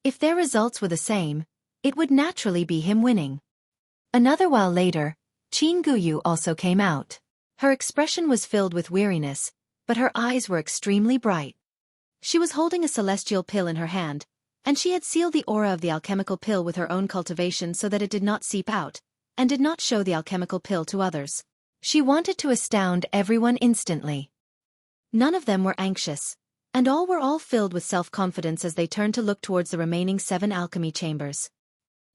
If their results were the same, it would naturally be him winning. Another while later, Qin Guyu also came out. Her expression was filled with weariness, but her eyes were extremely bright. She was holding a celestial pill in her hand, and she had sealed the aura of the alchemical pill with her own cultivation so that it did not seep out, and did not show the alchemical pill to others. She wanted to astound everyone instantly. None of them were anxious, and all were filled with self-confidence as they turned to look towards the remaining 7 alchemy chambers.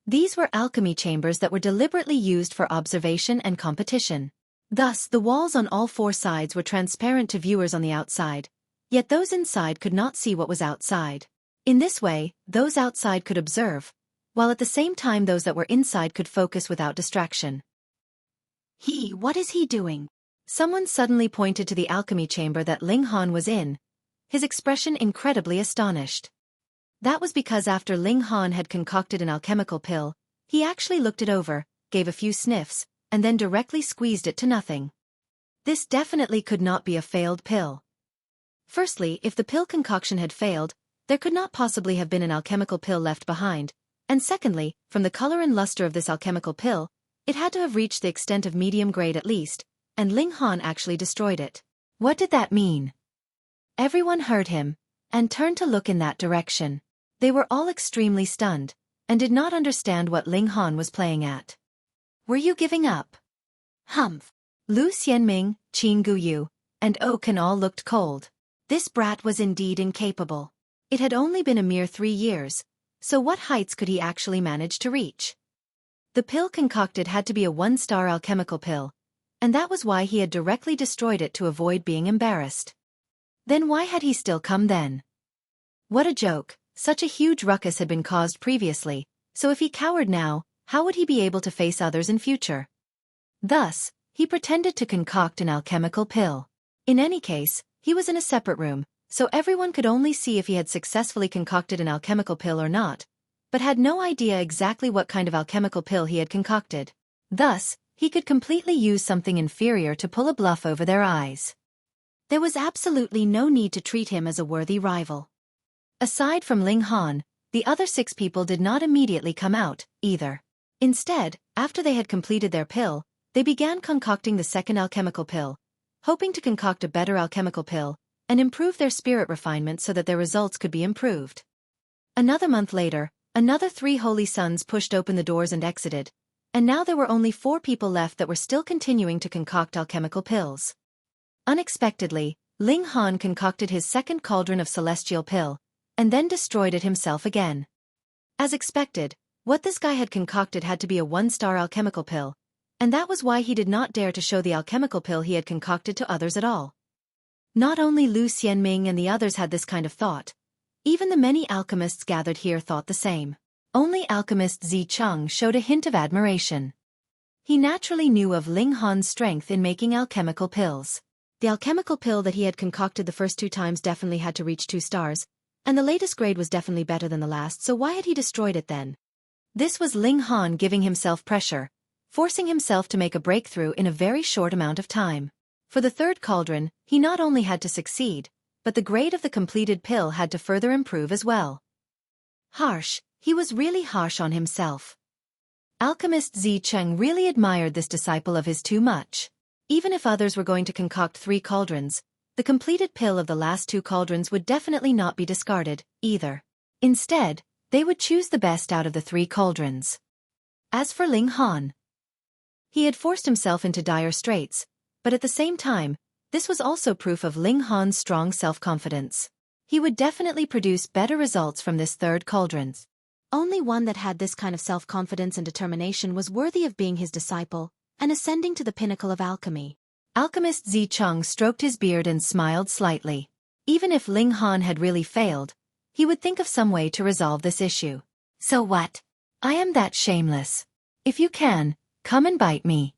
These were alchemy chambers that were deliberately used for observation and competition. Thus, the walls on all 4 sides were transparent to viewers on the outside, yet those inside could not see what was outside. In this way, those outside could observe, while at the same time those that were inside could focus without distraction. What is he doing? Someone suddenly pointed to the alchemy chamber that Ling Han was in, his expression incredibly astonished. That was because after Ling Han had concocted an alchemical pill, he actually looked it over, gave a few sniffs, and then directly squeezed it to nothing. This definitely could not be a failed pill. Firstly, if the pill concoction had failed, there could not possibly have been an alchemical pill left behind, and secondly, from the color and luster of this alchemical pill, it had to have reached the extent of medium grade at least, and Ling Han actually destroyed it. What did that mean? Everyone heard him, and turned to look in that direction. They were all extremely stunned, and did not understand what Ling Han was playing at. Were you giving up? Humph. Lu Xianming, Qin Guyu, and Kan all looked cold. This brat was indeed incapable. It had only been a mere 3 years, so what heights could he actually manage to reach? The pill concocted had to be a 1-star alchemical pill, and that was why he had directly destroyed it to avoid being embarrassed. Then why had he still come then? What a joke, such a huge ruckus had been caused previously, so if he cowered now, how would he be able to face others in future? Thus, he pretended to concoct an alchemical pill. In any case, he was in a separate room, so everyone could only see if he had successfully concocted an alchemical pill or not, but had no idea exactly what kind of alchemical pill he had concocted. Thus, he could completely use something inferior to pull a bluff over their eyes. There was absolutely no need to treat him as a worthy rival. Aside from Ling Han, the other 6 people did not immediately come out, either. Instead, after they had completed their pill, they began concocting the second alchemical pill, hoping to concoct a better alchemical pill, and improve their spirit refinement so that their results could be improved. Another month later, another 3 holy sons pushed open the doors and exited, and now there were only 4 people left that were still continuing to concoct alchemical pills. Unexpectedly, Ling Han concocted his second cauldron of celestial pill, and then destroyed it himself again. As expected, what this guy had concocted had to be a 1-star alchemical pill, and that was why he did not dare to show the alchemical pill he had concocted to others at all. Not only Lu Xianming and the others had this kind of thought, even the many alchemists gathered here thought the same. Only alchemist Zicheng showed a hint of admiration. He naturally knew of Ling Han's strength in making alchemical pills. The alchemical pill that he had concocted the first 2 times definitely had to reach 2 stars, and the latest grade was definitely better than the last, so why had he destroyed it then? This was Ling Han giving himself pressure, forcing himself to make a breakthrough in a very short amount of time. For the third cauldron, he not only had to succeed, but the grade of the completed pill had to further improve as well. Harsh, he was really harsh on himself. Alchemist Zicheng really admired this disciple of his too much. Even if others were going to concoct 3 cauldrons, the completed pill of the last 2 cauldrons would definitely not be discarded, either. Instead, they would choose the best out of the 3 cauldrons. As for Ling Han, he had forced himself into dire straits, but at the same time, this was also proof of Ling Han's strong self-confidence. He would definitely produce better results from this 3rd cauldron. Only one that had this kind of self-confidence and determination was worthy of being his disciple, and ascending to the pinnacle of alchemy. Alchemist Zicheng stroked his beard and smiled slightly. Even if Ling Han had really failed, he would think of some way to resolve this issue. So what? I am that shameless. If you can, come and bite me.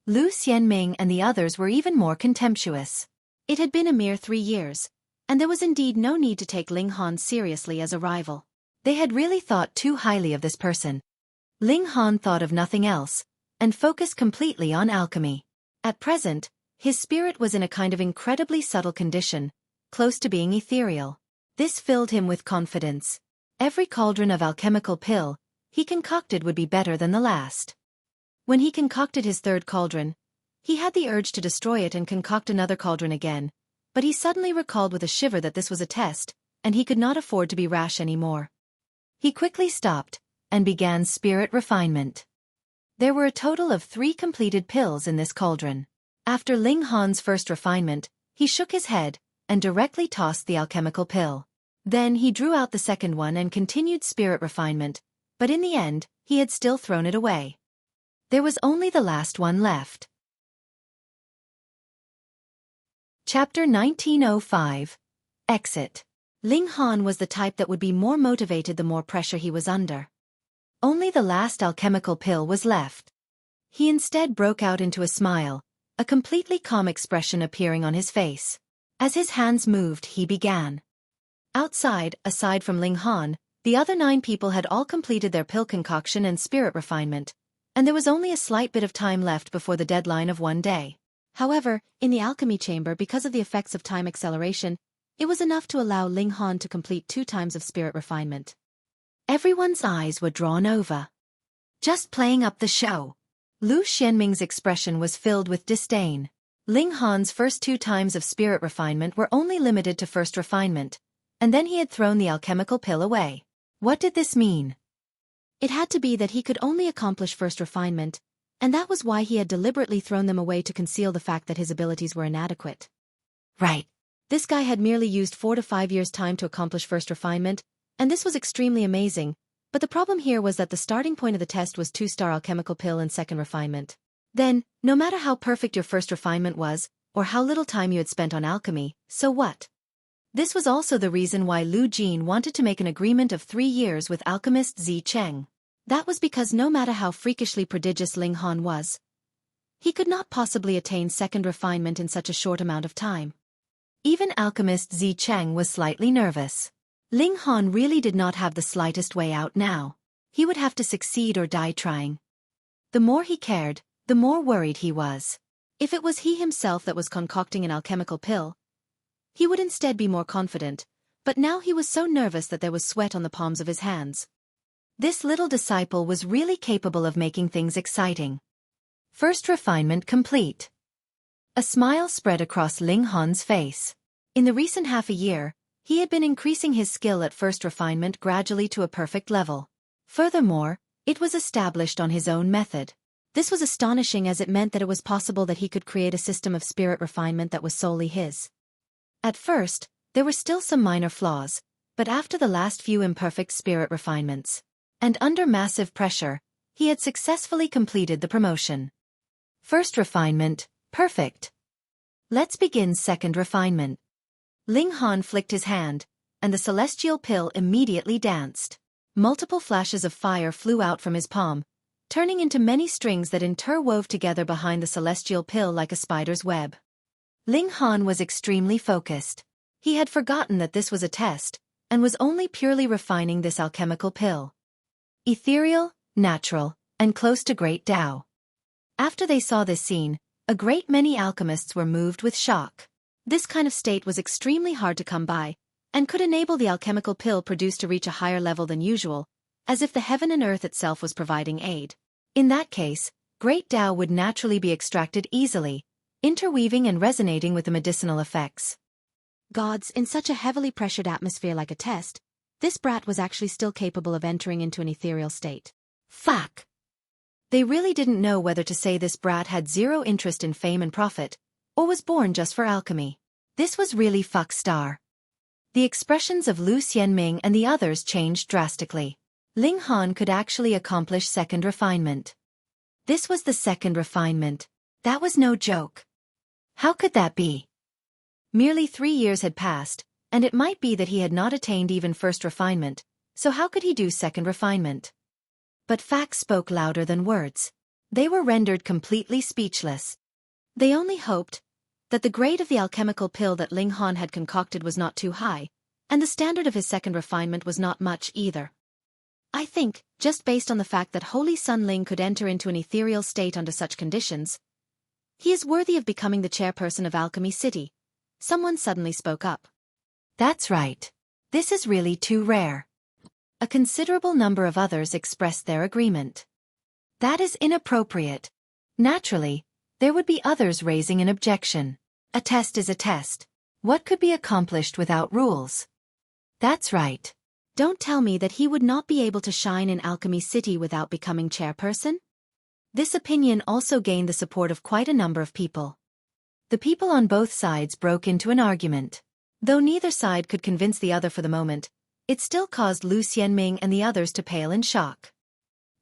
Lu Xianming and the others were even more contemptuous. It had been a mere 3 years, and there was indeed no need to take Ling Han seriously as a rival. They had really thought too highly of this person. Ling Han thought of nothing else, and focused completely on alchemy. At present, his spirit was in a kind of incredibly subtle condition, close to being ethereal. This filled him with confidence. Every cauldron of alchemical pill he concocted would be better than the last. When he concocted his third cauldron, he had the urge to destroy it and concoct another cauldron again, but he suddenly recalled with a shiver that this was a test, and he could not afford to be rash anymore. He quickly stopped and began spirit refinement. There were a total of 3 completed pills in this cauldron. After Ling Han's first refinement, he shook his head and directly tossed the alchemical pill. Then he drew out the second one and continued spirit refinement, but in the end, he had still thrown it away. There was only the last one left. Chapter 1905. Exit. Ling Han was the type that would be more motivated the more pressure he was under. Only the last alchemical pill was left. He instead broke out into a smile, a completely calm expression appearing on his face. As his hands moved, he began. Outside, aside from Ling Han, the other 9 people had all completed their pill concoction and spirit refinement, and there was only a slight bit of time left before the deadline of 1 day. However, in the alchemy chamber, because of the effects of time acceleration, it was enough to allow Ling Han to complete 2 times of spirit refinement. Everyone's eyes were drawn over. Just playing up the show. Lu Xianming's expression was filled with disdain. Ling Han's first 2 times of spirit refinement were only limited to first refinement, and then he had thrown the alchemical pill away. What did this mean? It had to be that he could only accomplish first refinement, and that was why he had deliberately thrown them away to conceal the fact that his abilities were inadequate. Right. This guy had merely used 4 to 5 years' time to accomplish first refinement, and this was extremely amazing, but the problem here was that the starting point of the test was 2-star alchemical pill and second refinement. Then, no matter how perfect your first refinement was, or how little time you had spent on alchemy, so what? This was also the reason why Lu Jin wanted to make an agreement of 3 years with alchemist Zi Cheng. That was because no matter how freakishly prodigious Ling Han was, he could not possibly attain second refinement in such a short amount of time. Even alchemist Zi Cheng was slightly nervous. Ling Han really did not have the slightest way out now. He would have to succeed or die trying. The more he cared, the more worried he was. If it was he himself that was concocting an alchemical pill, he would instead be more confident, but now he was so nervous that there was sweat on the palms of his hands. This little disciple was really capable of making things exciting. First refinement complete. A smile spread across Ling Han's face. In the recent half a year, he had been increasing his skill at first refinement gradually to a perfect level. Furthermore, it was established on his own method. This was astonishing as it meant that it was possible that he could create a system of spirit refinement that was solely his. At first, there were still some minor flaws, but after the last few imperfect spirit refinements, and under massive pressure, he had successfully completed the promotion. First refinement, perfect. Let's begin second refinement. Ling Han flicked his hand, and the celestial pill immediately danced. Multiple flashes of fire flew out from his palm, turning into many strings that interwove together behind the celestial pill like a spider's web. Ling Han was extremely focused. He had forgotten that this was a test, and was only purely refining this alchemical pill. Ethereal, natural, and close to Great Dao. After they saw this scene, a great many alchemists were moved with shock. This kind of state was extremely hard to come by, and could enable the alchemical pill produced to reach a higher level than usual, as if the heaven and earth itself was providing aid. In that case, Great Dao would naturally be extracted easily, interweaving and resonating with the medicinal effects. Gods, in such a heavily pressured atmosphere like a test, this brat was actually still capable of entering into an ethereal state. Fuck! They really didn't know whether to say this brat had zero interest in fame and profit, or was born just for alchemy. This was really fuck star. The expressions of Lu Xianming and the others changed drastically. Ling Han could actually accomplish second refinement. This was the second refinement. That was no joke. How could that be? Merely 3 years had passed, and it might be that he had not attained even first refinement, so how could he do second refinement? But facts spoke louder than words. They were rendered completely speechless. They only hoped that the grade of the alchemical pill that Ling Han had concocted was not too high, and the standard of his second refinement was not much either. I think, just based on the fact that Holy Sun Ling could enter into an ethereal state under such conditions, he is worthy of becoming the chairperson of Alchemy City. Someone suddenly spoke up. That's right. This is really too rare. A considerable number of others expressed their agreement. That is inappropriate. Naturally, there would be others raising an objection. A test is a test. What could be accomplished without rules? That's right. Don't tell me that he would not be able to shine in Alchemy City without becoming chairperson? This opinion also gained the support of quite a number of people. The people on both sides broke into an argument. Though neither side could convince the other for the moment, it still caused Lu Xianming and the others to pale in shock.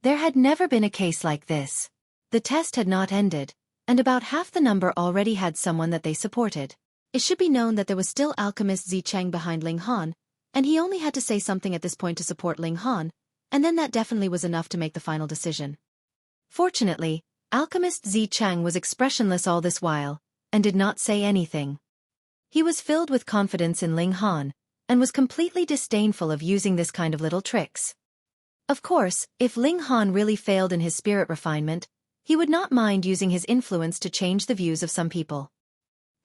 There had never been a case like this. The test had not ended, and about half the number already had someone that they supported. It should be known that there was still alchemist Zicheng behind Ling Han, and he only had to say something at this point to support Ling Han, and then that definitely was enough to make the final decision. Fortunately, alchemist Zicheng was expressionless all this while, and did not say anything. He was filled with confidence in Ling Han, and was completely disdainful of using this kind of little tricks. Of course, if Ling Han really failed in his spirit refinement, he would not mind using his influence to change the views of some people.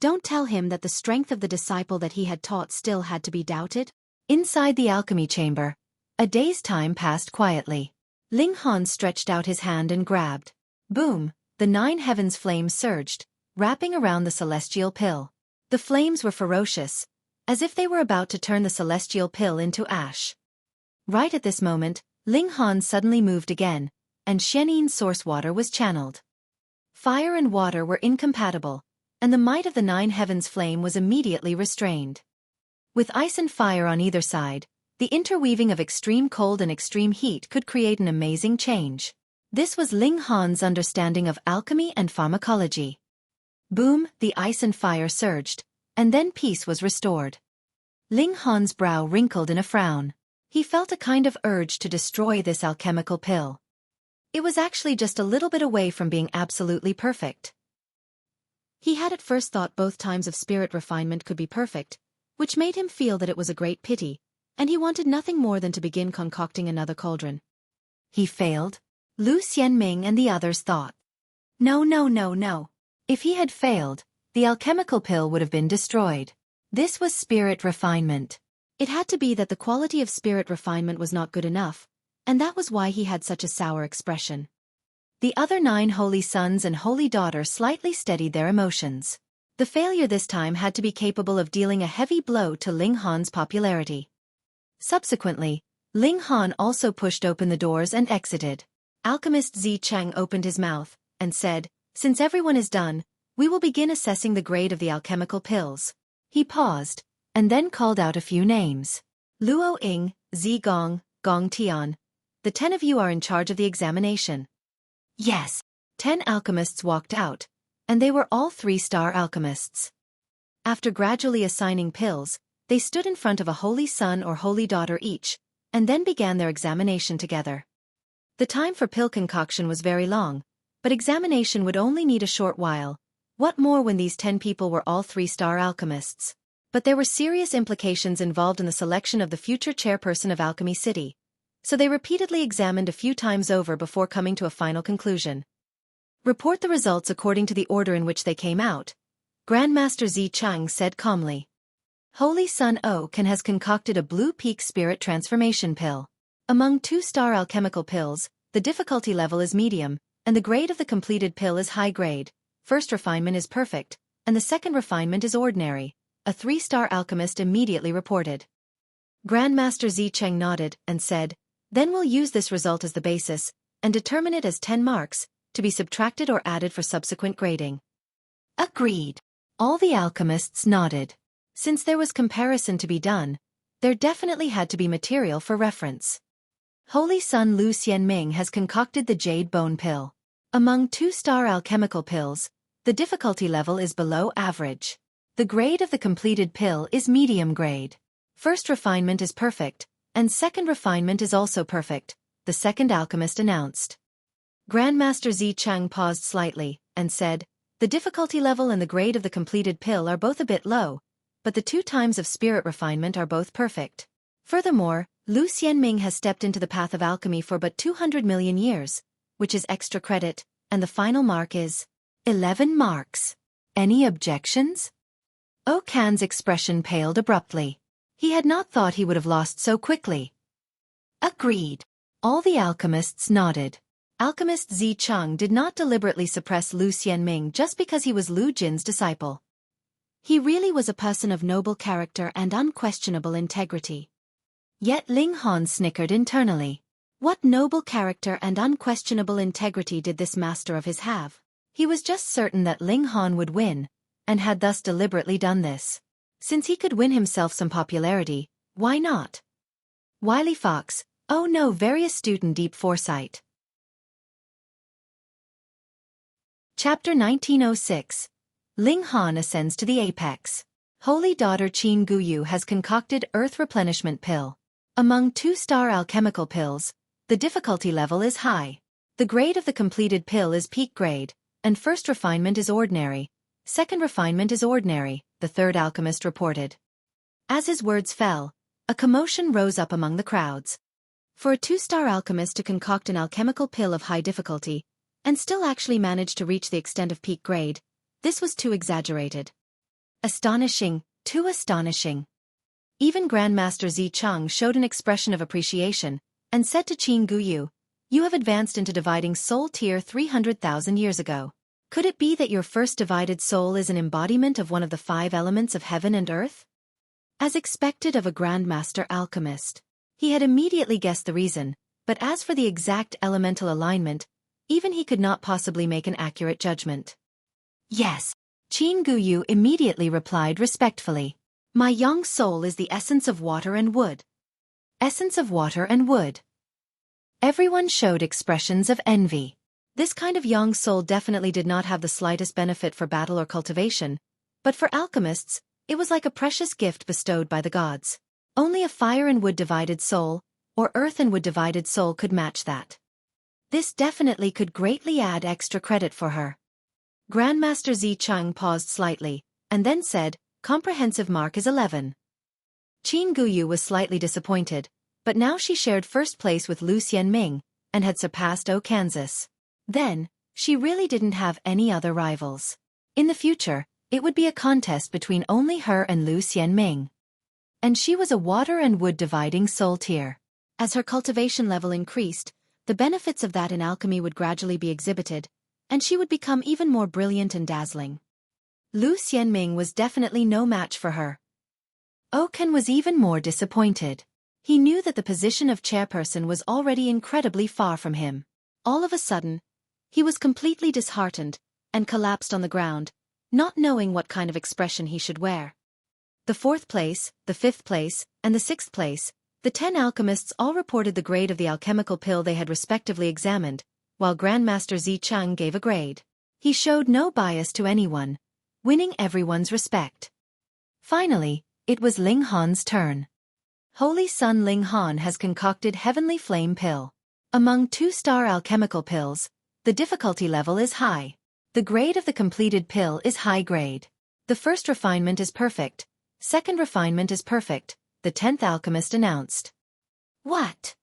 Don't tell him that the strength of the disciple that he had taught still had to be doubted. Inside the alchemy chamber, a day's time passed quietly. Ling Han stretched out his hand and grabbed. Boom, the 9 heavens flames surged, wrapping around the celestial pill. The flames were ferocious, as if they were about to turn the celestial pill into ash. Right at this moment, Ling Han suddenly moved again, and Xianin's source water was channeled. Fire and water were incompatible, and the might of the 9 heavens flame was immediately restrained. With ice and fire on either side, the interweaving of extreme cold and extreme heat could create an amazing change. This was Ling Han's understanding of alchemy and pharmacology. Boom, the ice and fire surged, and then peace was restored. Ling Han's brow wrinkled in a frown. He felt a kind of urge to destroy this alchemical pill. It was actually just a little bit away from being absolutely perfect. He had at first thought both times of spirit refinement could be perfect, which made him feel that it was a great pity, and he wanted nothing more than to begin concocting another cauldron. He failed? Lu Xianming and the others thought. No. If he had failed, the alchemical pill would have been destroyed. This was spirit refinement. It had to be that the quality of spirit refinement was not good enough, and that was why he had such a sour expression. The other 9 holy sons and holy daughter slightly steadied their emotions. The failure this time had to be capable of dealing a heavy blow to Ling Han's popularity. Subsequently, Ling Han also pushed open the doors and exited. Alchemist Zicheng opened his mouth, and said, "Since everyone is done, we will begin assessing the grade of the alchemical pills." He paused, and then called out a few names. Luo Ying, Zi Gong, Gong Tian. The 10 of you are in charge of the examination. Yes. 10 alchemists walked out, and they were all 3-star alchemists. After gradually assigning pills, they stood in front of a holy son or holy daughter each, and then began their examination together. The time for pill concoction was very long, but examination would only need a short while. What more when these 10 people were all 3-star alchemists? But there were serious implications involved in the selection of the future chairperson of Alchemy City, so they repeatedly examined a few times over before coming to a final conclusion. Report the results according to the order in which they came out, Grandmaster Zicheng said calmly. Holy Sun Oaken has concocted a Blue Peak Spirit Transformation Pill. Among 2-star alchemical pills, the difficulty level is medium, and the grade of the completed pill is high grade. First refinement is perfect, and the second refinement is ordinary, a 3-star alchemist immediately reported. Grandmaster Zicheng nodded and said, "Then we'll use this result as the basis, and determine it as 10 marks, to be subtracted or added for subsequent grading." Agreed. All the alchemists nodded. Since there was comparison to be done, there definitely had to be material for reference. Holy Sun Lu Xianming has concocted the Jade Bone Pill. Among 2-star alchemical pills, the difficulty level is below average. The grade of the completed pill is medium grade. First refinement is perfect, and second refinement is also perfect, the second alchemist announced. Grandmaster Zicheng paused slightly, and said, "The difficulty level and the grade of the completed pill are both a bit low, but the 2 times of spirit refinement are both perfect. Furthermore, Lu Xianming has stepped into the path of alchemy for but 200 million years, which is extra credit, and the final mark is 11 marks. Any objections?" Okan's expression paled abruptly. He had not thought he would have lost so quickly. Agreed. All the alchemists nodded. Alchemist Zicheng did not deliberately suppress Lu Xianming just because he was Lu Jin's disciple. He really was a person of noble character and unquestionable integrity. Yet Ling Han snickered internally. What noble character and unquestionable integrity did this master of his have? He was just certain that Ling Han would win, and had thus deliberately done this. Since he could win himself some popularity, why not? Wily fox, oh no, very astute and deep foresight. Chapter 1906. Ling Han ascends to the apex. Holy daughter Qin Guyu has concocted Earth Replenishment Pill. Among 2-star alchemical pills, the difficulty level is high. The grade of the completed pill is peak grade, and first refinement is ordinary. Second refinement is ordinary, the third alchemist reported. As his words fell, a commotion rose up among the crowds. For a 2-star alchemist to concoct an alchemical pill of high difficulty, and still actually manage to reach the extent of peak grade, this was too exaggerated. Astonishing, too astonishing. Even Grandmaster Zicheng showed an expression of appreciation, and said to Qin Guyu, "You have advanced into dividing soul tier 300,000 years ago. Could it be that your first divided soul is an embodiment of one of the 5 elements of heaven and earth?" As expected of a Grandmaster alchemist, he had immediately guessed the reason, but as for the exact elemental alignment, even he could not possibly make an accurate judgment. "Yes," Qin Guyu immediately replied respectfully. "My young soul is the essence of water and wood." Essence of water and wood. Everyone showed expressions of envy. This kind of young soul definitely did not have the slightest benefit for battle or cultivation, but for alchemists, it was like a precious gift bestowed by the gods. Only a fire and wood divided soul, or earth and wood divided soul could match that. This definitely could greatly add extra credit for her. Grandmaster Zicheng paused slightly, and then said, "Comprehensive mark is 11. Qin Guyu was slightly disappointed, but now she shared first place with Lu Xianming, and had surpassed Kansas. Then, she really didn't have any other rivals. In the future, it would be a contest between only her and Lu Xianming. And she was a water and wood dividing soul tier. As her cultivation level increased, the benefits of that in alchemy would gradually be exhibited, and she would become even more brilliant and dazzling. Lu Xianming was definitely no match for her. Okan was even more disappointed. He knew that the position of chairperson was already incredibly far from him. All of a sudden, he was completely disheartened, and collapsed on the ground, not knowing what kind of expression he should wear. The 4th place, the 5th place, and the 6th place, the 10 alchemists all reported the grade of the alchemical pill they had respectively examined, while Grandmaster Zicheng gave a grade. He showed no bias to anyone, winning everyone's respect. Finally, it was Ling Han's turn. Holy Son Ling Han has concocted Heavenly Flame Pill. Among 2-star alchemical pills, the difficulty level is high. The grade of the completed pill is high grade. The first refinement is perfect, second refinement is perfect, the 10th alchemist announced. What?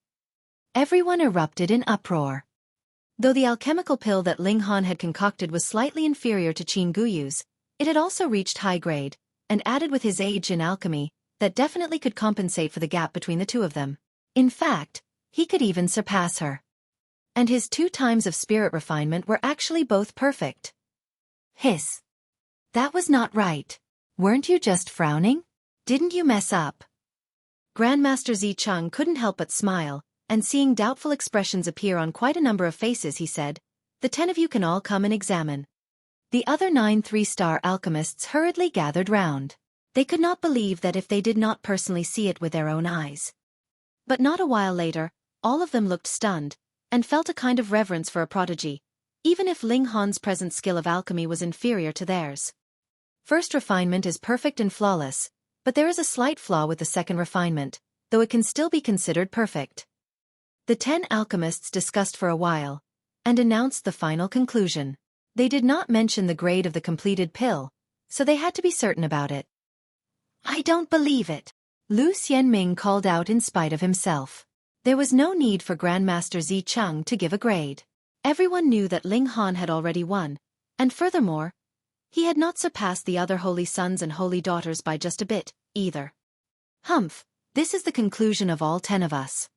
Everyone erupted in uproar. Though the alchemical pill that Ling Han had concocted was slightly inferior to Qin Guyu's, it had also reached high grade, and added with his age in alchemy, that definitely could compensate for the gap between the two of them. In fact, he could even surpass her. And his 2 times of spirit refinement were actually both perfect. Hiss. That was not right. Weren't you just frowning? Didn't you mess up? Grandmaster Zicheng couldn't help but smile, and seeing doubtful expressions appear on quite a number of faces he said, "The 10 of you can all come and examine." The other 9 3-star alchemists hurriedly gathered round. They could not believe that if they did not personally see it with their own eyes. But not a while later, all of them looked stunned, and felt a kind of reverence for a prodigy, even if Ling Han's present skill of alchemy was inferior to theirs. First refinement is perfect and flawless, but there is a slight flaw with the second refinement, though it can still be considered perfect. The 10 alchemists discussed for a while, and announced the final conclusion. They did not mention the grade of the completed pill, so they had to be certain about it. "I don't believe it," Lu Xianming called out in spite of himself. There was no need for Grandmaster Zicheng to give a grade. Everyone knew that Ling Han had already won, and furthermore, he had not surpassed the other holy sons and holy daughters by just a bit, either. Humph, this is the conclusion of all 10 of us.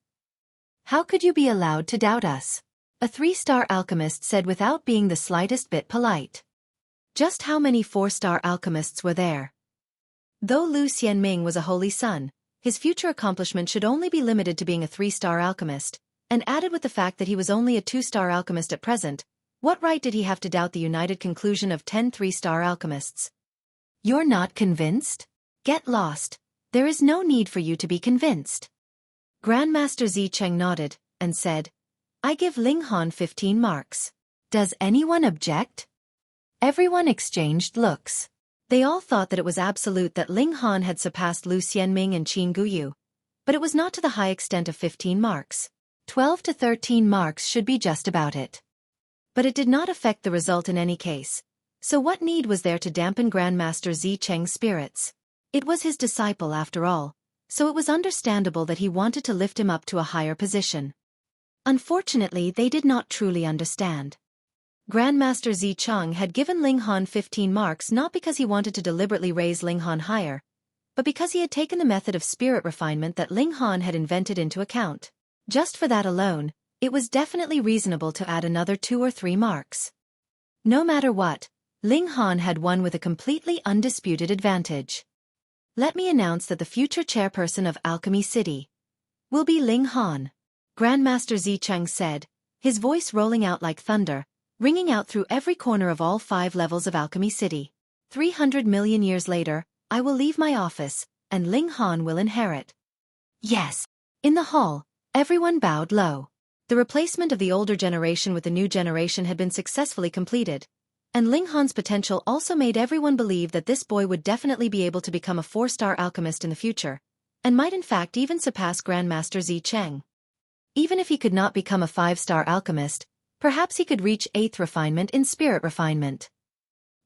How could you be allowed to doubt us? A 3-star alchemist said without being the slightest bit polite. Just how many 4-star alchemists were there? Though Lu Xianming was a holy son, his future accomplishment should only be limited to being a 3-star alchemist, and added with the fact that he was only a 2-star alchemist at present, what right did he have to doubt the united conclusion of 10 3-star alchemists? You're not convinced? Get lost. There is no need for you to be convinced. Grandmaster Xicheng nodded, and said, I give Ling Han 15 marks. Does anyone object? Everyone exchanged looks. They all thought that it was absolute that Ling Han had surpassed Lu Xianming and Qin Guyu, but it was not to the high extent of 15 marks. 12 to 13 marks should be just about it. But it did not affect the result in any case, so what need was there to dampen Grandmaster Xicheng's spirits? It was his disciple after all, so it was understandable that he wanted to lift him up to a higher position. Unfortunately, they did not truly understand. Grandmaster Xicheng had given Ling Han 15 marks not because he wanted to deliberately raise Ling Han higher, but because he had taken the method of spirit refinement that Ling Han had invented into account. Just for that alone, it was definitely reasonable to add another 2 or 3 marks. No matter what, Ling Han had won with a completely undisputed advantage. Let me announce that the future chairperson of Alchemy City will be Ling Han, Grandmaster Xicheng said, his voice rolling out like thunder, ringing out through every corner of all 5 levels of Alchemy City. 300 million years later, I will leave my office, and Ling Han will inherit. Yes. In the hall, everyone bowed low. The replacement of the older generation with the new generation had been successfully completed, and Ling Han's potential also made everyone believe that this boy would definitely be able to become a 4-star alchemist in the future, and might in fact even surpass Grandmaster Xicheng. Even if he could not become a 5-star alchemist, perhaps he could reach 8th refinement in spirit refinement.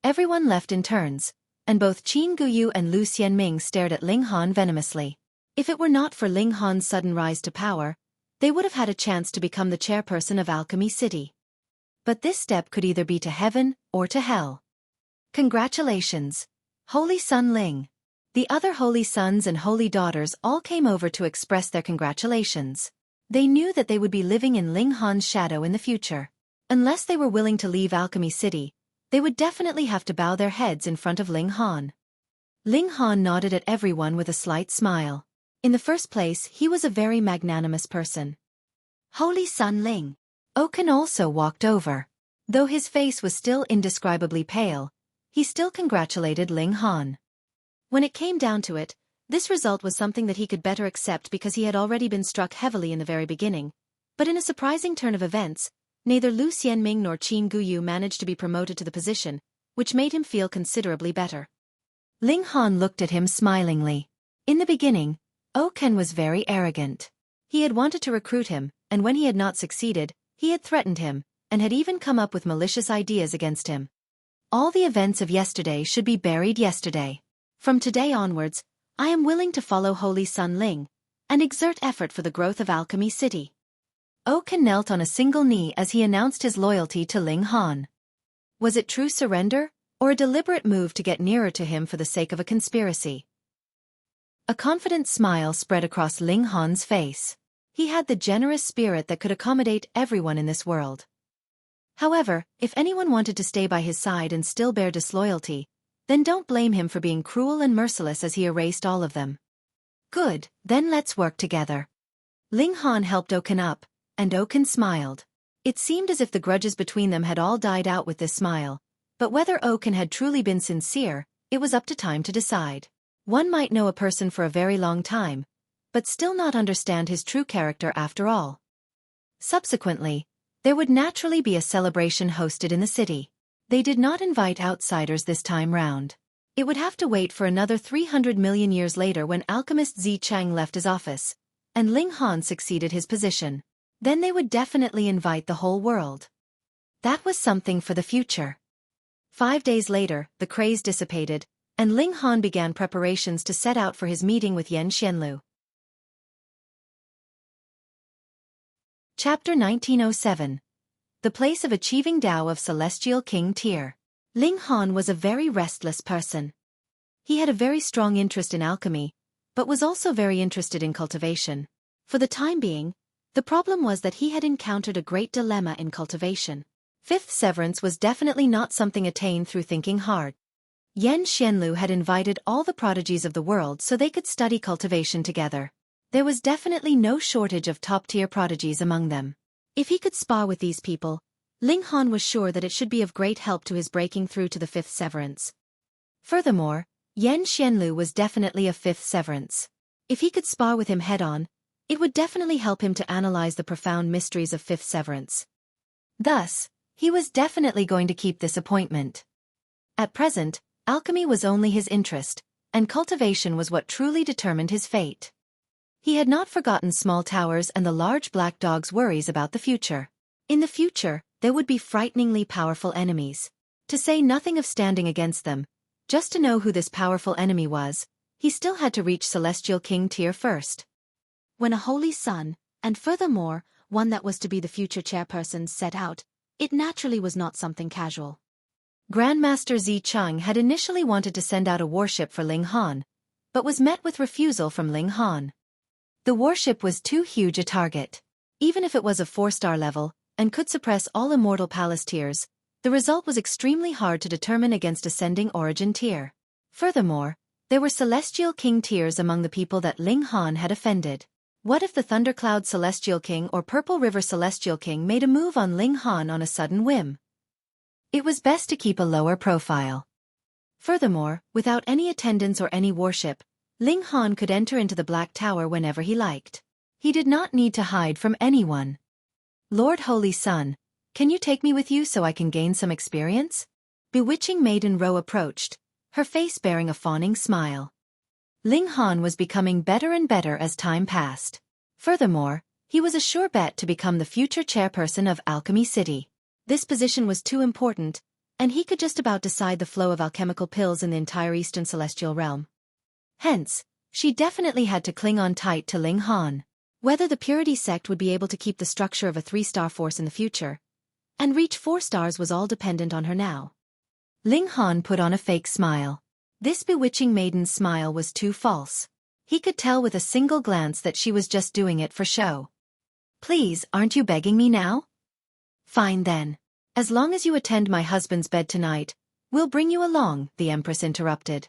Everyone left in turns, and both Qin Guyu and Lu Xianming stared at Ling Han venomously. If it were not for Ling Han's sudden rise to power, they would have had a chance to become the chairperson of Alchemy City. But this step could either be to heaven or to hell. Congratulations, Holy Son Ling. The other holy sons and holy daughters all came over to express their congratulations. They knew that they would be living in Ling Han's shadow in the future. Unless they were willing to leave Alchemy City, they would definitely have to bow their heads in front of Ling Han. Ling Han nodded at everyone with a slight smile. In the first place, he was a very magnanimous person. Holy Son Ling. Oken also walked over. Though his face was still indescribably pale, he still congratulated Ling Han. When it came down to it, this result was something that he could better accept because he had already been struck heavily in the very beginning, but in a surprising turn of events, neither Lu Xianming nor Qin Guyu managed to be promoted to the position, which made him feel considerably better. Ling Han looked at him smilingly. In the beginning, Oken was very arrogant. He had wanted to recruit him, and when he had not succeeded, he had threatened him, and had even come up with malicious ideas against him. All the events of yesterday should be buried yesterday. From today onwards, I am willing to follow Holy Son Ling, and exert effort for the growth of Alchemy City. Oken knelt on a single knee as he announced his loyalty to Ling Han. Was it true surrender, or a deliberate move to get nearer to him for the sake of a conspiracy? A confident smile spread across Ling Han's face. He had the generous spirit that could accommodate everyone in this world. However, if anyone wanted to stay by his side and still bear disloyalty, then don't blame him for being cruel and merciless as he erased all of them. Good, then let's work together. Ling Han helped Oken up, and Oken smiled. It seemed as if the grudges between them had all died out with this smile, but whether Oken had truly been sincere, it was up to time to decide. One might know a person for a very long time, but still not understand his true character after all. Subsequently, there would naturally be a celebration hosted in the city. They did not invite outsiders this time round. It would have to wait for another 300 million years later when alchemist Xicheng left his office, and Ling Han succeeded his position. Then they would definitely invite the whole world. That was something for the future. 5 days later, the craze dissipated, and Ling Han began preparations to set out for his meeting with Xianlu. Chapter 1907. The Place of Achieving Dao of Celestial King Tier. Ling Han was a very restless person. He had a very strong interest in alchemy, but was also very interested in cultivation. For the time being, The problem was that he had encountered a great dilemma in cultivation. Fifth severance was definitely not something attained through thinking hard. Xianlu had invited all the prodigies of the world so they could study cultivation together. There was definitely no shortage of top-tier prodigies among them. If he could spar with these people, Ling Han was sure that it should be of great help to his breaking through to the fifth severance. Furthermore, Xianlu was definitely a fifth severance. If he could spar with him head-on, it would definitely help him to analyze the profound mysteries of fifth severance. Thus, he was definitely going to keep this appointment. At present, alchemy was only his interest, and cultivation was what truly determined his fate. He had not forgotten small towers and the large black dog's worries about the future. In the future, there would be frighteningly powerful enemies. To say nothing of standing against them, just to know who this powerful enemy was, he still had to reach Celestial King tier first. When a holy son, and furthermore, one that was to be the future chairperson, set out, it naturally was not something casual. Grandmaster Xueqi had initially wanted to send out a warship for Ling Han, but was met with refusal from Ling Han. The warship was too huge a target. Even if it was of 4-star level, and could suppress all immortal palace tiers, the result was extremely hard to determine against ascending origin tier. Furthermore, there were Celestial King tiers among the people that Ling Han had offended. What if the Thundercloud Celestial King or Purple River Celestial King made a move on Ling Han on a sudden whim? It was best to keep a lower profile. Furthermore, without any attendants or any warship, Ling Han could enter into the Black Tower whenever he liked. He did not need to hide from anyone. Lord Holy Sun, can you take me with you so I can gain some experience? Bewitching Maiden Ro approached, her face bearing a fawning smile. Ling Han was becoming better and better as time passed. Furthermore, he was a sure bet to become the future chairperson of Alchemy City. This position was too important, and he could just about decide the flow of alchemical pills in the entire Eastern Celestial Realm. Hence, she definitely had to cling on tight to Ling Han. Whether the Purity sect would be able to keep the structure of a 3-star force in the future, and reach 4 stars was all dependent on her now. Ling Han put on a fake smile. This bewitching maiden's smile was too false. He could tell with a single glance that she was just doing it for show. Please, aren't you begging me now? Fine then. As long as you attend my husband's bed tonight, we'll bring you along, the Empress interrupted.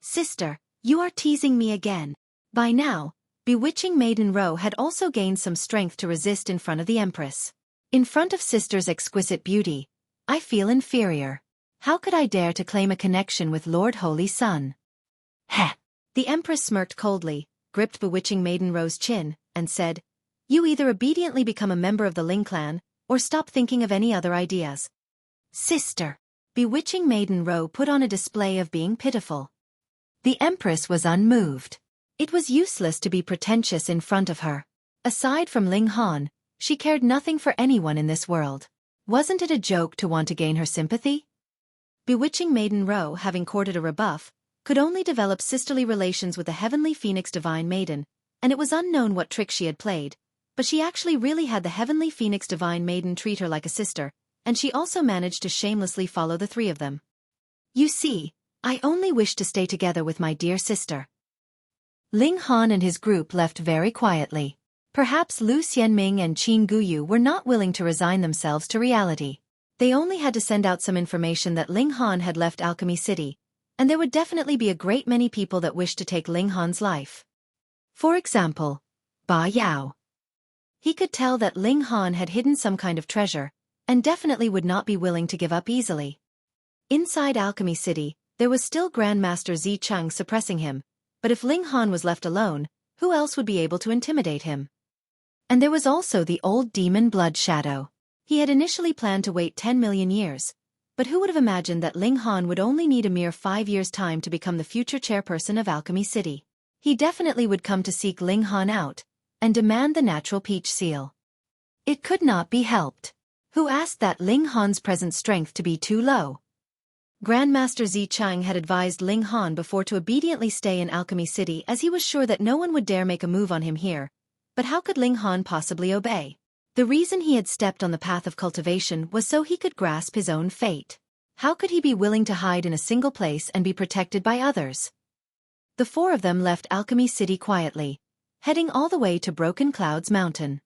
Sister, you are teasing me again. By now, bewitching Maiden Ro had also gained some strength to resist in front of the Empress. In front of sister's exquisite beauty, I feel inferior. How could I dare to claim a connection with Lord Holy Sun? Heh! The Empress smirked coldly, gripped bewitching Maiden Ro's chin, and said, You either obediently become a member of the Ling clan, or stop thinking of any other ideas. Sister! Bewitching Maiden Ro put on a display of being pitiful. The Empress was unmoved. It was useless to be pretentious in front of her. Aside from Ling Han, she cared nothing for anyone in this world. Wasn't it a joke to want to gain her sympathy? Bewitching Maiden Ro, having courted a rebuff, could only develop sisterly relations with the Heavenly Phoenix Divine Maiden, and it was unknown what trick she had played, but she actually really had the Heavenly Phoenix Divine Maiden treat her like a sister, and she also managed to shamelessly follow the 3 of them. You see, I only wish to stay together with my dear sister. Ling Han and his group left very quietly. Perhaps Lu Xianming and Qin Guyu were not willing to resign themselves to reality. They only had to send out some information that Ling Han had left Alchemy City, and there would definitely be a great many people that wished to take Ling Han's life. For example, Ba Yao. He could tell that Ling Han had hidden some kind of treasure, and definitely would not be willing to give up easily. Inside Alchemy City, there was still Grandmaster Xueqi suppressing him, but if Ling Han was left alone, who else would be able to intimidate him? And there was also the old demon Blood Shadow. He had initially planned to wait 10 million years, but who would have imagined that Ling Han would only need a mere 5 years' time to become the future chairperson of Alchemy City? He definitely would come to seek Ling Han out, and demand the natural peach seal. It could not be helped. Who asked that Ling Han's present strength to be too low? Grandmaster Xueqi had advised Ling Han before to obediently stay in Alchemy City as he was sure that no one would dare make a move on him here, but how could Ling Han possibly obey? The reason he had stepped on the path of cultivation was so he could grasp his own fate. How could he be willing to hide in a single place and be protected by others? The 4 of them left Alchemy City quietly, heading all the way to Broken Clouds Mountain.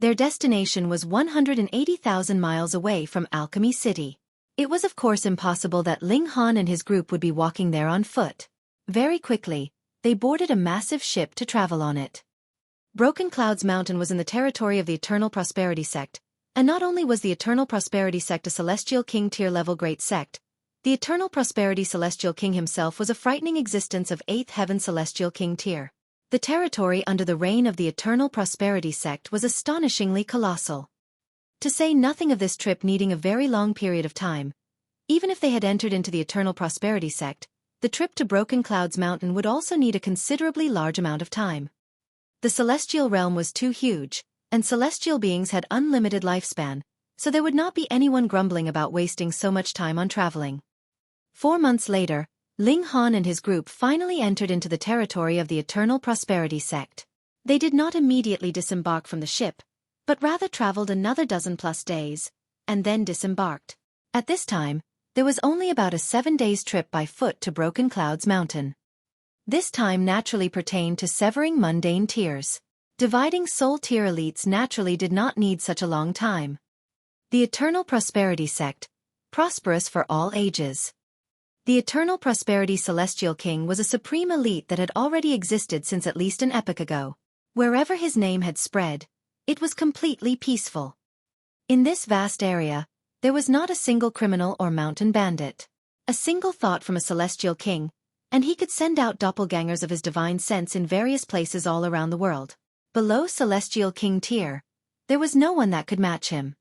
Their destination was 180,000 miles away from Alchemy City. It was of course impossible that Ling Han and his group would be walking there on foot. Very quickly, they boarded a massive ship to travel on it. Broken Clouds Mountain was in the territory of the Eternal Prosperity Sect, and not only was the Eternal Prosperity Sect a Celestial King tier-level great sect, the Eternal Prosperity Celestial King himself was a frightening existence of 8th Heaven Celestial King tier. The territory under the reign of the Eternal Prosperity Sect was astonishingly colossal. To say nothing of this trip needing a very long period of time, even if they had entered into the Eternal Prosperity Sect, the trip to Broken Clouds Mountain would also need a considerably large amount of time. The celestial realm was too huge, and celestial beings had unlimited lifespan, so there would not be anyone grumbling about wasting so much time on traveling. 4 months later, Ling Han and his group finally entered into the territory of the Eternal Prosperity Sect. They did not immediately disembark from the ship, but rather traveled another 12+ days, and then disembarked. At this time, there was only about a 7 days trip by foot to Broken Clouds Mountain. This time naturally pertained to severing mundane tiers. Dividing soul tier elites naturally did not need such a long time. The Eternal Prosperity Sect, prosperous for all ages. The Eternal Prosperity Celestial King was a supreme elite that had already existed since at least an epoch ago. Wherever his name had spread, it was completely peaceful. In this vast area, there was not a single criminal or mountain bandit. A single thought from a Celestial King, and he could send out doppelgangers of his divine sense in various places all around the world. Below Celestial King tier, there was no one that could match him.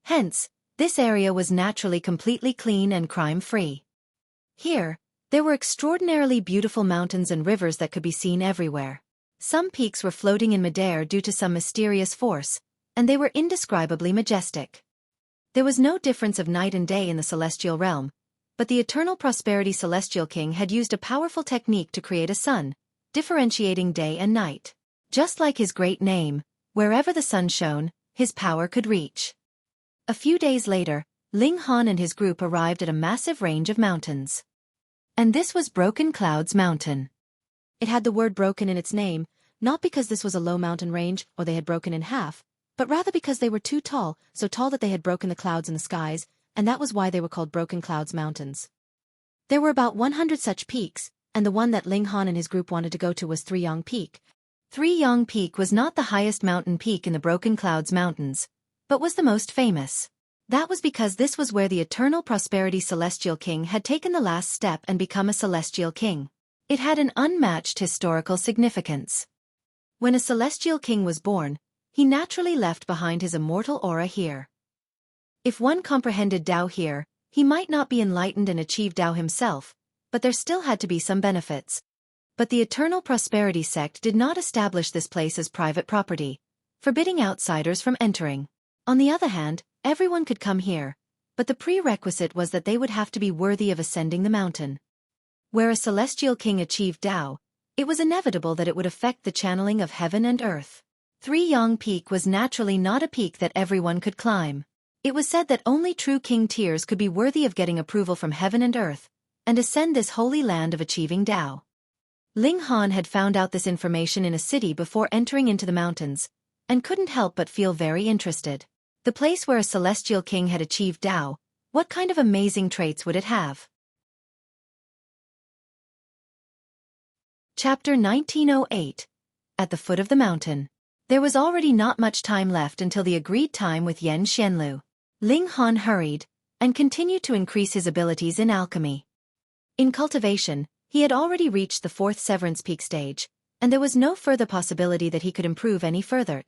Hence, this area was naturally completely clean and crime-free. Here, there were extraordinarily beautiful mountains and rivers that could be seen everywhere. Some peaks were floating in midair due to some mysterious force, and they were indescribably majestic. There was no difference of night and day in the celestial realm, but the Eternal Prosperity Celestial King had used a powerful technique to create a sun, differentiating day and night. Just like his great name, wherever the sun shone, his power could reach. A few days later, Ling Han and his group arrived at a massive range of mountains. And this was Broken Clouds Mountain. It had the word broken in its name, not because this was a low mountain range or they had broken in half, but rather because they were too tall, so tall that they had broken the clouds in the skies, and that was why they were called Broken Clouds Mountains. There were about 100 such peaks, and the one that Ling Han and his group wanted to go to was Three Yang Peak. Three Yang Peak was not the highest mountain peak in the Broken Clouds Mountains, but was the most famous. That was because this was where the Eternal Prosperity Celestial King had taken the last step and become a Celestial King. It had an unmatched historical significance. When a Celestial King was born, he naturally left behind his immortal aura here. If one comprehended Dao here, he might not be enlightened and achieve Dao himself, but there still had to be some benefits. But the Eternal Prosperity Sect did not establish this place as private property, forbidding outsiders from entering. On the other hand, everyone could come here, but the prerequisite was that they would have to be worthy of ascending the mountain. Where a Celestial King achieved Dao, it was inevitable that it would affect the channeling of heaven and earth. Three Yang Peak was naturally not a peak that everyone could climb. It was said that only true king tiers could be worthy of getting approval from heaven and earth, and ascend this holy land of achieving Dao. Ling Han had found out this information in a city before entering into the mountains, and couldn't help but feel very interested. The place where a Celestial King had achieved Dao, what kind of amazing traits would it have? Chapter 1908. At the foot of the mountain. There was already not much time left until the agreed time with Xianlu. Ling Han hurried, and continued to increase his abilities in alchemy. In cultivation, he had already reached the 4th Severance Peak stage, and there was no further possibility that he could improve any further.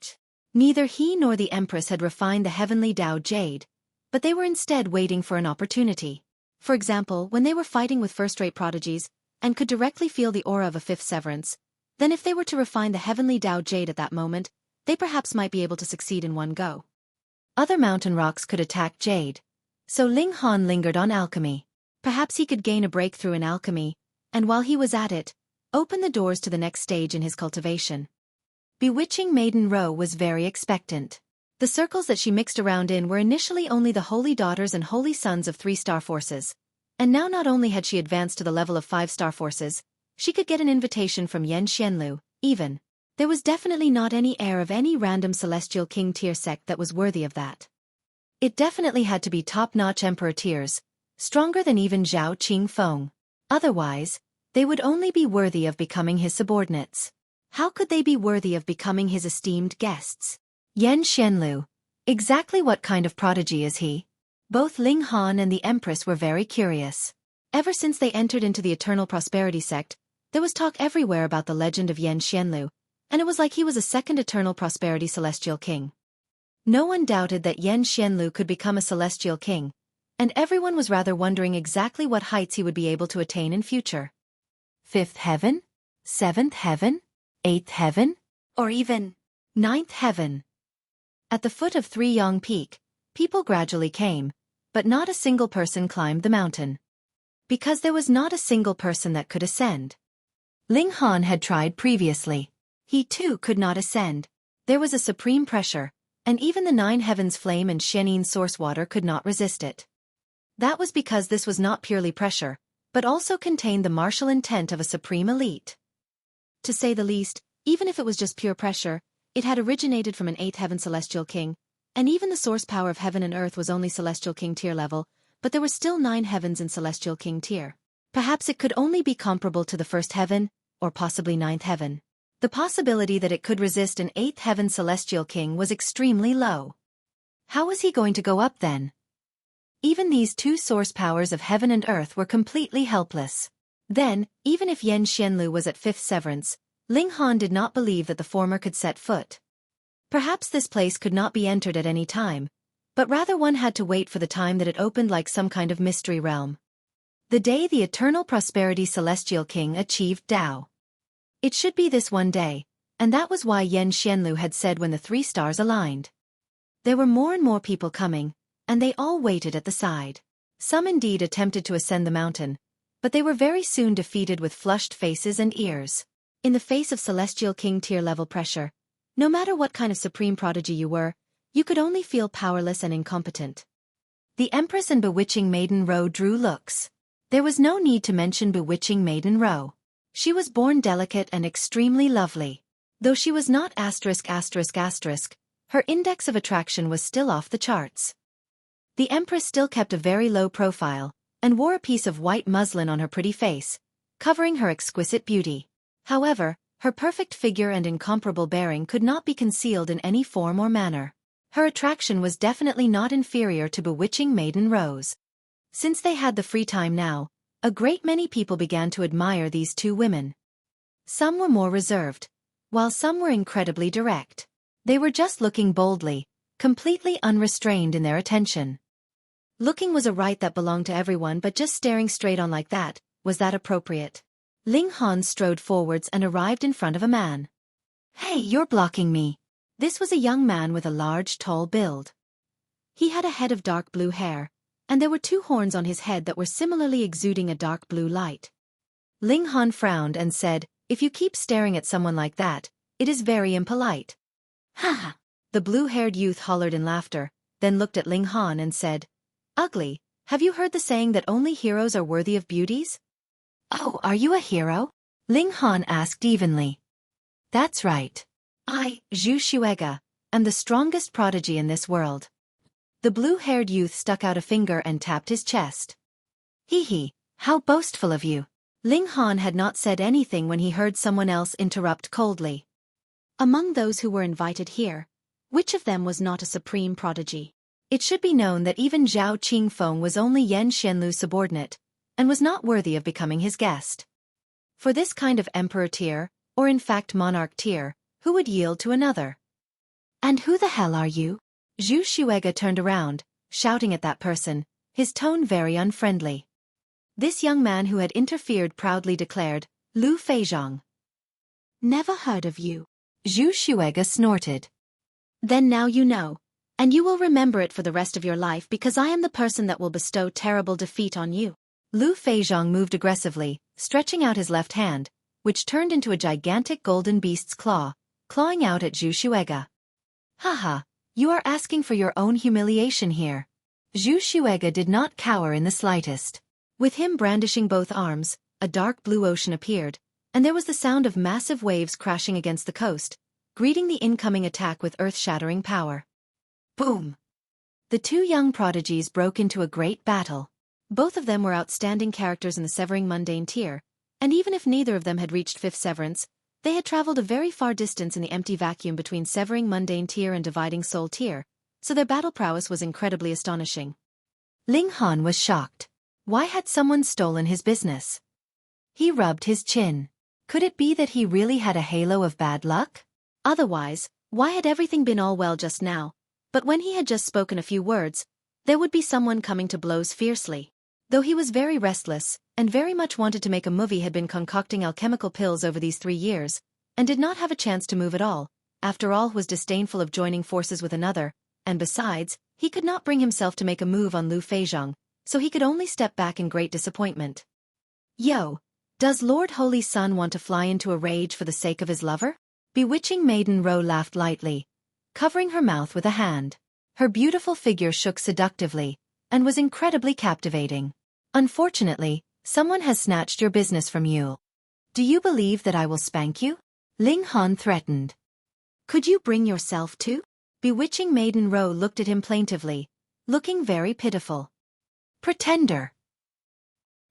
Neither he nor the Empress had refined the Heavenly Dao Jade, but they were instead waiting for an opportunity. For example, when they were fighting with first-rate prodigies, and could directly feel the aura of a 5th Severance, then if they were to refine the Heavenly Dao Jade at that moment, they perhaps might be able to succeed in one go. Other mountain rocks could attack Jade, so Ling Han lingered on alchemy. Perhaps he could gain a breakthrough in alchemy, and while he was at it, open the doors to the next stage in his cultivation. Bewitching Maiden Row was very expectant. The circles that she mixed around in were initially only the holy daughters and holy sons of 3-star forces, and now not only had she advanced to the level of 5-star forces, she could get an invitation from Xianlu, even. There was definitely not any air of any random celestial king tier sect that was worthy of that. It definitely had to be top-notch emperor tiers, stronger than even Zhao Qingfeng. Otherwise, they would only be worthy of becoming his subordinates. How could they be worthy of becoming his esteemed guests? Xianlu. Exactly what kind of prodigy is he? Both Ling Han and the Empress were very curious. Ever since they entered into the Eternal Prosperity sect, there was talk everywhere about the legend of Xianlu, and it was like he was a second Eternal Prosperity Celestial King. No one doubted that Xianlu could become a Celestial King, and everyone was rather wondering exactly what heights he would be able to attain in future. 5th heaven? 7th heaven? 8th heaven? Or even 9th heaven? At the foot of Three Yang Peak, people gradually came, but not a single person climbed the mountain. Because there was not a single person that could ascend. Ling Han had tried previously. He too could not ascend. There was a supreme pressure, and even the 9 heavens flame and Xianin source water could not resist it. That was because this was not purely pressure, but also contained the martial intent of a supreme elite. To say the least, even if it was just pure pressure, it had originated from an 8th heaven celestial king, and even the source power of heaven and earth was only celestial king tier level, but there were still 9 heavens in celestial king tier. Perhaps it could only be comparable to the 1st heaven, or possibly 9th heaven. The possibility that it could resist an 8th heaven celestial king was extremely low. How was he going to go up then? Even these 2 source powers of heaven and earth were completely helpless. Then, even if Xianlu was at 5th severance, Ling Han did not believe that the former could set foot. Perhaps this place could not be entered at any time, but rather one had to wait for the time that it opened like some kind of mystery realm. The day the Eternal Prosperity Celestial King achieved Dao. It should be this one day, and that was why Xianlu had said when the 3 stars aligned. There were more and more people coming, and they all waited at the side. Some indeed attempted to ascend the mountain, but they were very soon defeated with flushed faces and ears. In the face of Celestial King tier level pressure, no matter what kind of supreme prodigy you were, you could only feel powerless and incompetent. The Empress and Bewitching Maiden Ro drew looks. There was no need to mention Bewitching Maiden Ro. She was born delicate and extremely lovely. Though she was not *****, her index of attraction was still off the charts. The Empress still kept a very low profile, and wore a piece of white muslin on her pretty face, covering her exquisite beauty. However, her perfect figure and incomparable bearing could not be concealed in any form or manner. Her attraction was definitely not inferior to Bewitching Maiden Rose. Since they had the free time now, a great many people began to admire these 2 women. Some were more reserved, while some were incredibly direct. They were just looking boldly, completely unrestrained in their attention. Looking was a right that belonged to everyone, but just staring straight on like that, was that appropriate? Ling Han strode forwards and arrived in front of a man. "Hey, you're blocking me." This was a young man with a large, tall build. He had a head of dark blue hair, and there were 2 horns on his head that were similarly exuding a dark blue light. Ling Han frowned and said, "If you keep staring at someone like that, it is very impolite." "Ha ha!" The blue-haired youth hollered in laughter, then looked at Ling Han and said, "Ugly, have you heard the saying that only heroes are worthy of beauties?" "Oh, are you a hero?" Ling Han asked evenly. "That's right. I, Xueqi, am the strongest prodigy in this world." The blue-haired youth stuck out a finger and tapped his chest. "Hee hee, how boastful of you." Ling Han had not said anything when he heard someone else interrupt coldly. "Among those who were invited here, which of them was not a supreme prodigy?" It should be known that even Zhao Qingfeng was only Xianlu's subordinate, and was not worthy of becoming his guest. For this kind of emperor tier, or in fact monarch tier, who would yield to another? "And who the hell are you?" Xueqi turned around, shouting at that person, his tone very unfriendly. This young man who had interfered proudly declared, "Lu Feizhong." "Never heard of you." Xueqi snorted. "Then now you know, and you will remember it for the rest of your life because I am the person that will bestow terrible defeat on you." Lu Feizhong moved aggressively, stretching out his left hand, which turned into a gigantic golden beast's claw, clawing out at Xueqi. "Haha, you are asking for your own humiliation here." Xueqi did not cower in the slightest. With him brandishing both arms, a dark blue ocean appeared, and there was the sound of massive waves crashing against the coast, greeting the incoming attack with earth-shattering power. Boom! The two young prodigies broke into a great battle. Both of them were outstanding characters in the Severing Mundane tier, and even if neither of them had reached 5th Severance, they had traveled a very far distance in the empty vacuum between Severing Mundane tier and Dividing Soul tier, so their battle prowess was incredibly astonishing. Ling Han was shocked. Why had someone stolen his business? He rubbed his chin. Could it be that he really had a halo of bad luck? Otherwise, why had everything been all well just now? But when he had just spoken a few words, there would be someone coming to blows fiercely. Though he was very restless, and very much wanted to make a movie, had been concocting alchemical pills over these 3 years, and did not have a chance to move at all, after all was disdainful of joining forces with another, and besides, he could not bring himself to make a move on Lu Feizhong, so he could only step back in great disappointment. Yo, does Lord Holy Sun want to fly into a rage for the sake of his lover? Bewitching Maiden Ro laughed lightly, covering her mouth with a hand. Her beautiful figure shook seductively, and was incredibly captivating. Unfortunately, someone has snatched your business from you. Do you believe that I will spank you? Ling Han threatened. Could you bring yourself too? Bewitching Maiden Ro looked at him plaintively, looking very pitiful. Pretender.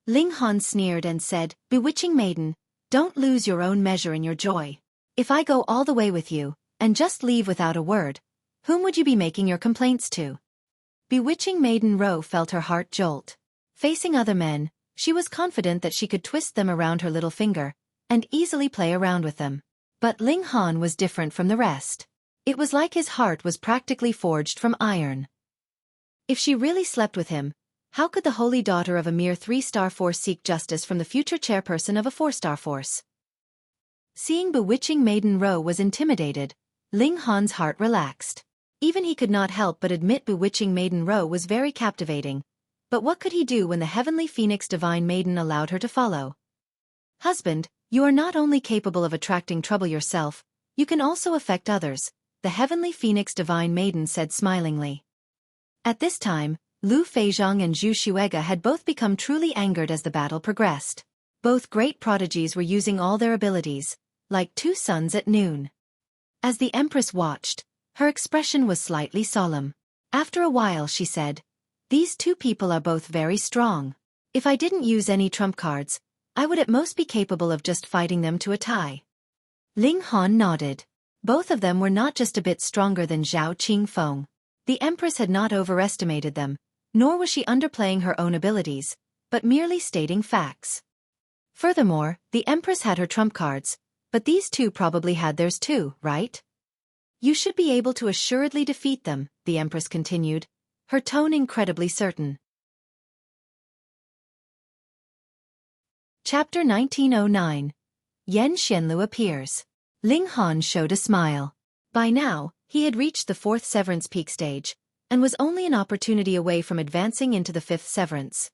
Ling Han sneered and said, Bewitching Maiden, don't lose your own measure in your joy. If I go all the way with you, and just leave without a word, whom would you be making your complaints to? Bewitching Maiden Ro felt her heart jolt. Facing other men, she was confident that she could twist them around her little finger, and easily play around with them. But Ling Han was different from the rest. It was like his heart was practically forged from iron. If she really slept with him, how could the holy daughter of a mere 3-star force seek justice from the future chairperson of a 4-star force? Seeing Bewitching Maiden Ro was intimidated, Ling Han's heart relaxed. Even he could not help but admit Bewitching Maiden Ro was very captivating. But what could he do when the Heavenly Phoenix Divine Maiden allowed her to follow? Husband, you are not only capable of attracting trouble yourself, you can also affect others, the Heavenly Phoenix Divine Maiden said smilingly. At this time, Lu Feizhong and Xueqi had both become truly angered as the battle progressed. Both great prodigies were using all their abilities, like two suns at noon. As the Empress watched, her expression was slightly solemn. After a while she said, These two people are both very strong. If I didn't use any trump cards, I would at most be capable of just fighting them to a tie. Ling Han nodded. Both of them were not just a bit stronger than Zhao Qingfeng. The Empress had not overestimated them, nor was she underplaying her own abilities, but merely stating facts. Furthermore, the Empress had her trump cards, but these two probably had theirs too, right? You should be able to assuredly defeat them, the Empress continued, her tone incredibly certain. Chapter 1909. Yen Xianlu appears. Ling Han showed a smile. By now, he had reached the 4th Severance peak stage, and was only an opportunity away from advancing into the 5th Severance.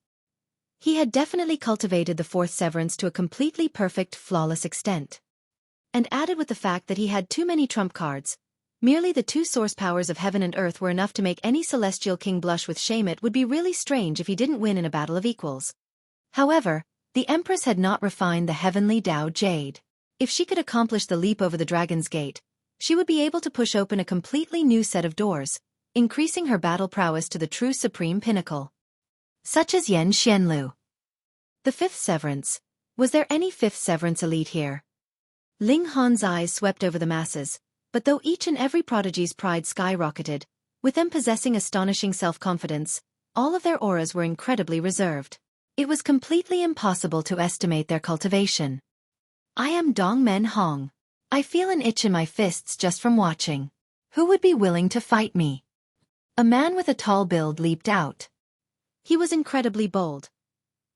He had definitely cultivated the 4th Severance to a completely perfect, flawless extent. And added with the fact that he had too many trump cards, merely the two source powers of heaven and earth were enough to make any celestial king blush with shame. It would be really strange if he didn't win in a battle of equals. However, the Empress had not refined the Heavenly Dao Jade. If she could accomplish the leap over the Dragon's Gate, she would be able to push open a completely new set of doors, increasing her battle prowess to the true supreme pinnacle. Such as Yen Xianlu. The 5th Severance. Was there any 5th Severance elite here? Ling Han's eyes swept over the masses, but though each and every prodigy's pride skyrocketed, with them possessing astonishing self-confidence, all of their auras were incredibly reserved. It was completely impossible to estimate their cultivation. I am Dongmen Hong. I feel an itch in my fists just from watching. Who would be willing to fight me? A man with a tall build leaped out. He was incredibly bold,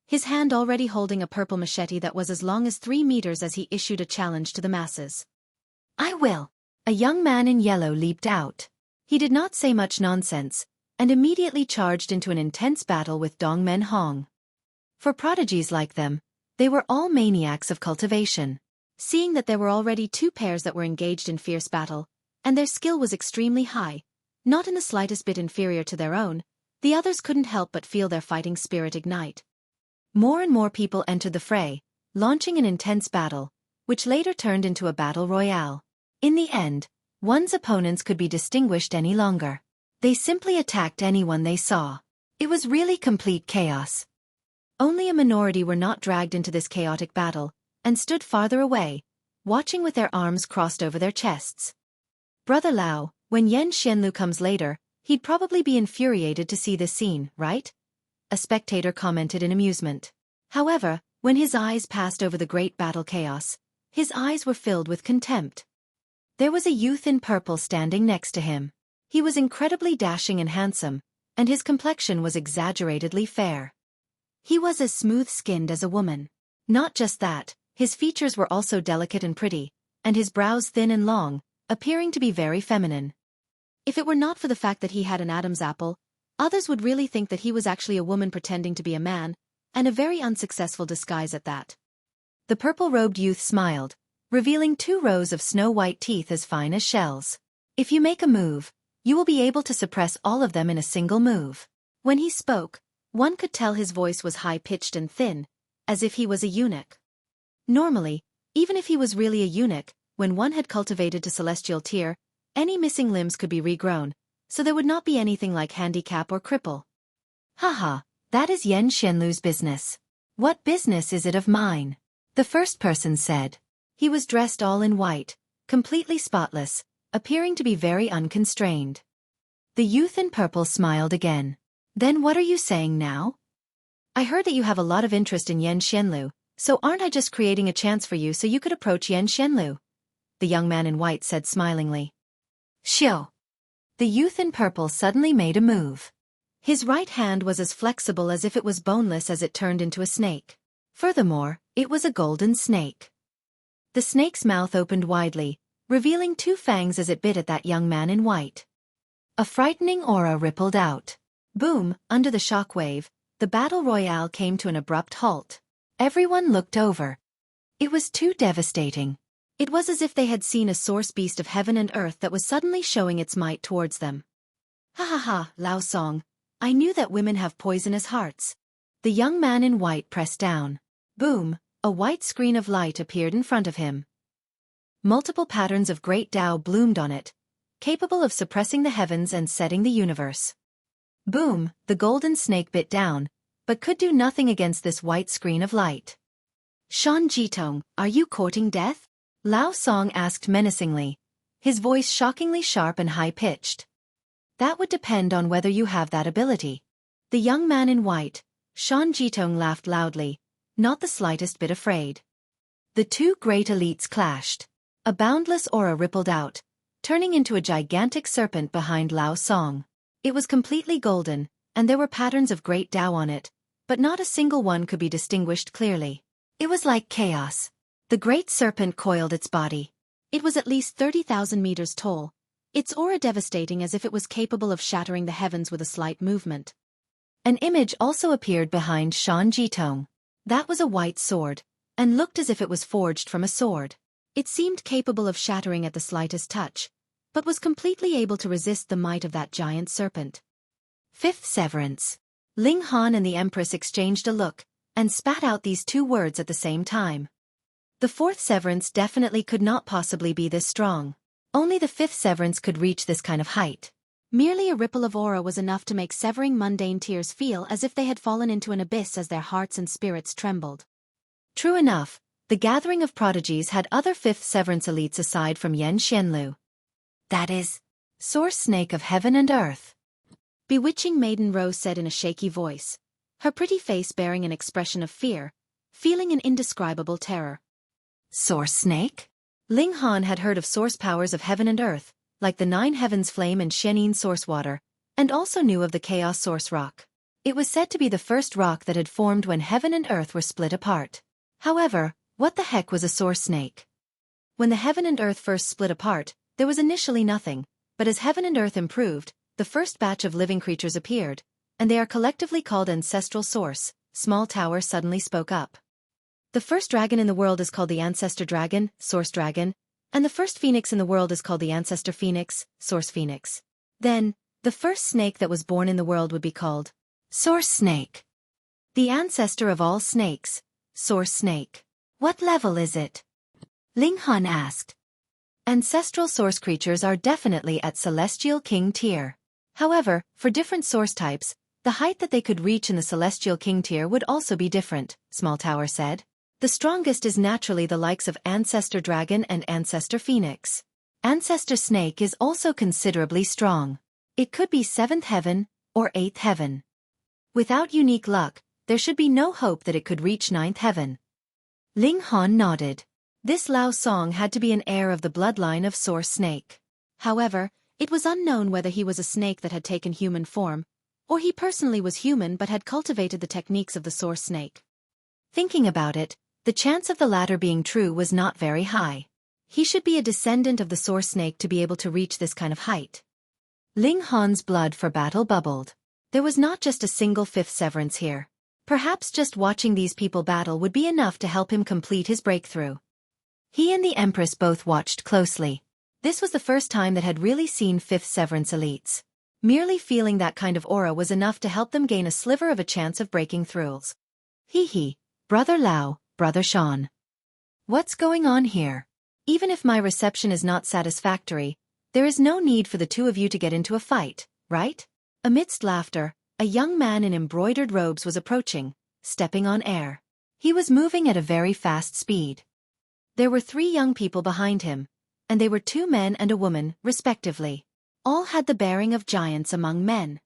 his hand already holding a purple machete that was as long as 3 meters as he issued a challenge to the masses. I will. A young man in yellow leaped out. He did not say much nonsense, and immediately charged into an intense battle with Dongmen Hong. For prodigies like them, they were all maniacs of cultivation. Seeing that there were already 2 pairs that were engaged in fierce battle, and their skill was extremely high, not in the slightest bit inferior to their own, the others couldn't help but feel their fighting spirit ignite. More and more people entered the fray, launching an intense battle, which later turned into a battle royale. In the end, one's opponents could be distinguished any longer. They simply attacked anyone they saw. It was really complete chaos. Only a minority were not dragged into this chaotic battle, and stood farther away, watching with their arms crossed over their chests. Brother Lao, when Xianlu comes later, he'd probably be infuriated to see this scene, right? A spectator commented in amusement. However, when his eyes passed over the great battle chaos, his eyes were filled with contempt. There was a youth in purple standing next to him. He was incredibly dashing and handsome, and his complexion was exaggeratedly fair. He was as smooth-skinned as a woman. Not just that, his features were also delicate and pretty, and his brows thin and long, appearing to be very feminine. If it were not for the fact that he had an Adam's apple, others would really think that he was actually a woman pretending to be a man, and a very unsuccessful disguise at that. The purple-robed youth smiled, revealing 2 rows of snow-white teeth as fine as shells. If you make a move, you will be able to suppress all of them in a single move. When he spoke, one could tell his voice was high-pitched and thin, as if he was a eunuch. Normally, even if he was really a eunuch, when one had cultivated to celestial tier, any missing limbs could be regrown, so there would not be anything like handicap or cripple. Haha, that is Xianlu's business. What business is it of mine? The first person said. He was dressed all in white, completely spotless, appearing to be very unconstrained. The youth in purple smiled again. Then what are you saying now? I heard that you have a lot of interest in Xianlu, so aren't I just creating a chance for you so you could approach Xianlu? The young man in white said smilingly. Xiu. The youth in purple suddenly made a move. His right hand was as flexible as if it was boneless as it turned into a snake. Furthermore, it was a golden snake. The snake's mouth opened widely, revealing 2 fangs as it bit at that young man in white. A frightening aura rippled out. Boom, under the shockwave, the battle royale came to an abrupt halt. Everyone looked over. It was too devastating. It was as if they had seen a source beast of heaven and earth that was suddenly showing its might towards them. Ha ha ha, Lao Song. I knew that women have poisonous hearts. The young man in white pressed down. Boom, a white screen of light appeared in front of him. Multiple patterns of great Tao bloomed on it, capable of suppressing the heavens and setting the universe. Boom, the golden snake bit down, but could do nothing against this white screen of light. Shan Jitong, are you courting death? Lao Song asked menacingly, his voice shockingly sharp and high-pitched. That would depend on whether you have that ability. The young man in white, Shan Jitong, laughed loudly, not the slightest bit afraid. The 2 great elites clashed. A boundless aura rippled out, turning into a gigantic serpent behind Lao Song. It was completely golden, and there were patterns of great Tao on it, but not a single one could be distinguished clearly. It was like chaos. The great serpent coiled its body. It was at least 30,000 meters tall, its aura devastating as if it was capable of shattering the heavens with a slight movement. An image also appeared behind Shan Jitong. That was a white sword, and looked as if it was forged from a sword. It seemed capable of shattering at the slightest touch, but was completely able to resist the might of that giant serpent. 5th Severance. Ling Han and the Empress exchanged a look, and spat out these 2 words at the same time. The 4th Severance definitely could not possibly be this strong. Only the 5th Severance could reach this kind of height. Merely a ripple of aura was enough to make severing mundane tears feel as if they had fallen into an abyss as their hearts and spirits trembled. True enough, the gathering of prodigies had other 5th Severance elites aside from Xianlu. That is, Source Snake of Heaven and Earth. Bewitching Maiden Rose said in a shaky voice, her pretty face bearing an expression of fear, feeling an indescribable terror. Source Snake? Ling Han had heard of source powers of heaven and earth, like the 9 heavens flame and Xianin source water, and also knew of the chaos source rock. It was said to be the first rock that had formed when heaven and earth were split apart. However, what the heck was a source snake? When the heaven and earth first split apart, there was initially nothing, but as heaven and earth improved, the first batch of living creatures appeared, and they are collectively called Ancestral Source. Small Tower suddenly spoke up. The first dragon in the world is called the Ancestor Dragon, Source Dragon, and the first phoenix in the world is called the Ancestor Phoenix, Source Phoenix. Then, the first snake that was born in the world would be called Source Snake. The ancestor of all snakes, Source Snake. What level is it? Ling Han asked. Ancestral source creatures are definitely at Celestial King tier. However, for different source types, the height that they could reach in the Celestial King tier would also be different, Small Tower said. The strongest is naturally the likes of Ancestor Dragon and Ancestor Phoenix. Ancestor Snake is also considerably strong. It could be 7th heaven or 8th heaven. Without unique luck, there should be no hope that it could reach 9th heaven. Ling Han nodded. This Lao Song had to be an heir of the bloodline of Source Snake. However, it was unknown whether he was a snake that had taken human form, or he personally was human but had cultivated the techniques of the Source Snake. Thinking about it, the chance of the latter being true was not very high. He should be a descendant of the Source Snake to be able to reach this kind of height. Ling Han's blood for battle bubbled. There was not just a single 5th severance here. Perhaps just watching these people battle would be enough to help him complete his breakthrough. He and the Empress both watched closely. This was the first time that had really seen 5th severance elites. Merely feeling that kind of aura was enough to help them gain a sliver of a chance of breaking through. Hee, Brother Lao, Brother Sean. What's going on here? Even if my reception is not satisfactory, there is no need for the two of you to get into a fight, right? Amidst laughter, a young man in embroidered robes was approaching, stepping on air. He was moving at a very fast speed. There were 3 young people behind him, and they were 2 men and a woman, respectively. All had the bearing of giants among men.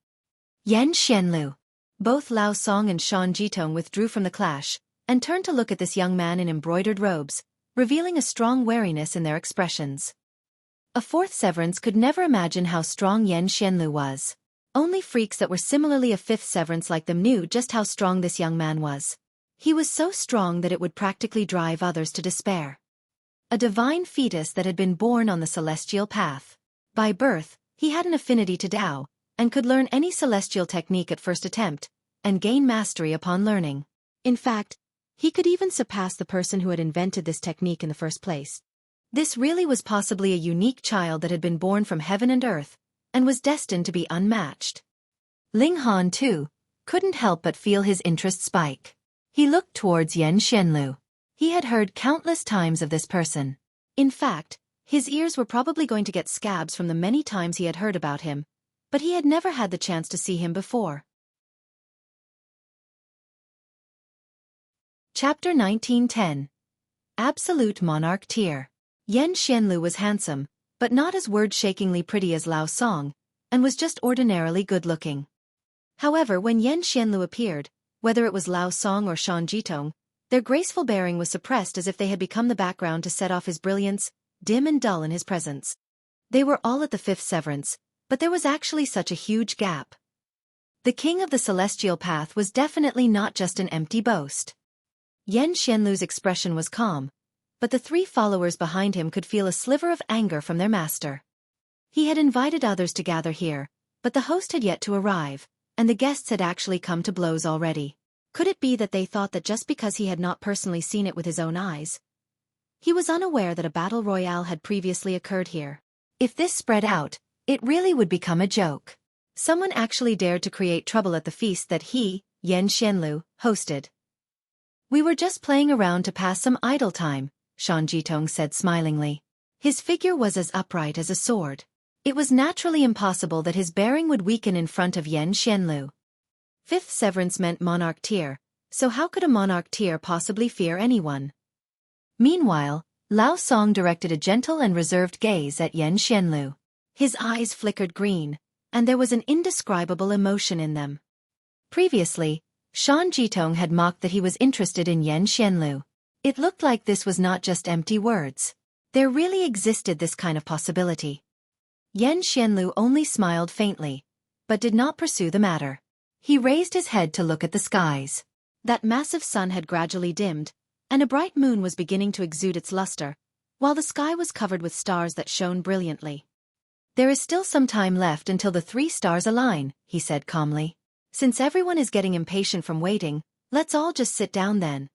Xianlu. Both Lao Song and Shan Jitong withdrew from the clash, and turned to look at this young man in embroidered robes, revealing a strong wariness in their expressions. A 4th severance could never imagine how strong Xianlu was. Only freaks that were similarly a 5th severance like them knew just how strong this young man was. He was so strong that it would practically drive others to despair. A divine fetus that had been born on the celestial path. By birth, he had an affinity to Tao, and could learn any celestial technique at first attempt, and gain mastery upon learning. In fact, he could even surpass the person who had invented this technique in the first place. This really was possibly a unique child that had been born from heaven and earth, and was destined to be unmatched. Ling Han, too, couldn't help but feel his interest spike. He looked towards Xianlu. He had heard countless times of this person. In fact, his ears were probably going to get scabs from the many times he had heard about him, but he had never had the chance to see him before. Chapter 1910. Absolute Monarch Tier. Xianlu was handsome, but not as word-shakingly pretty as Lao Song, and was just ordinarily good-looking. However, when Xianlu appeared, whether it was Lao Song or Shan Jitong, their graceful bearing was suppressed as if they had become the background to set off his brilliance, dim and dull in his presence. They were all at the 5th severance, but there was actually such a huge gap. The king of the celestial path was definitely not just an empty boast. Xianlu's expression was calm, but the 3 followers behind him could feel a sliver of anger from their master. He had invited others to gather here, but the host had yet to arrive, and the guests had actually come to blows already. Could it be that they thought that just because he had not personally seen it with his own eyes, he was unaware that a battle royale had previously occurred here? If this spread out, it really would become a joke. Someone actually dared to create trouble at the feast that he, Xianlu, hosted. We were just playing around to pass some idle time, Shan Jitong said smilingly. His figure was as upright as a sword. It was naturally impossible that his bearing would weaken in front of Xianlu. 5th severance meant monarch tier, so how could a monarch tier possibly fear anyone? Meanwhile, Lao Song directed a gentle and reserved gaze at Xianlu. His eyes flickered green, and there was an indescribable emotion in them. Previously, Shan Jitong had mocked that he was interested in Xianlu. It looked like this was not just empty words. There really existed this kind of possibility. Xianlu only smiled faintly, but did not pursue the matter. He raised his head to look at the skies. That massive sun had gradually dimmed, and a bright moon was beginning to exude its luster, while the sky was covered with stars that shone brilliantly. There is still some time left until the 3 stars align, he said calmly. Since everyone is getting impatient from waiting, let's all just sit down then.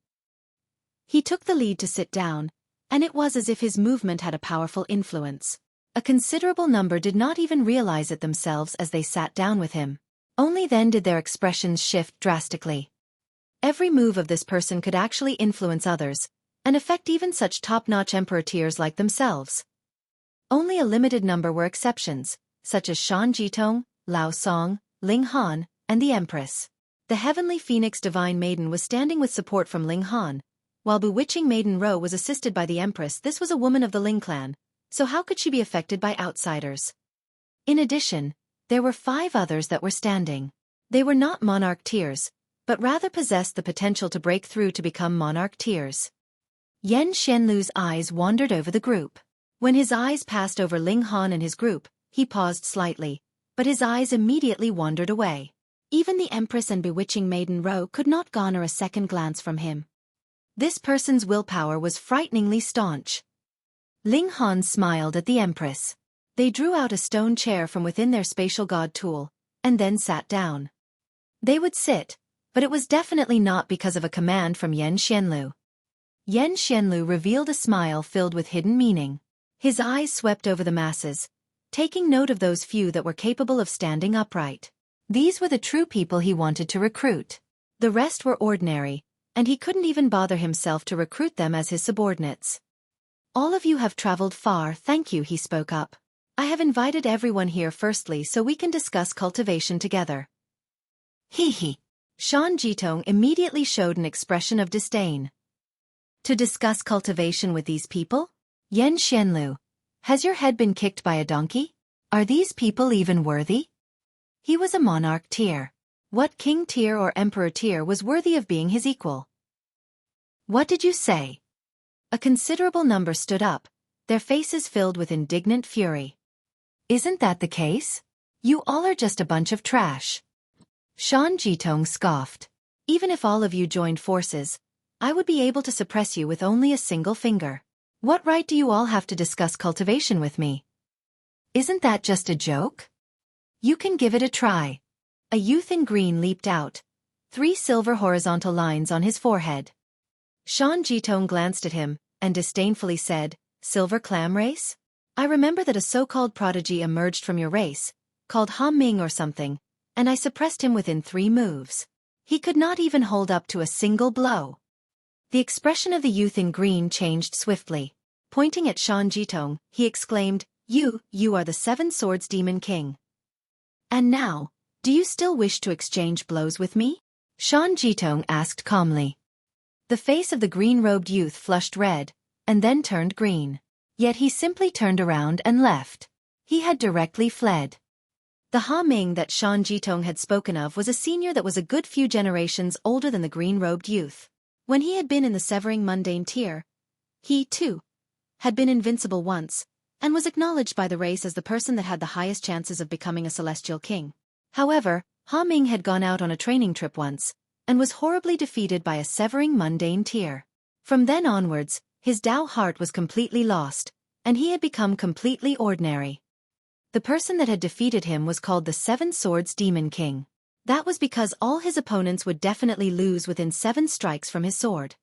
He took the lead to sit down, and it was as if his movement had a powerful influence. A considerable number did not even realize it themselves as they sat down with him. Only then did their expressions shift drastically. Every move of this person could actually influence others, and affect even such top-notch emperor tiers like themselves. Only a limited number were exceptions, such as Shan Jitong, Lao Song, Ling Han, and the Empress. The Heavenly Phoenix Divine Maiden was standing with support from Ling Han, while Bewitching Maiden Ro was assisted by the Empress. This was a woman of the Ling clan, so how could she be affected by outsiders? In addition, there were 5 others that were standing. They were not monarch tiers, but rather possessed the potential to break through to become monarch tiers. Xianlu's eyes wandered over the group. When his eyes passed over Ling Han and his group, he paused slightly, but his eyes immediately wandered away. Even the Empress and Bewitching Maiden Ro could not garner a second glance from him. This person's willpower was frighteningly staunch. Ling Han smiled at the Empress. They drew out a stone chair from within their spatial god tool, and then sat down. They would sit, but it was definitely not because of a command from Xianlu. Xianlu revealed a smile filled with hidden meaning. His eyes swept over the masses, taking note of those few that were capable of standing upright. These were the true people he wanted to recruit. The rest were ordinary, and he couldn't even bother himself to recruit them as his subordinates. All of you have traveled far, thank you, he spoke up. I have invited everyone here firstly so we can discuss cultivation together. Hee. Shan Jitong immediately showed an expression of disdain. To discuss cultivation with these people? Xianlu, has your head been kicked by a donkey? Are these people even worthy? He was a monarch tier. What king tier or emperor tier was worthy of being his equal? What did you say? A considerable number stood up, their faces filled with indignant fury. Isn't that the case? You all are just a bunch of trash. Shan Jitong scoffed. Even if all of you joined forces, I would be able to suppress you with only a single finger. What right do you all have to discuss cultivation with me? Isn't that just a joke? You can give it a try. A youth in green leaped out, 3 silver horizontal lines on his forehead. Shan Jitong glanced at him, and disdainfully said, Silver clam race? I remember that a so-called prodigy emerged from your race, called Ha Ming or something, and I suppressed him within 3 moves. He could not even hold up to a single blow. The expression of the youth in green changed swiftly. Pointing at Shan Jitong, he exclaimed, You are the 7 Swords Demon King. And now, do you still wish to exchange blows with me? Shan Jitong asked calmly. The face of the green-robed youth flushed red, and then turned green. Yet he simply turned around and left. He had directly fled. The Ha Ming that Shan Jitong had spoken of was a senior that was a good few generations older than the green-robed youth. When he had been in the severing mundane tier, he, too, had been invincible once, and was acknowledged by the race as the person that had the highest chances of becoming a celestial king. However, Ha Ming had gone out on a training trip once, and was horribly defeated by a severing mundane tier. From then onwards, his Dao heart was completely lost, and he had become completely ordinary. The person that had defeated him was called the 7 Swords Demon King. That was because all his opponents would definitely lose within 7 strikes from his sword.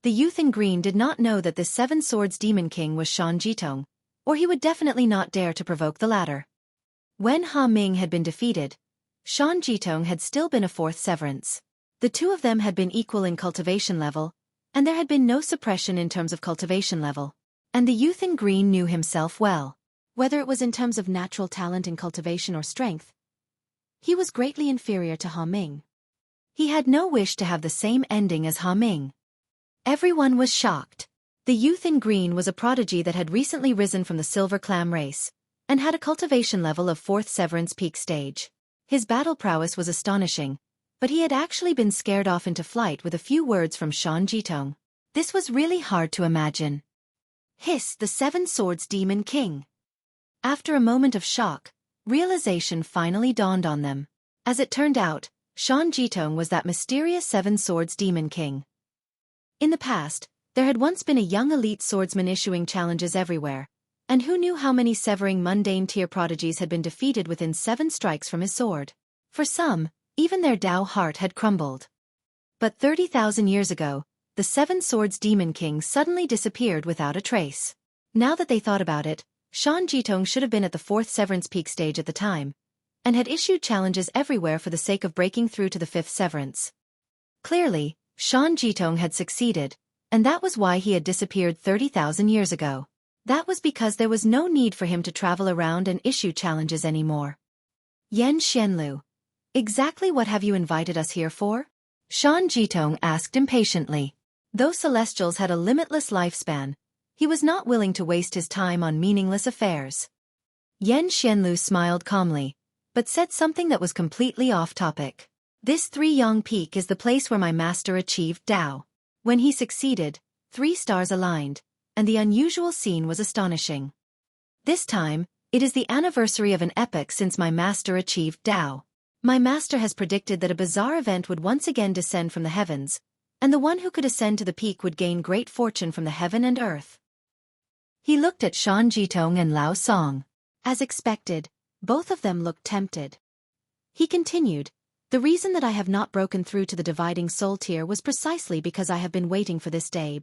The youth in green did not know that the 7 Swords Demon King was Shan Jitong, or he would definitely not dare to provoke the latter. When Ha Ming had been defeated, Shan Jitong had still been a 4th severance. The two of them had been equal in cultivation level, and there had been no suppression in terms of cultivation level. And the youth in green knew himself well. Whether it was in terms of natural talent in cultivation or strength, he was greatly inferior to Ha Ming. He had no wish to have the same ending as Ha Ming. Everyone was shocked. The youth in green was a prodigy that had recently risen from the silver clam race, and had a cultivation level of 4th severance peak stage. His battle prowess was astonishing, but he had actually been scared off into flight with a few words from Shan Jitong. This was really hard to imagine. Hiss, the 7 Swords Demon King. After a moment of shock, realization finally dawned on them. As it turned out, Shan Jitong was that mysterious 7 Swords Demon King. In the past, there had once been a young elite swordsman issuing challenges everywhere, and who knew how many severing mundane tier prodigies had been defeated within 7 strikes from his sword. For some, even their Dao heart had crumbled. But 30,000 years ago, the 7 Swords Demon King suddenly disappeared without a trace. Now that they thought about it, Shan Jitong should have been at the 4th severance peak stage at the time, and had issued challenges everywhere for the sake of breaking through to the 5th severance. Clearly, Shan Jitong had succeeded, And that was why he had disappeared 30,000 years ago. That was because there was no need for him to travel around and issue challenges anymore. Xianlu, exactly what have you invited us here for? Shan Jitong asked impatiently. Though Celestials had a limitless lifespan, he was not willing to waste his time on meaningless affairs. Xianlu smiled calmly, but said something that was completely off-topic. This Three-Yang Peak is the place where my master achieved Dao. When he succeeded, 3 stars aligned, and the unusual scene was astonishing. This time, it is the anniversary of an epoch since my master achieved Dao. My master has predicted that a bizarre event would once again descend from the heavens, and the one who could ascend to the peak would gain great fortune from the heaven and earth. He looked at Shan Jitong and Lao Song. As expected, both of them looked tempted. He continued, the reason that I have not broken through to the dividing soul tier was precisely because I have been waiting for this day.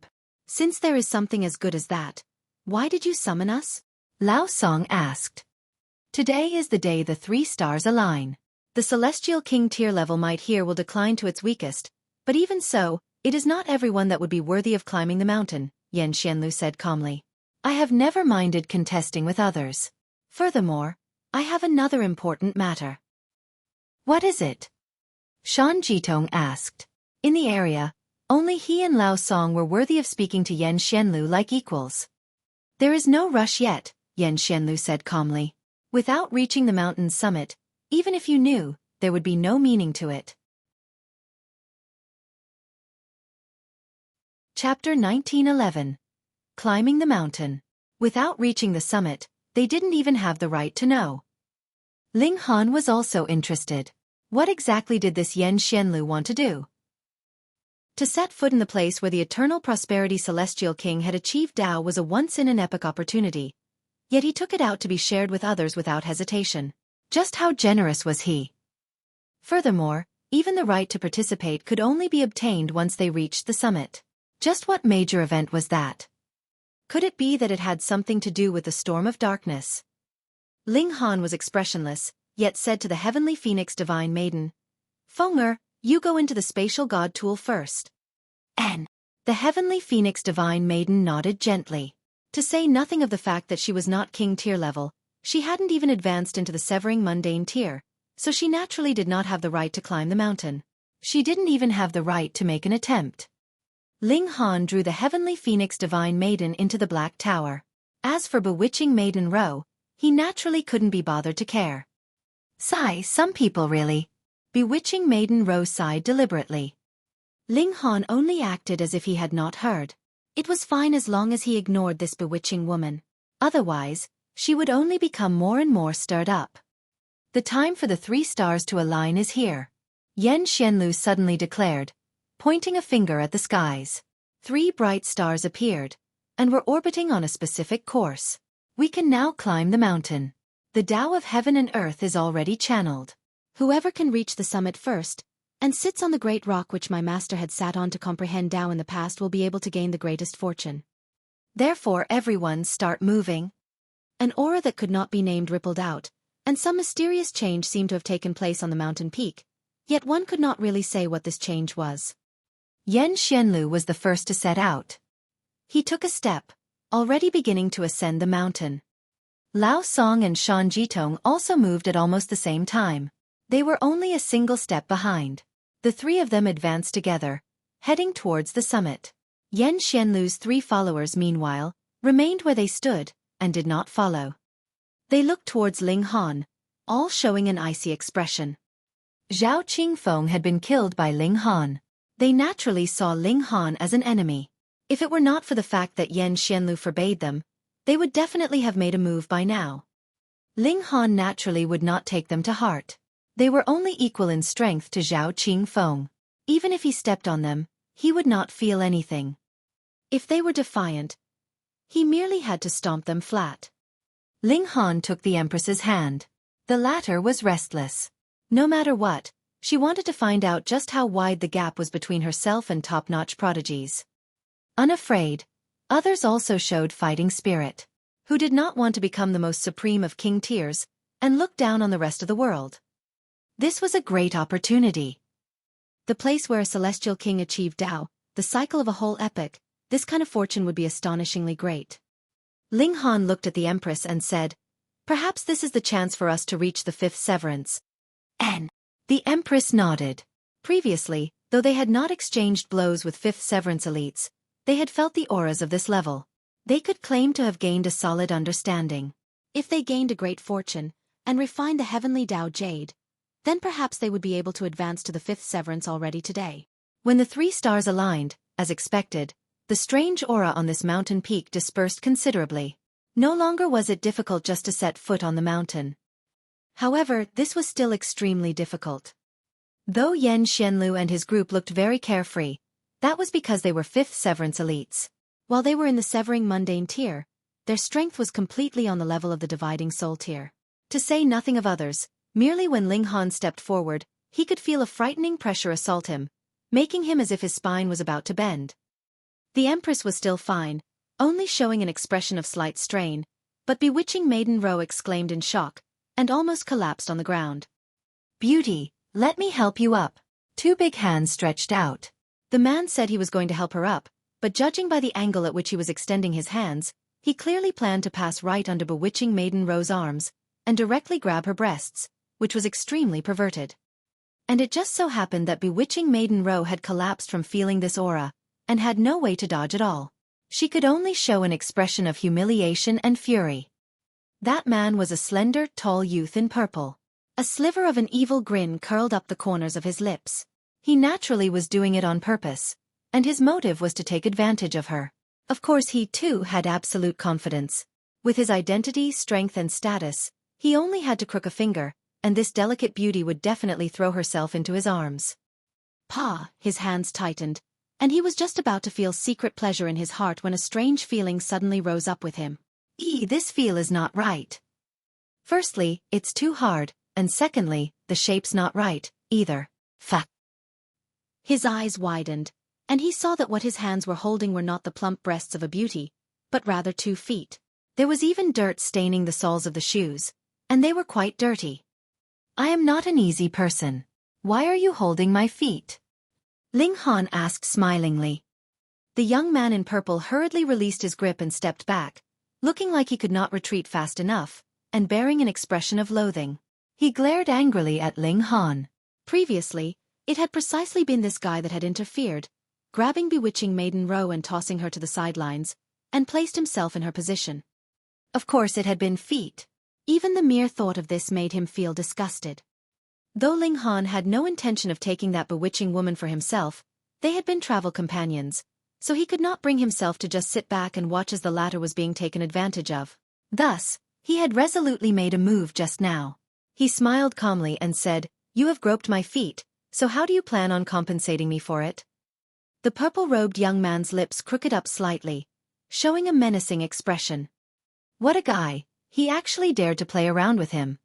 Since there is something as good as that, why did you summon us? Lao Song asked. Today is the day the 3 stars align. The Celestial King tier level might here will decline to its weakest, but even so, it is not everyone that would be worthy of climbing the mountain, Xianlu said calmly. I have never minded contesting with others. Furthermore, I have another important matter. What is it? Shan Jitong asked. In the area, only he and Lao Song were worthy of speaking to Xianlu like equals. There is no rush yet, Xianlu said calmly. Without reaching the mountain's summit, even if you knew, there would be no meaning to it. Chapter 1911. Climbing the mountain. Without reaching the summit, they didn't even have the right to know. Ling Han was also interested. What exactly did this Xianlu want to do? To set foot in the place where the eternal prosperity Celestial King had achieved Dao was a once-in-an-epoch opportunity, yet he took it out to be shared with others without hesitation. Just how generous was he? Furthermore, even the right to participate could only be obtained once they reached the summit. Just what major event was that? Could it be that it had something to do with the storm of darkness? Ling Han was expressionless, yet said to the Heavenly Phoenix Divine Maiden, Feng'er, you go into the spatial god tool first. And the Heavenly Phoenix Divine Maiden nodded gently. To say nothing of the fact that she was not king tier level, she hadn't even advanced into the severing mundane tier, so she naturally did not have the right to climb the mountain. She didn't even have the right to make an attempt. Ling Han drew the Heavenly Phoenix Divine Maiden into the Black Tower. As for Bewitching Maiden Ro, he naturally couldn't be bothered to care. Sigh, some people really. Bewitching Maiden Ro sighed deliberately. Ling Han only acted as if he had not heard. It was fine as long as he ignored this bewitching woman. Otherwise, she would only become more and more stirred up. The time for the 3 stars to align is here. Xianlu suddenly declared, pointing a finger at the skies. 3 bright stars appeared, and were orbiting on a specific course. We can now climb the mountain. The Tao of heaven and earth is already channeled. Whoever can reach the summit first, and sits on the great rock which my master had sat on to comprehend Tao in the past will be able to gain the greatest fortune. Therefore everyone start moving. An aura that could not be named rippled out, and some mysterious change seemed to have taken place on the mountain peak, yet one could not really say what this change was. Xianlu was the first to set out. He took a step, already beginning to ascend the mountain. Lao Song and Shan Jitong also moved at almost the same time. They were only a single step behind. The 3 of them advanced together, heading towards the summit. Xianlu's 3 followers, meanwhile, remained where they stood, and did not follow. They looked towards Ling Han, all showing an icy expression. Zhao Qingfeng had been killed by Ling Han. They naturally saw Ling Han as an enemy. If it were not for the fact that Xianlu forbade them, they would definitely have made a move by now. Ling Han naturally would not take them to heart. They were only equal in strength to Zhao Qingfeng. Even if he stepped on them, he would not feel anything. If they were defiant, he merely had to stomp them flat. Ling Han took the Empress's hand. The latter was restless. No matter what, she wanted to find out just how wide the gap was between herself and top-notch prodigies. Unafraid, others also showed fighting spirit. Who did not want to become the most supreme of king tiers, and look down on the rest of the world? This was a great opportunity. The place where a celestial king achieved Tao, the cycle of a whole epoch, this kind of fortune would be astonishingly great. Ling Han looked at the Empress and said, "Perhaps this is the chance for us to reach the 5th severance." And the Empress nodded. Previously, though they had not exchanged blows with 5th severance elites, they had felt the auras of this level. They could claim to have gained a solid understanding. If they gained a great fortune, and refined the Heavenly Dao Jade, then perhaps they would be able to advance to the 5th severance already today. When the 3 stars aligned, as expected, the strange aura on this mountain peak dispersed considerably. No longer was it difficult just to set foot on the mountain. However, this was still extremely difficult. Though Xianlu and his group looked very carefree, that was because they were 5th severance elites. While they were in the severing mundane tier, their strength was completely on the level of the dividing soul tier. To say nothing of others, merely when Ling Han stepped forward, he could feel a frightening pressure assault him, making him as if his spine was about to bend. The Empress was still fine, only showing an expression of slight strain, but bewitching Maiden Ro exclaimed in shock, and almost collapsed on the ground. "Beauty, let me help you up." 2 big hands stretched out. The man said he was going to help her up, but judging by the angle at which he was extending his hands, he clearly planned to pass right under bewitching Maiden Ro's arms, and directly grab her breasts, which was extremely perverted. And it just so happened that bewitching Maiden Ro had collapsed from feeling this aura, and had no way to dodge at all. She could only show an expression of humiliation and fury. That man was a slender, tall youth in purple. A sliver of an evil grin curled up the corners of his lips. He naturally was doing it on purpose, and his motive was to take advantage of her. Of course he too had absolute confidence. With his identity, strength and status, he only had to crook a finger, and this delicate beauty would definitely throw herself into his arms. His hands tightened, and he was just about to feel secret pleasure in his heart when a strange feeling suddenly rose up with him. This feel is not right. Firstly, it's too hard, and secondly, the shape's not right, either. Fuck. His eyes widened, and he saw that what his hands were holding were not the plump breasts of a beauty, but rather 2 feet. There was even dirt staining the soles of the shoes, and they were quite dirty. "I am not an easy person. Why are you holding my feet?" Ling Han asked smilingly. The young man in purple hurriedly released his grip and stepped back, looking like he could not retreat fast enough, and bearing an expression of loathing. He glared angrily at Ling Han. Previously, it had precisely been this guy that had interfered, grabbing bewitching Maiden Ro and tossing her to the sidelines, and placed himself in her position. Of course it had been feet. Even the mere thought of this made him feel disgusted. Though Ling Han had no intention of taking that bewitching woman for himself, they had been travel companions, so he could not bring himself to just sit back and watch as the latter was being taken advantage of. Thus, he had resolutely made a move just now. He smiled calmly and said, "You have groped my feet, so how do you plan on compensating me for it?" The purple-robed young man's lips crooked up slightly, showing a menacing expression. What a guy, he actually dared to play around with him.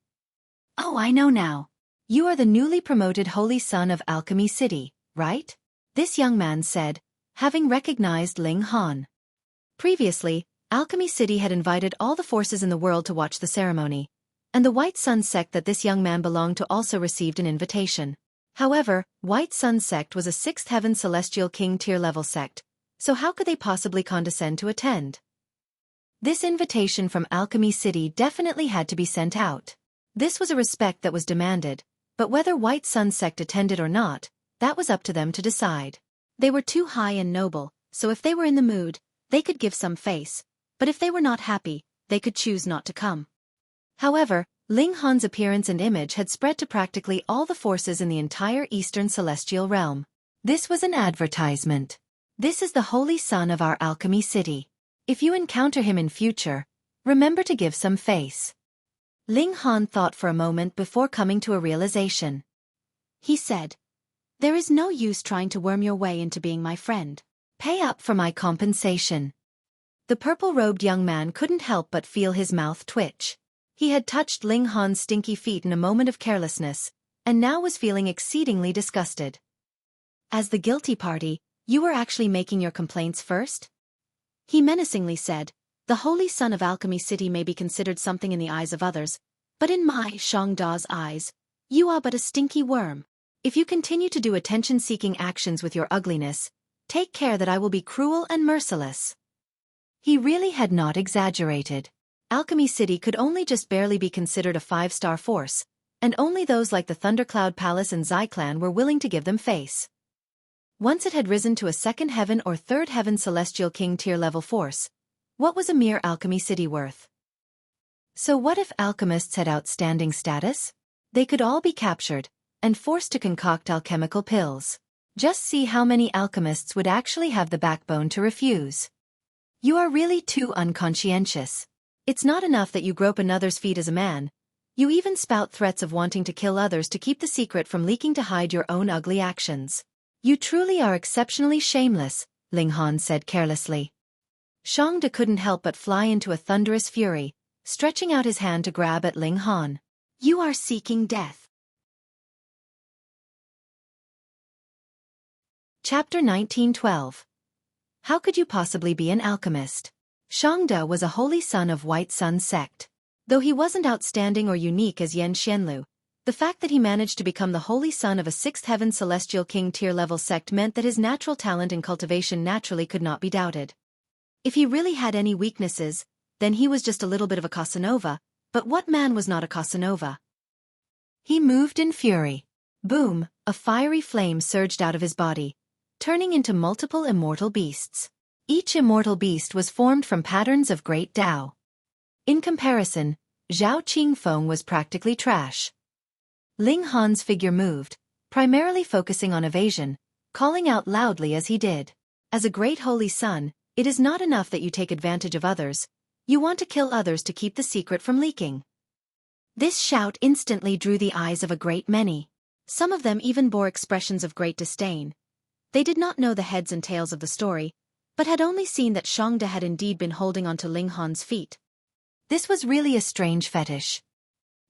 "Oh, I know now. You are the newly promoted Holy Son of Alchemy City, right?" This young man said, having recognized Ling Han. Previously, Alchemy City had invited all the forces in the world to watch the ceremony, and the White Sun sect that this young man belonged to also received an invitation. However, White Sun sect was a 6th Heaven Celestial King tier level sect, so how could they possibly condescend to attend? This invitation from Alchemy City definitely had to be sent out. This was a respect that was demanded, but whether White Sun sect attended or not, that was up to them to decide. They were too high and noble, so if they were in the mood, they could give some face, but if they were not happy, they could choose not to come. However, Ling Han's appearance and image had spread to practically all the forces in the entire Eastern Celestial Realm. This was an advertisement. "This is the Holy Son of our Alchemy City. If you encounter him in future, remember to give some face." Ling Han thought for a moment before coming to a realization. He said, "There is no use trying to worm your way into being my friend. Pay up for my compensation." The purple-robed young man couldn't help but feel his mouth twitch. He had touched Ling Han's stinky feet in a moment of carelessness, and now was feeling exceedingly disgusted. "As the guilty party, you were actually making your complaints first?" He menacingly said, "The Holy Son of Alchemy City may be considered something in the eyes of others, but in my Shangda's eyes, you are but a stinky worm. If you continue to do attention-seeking actions with your ugliness, Take care that I will be cruel and merciless. He really had not exaggerated. Alchemy City could only just barely be considered a 5-star force, and only those like the Thundercloud Palace and Zai Clan were willing to give them face. Once it had risen to a 2nd heaven or 3rd heaven Celestial King tier level force, what was a mere Alchemy City worth? So what if alchemists had outstanding status? They could all be captured and forced to concoct alchemical pills. Just see how many alchemists would actually have the backbone to refuse. You are really too unconscientious. It's not enough that you grope another's feet as a man. You even spout threats of wanting to kill others to keep the secret from leaking to hide your own ugly actions. You truly are exceptionally shameless, Ling Han said carelessly. Xianlu couldn't help but fly into a thunderous fury, stretching out his hand to grab at Ling Han. You are seeking death. Chapter 1912. How could you possibly be an alchemist? Xianlu was a holy son of White Sun sect. Though he wasn't outstanding or unique as Xianlu, the fact that he managed to become the holy son of a 6th heaven Celestial King tier level sect meant that his natural talent in cultivation naturally could not be doubted. If he really had any weaknesses, then he was just a little bit of a Casanova, but what man was not a Casanova? He moved in fury. Boom, a fiery flame surged out of his body, turning into multiple immortal beasts. Each immortal beast was formed from patterns of great Tao. In comparison, Zhao Qingfeng was practically trash. Ling Han's figure moved, primarily focusing on evasion, calling out loudly as he did. As a great holy son, it is not enough that you take advantage of others, you want to kill others to keep the secret from leaking. This shout instantly drew the eyes of a great many. Some of them even bore expressions of great disdain. They did not know the heads and tails of the story, but had only seen that Xianlu had indeed been holding onto Ling Han's feet. This was really a strange fetish.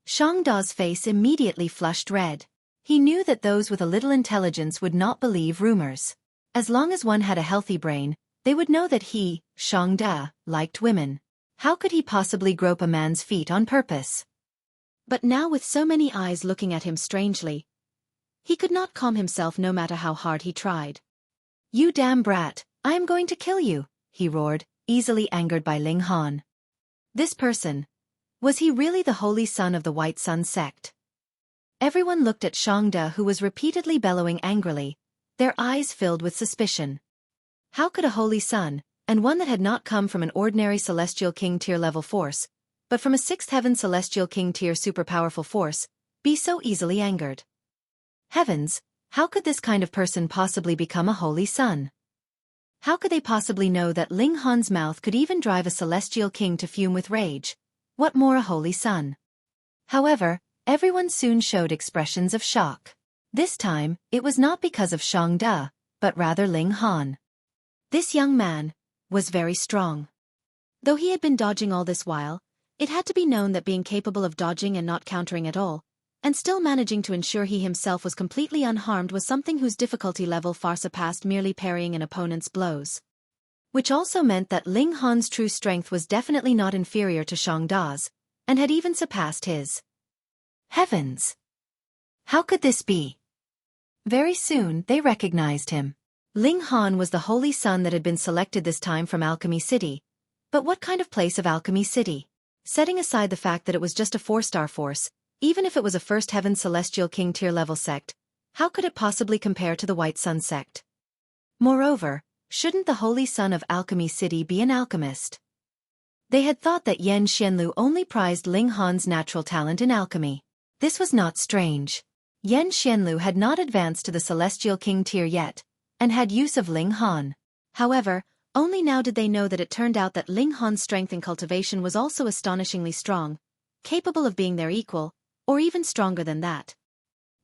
Xianlu's face immediately flushed red. He knew that those with a little intelligence would not believe rumors. As long as one had a healthy brain, they would know that he, Xianlu, liked women. How could he possibly grope a man's feet on purpose? But now with so many eyes looking at him strangely, he could not calm himself no matter how hard he tried. You damn brat, I am going to kill you, he roared, easily angered by Ling Han. This person, was he really the holy son of the White Sun sect? Everyone looked at Xianlu, who was repeatedly bellowing angrily, their eyes filled with suspicion. How could a holy son, and one that had not come from an ordinary Celestial King tier level force, but from a 6th heaven Celestial King tier super powerful force, be so easily angered? Heavens, how could this kind of person possibly become a holy son? How could they possibly know that Ling Han's mouth could even drive a Celestial King to fume with rage? What more a holy son? However, everyone soon showed expressions of shock. This time, it was not because of Xianlu, but rather Ling Han. This young man was very strong. Though he had been dodging all this while, it had to be known that being capable of dodging and not countering at all, and still managing to ensure he himself was completely unharmed was something whose difficulty level far surpassed merely parrying an opponent's blows. Which also meant that Ling Han's true strength was definitely not inferior to Xianlu's, and had even surpassed his. Heavens! How could this be? Very soon they recognized him. Ling Han was the holy son that had been selected this time from Alchemy City. But what kind of place of Alchemy City? Setting aside the fact that it was just a 4-star force, even if it was a 1st heaven Celestial King tier level sect, how could it possibly compare to the White Sun sect? Moreover, shouldn't the holy son of Alchemy City be an alchemist? They had thought that Xianlu only prized Ling Han's natural talent in alchemy. This was not strange. Xianlu had not advanced to the Celestial King tier yet, and had use of Ling Han. However, only now did they know that it turned out that Ling Han's strength in cultivation was also astonishingly strong, capable of being their equal, or even stronger than that.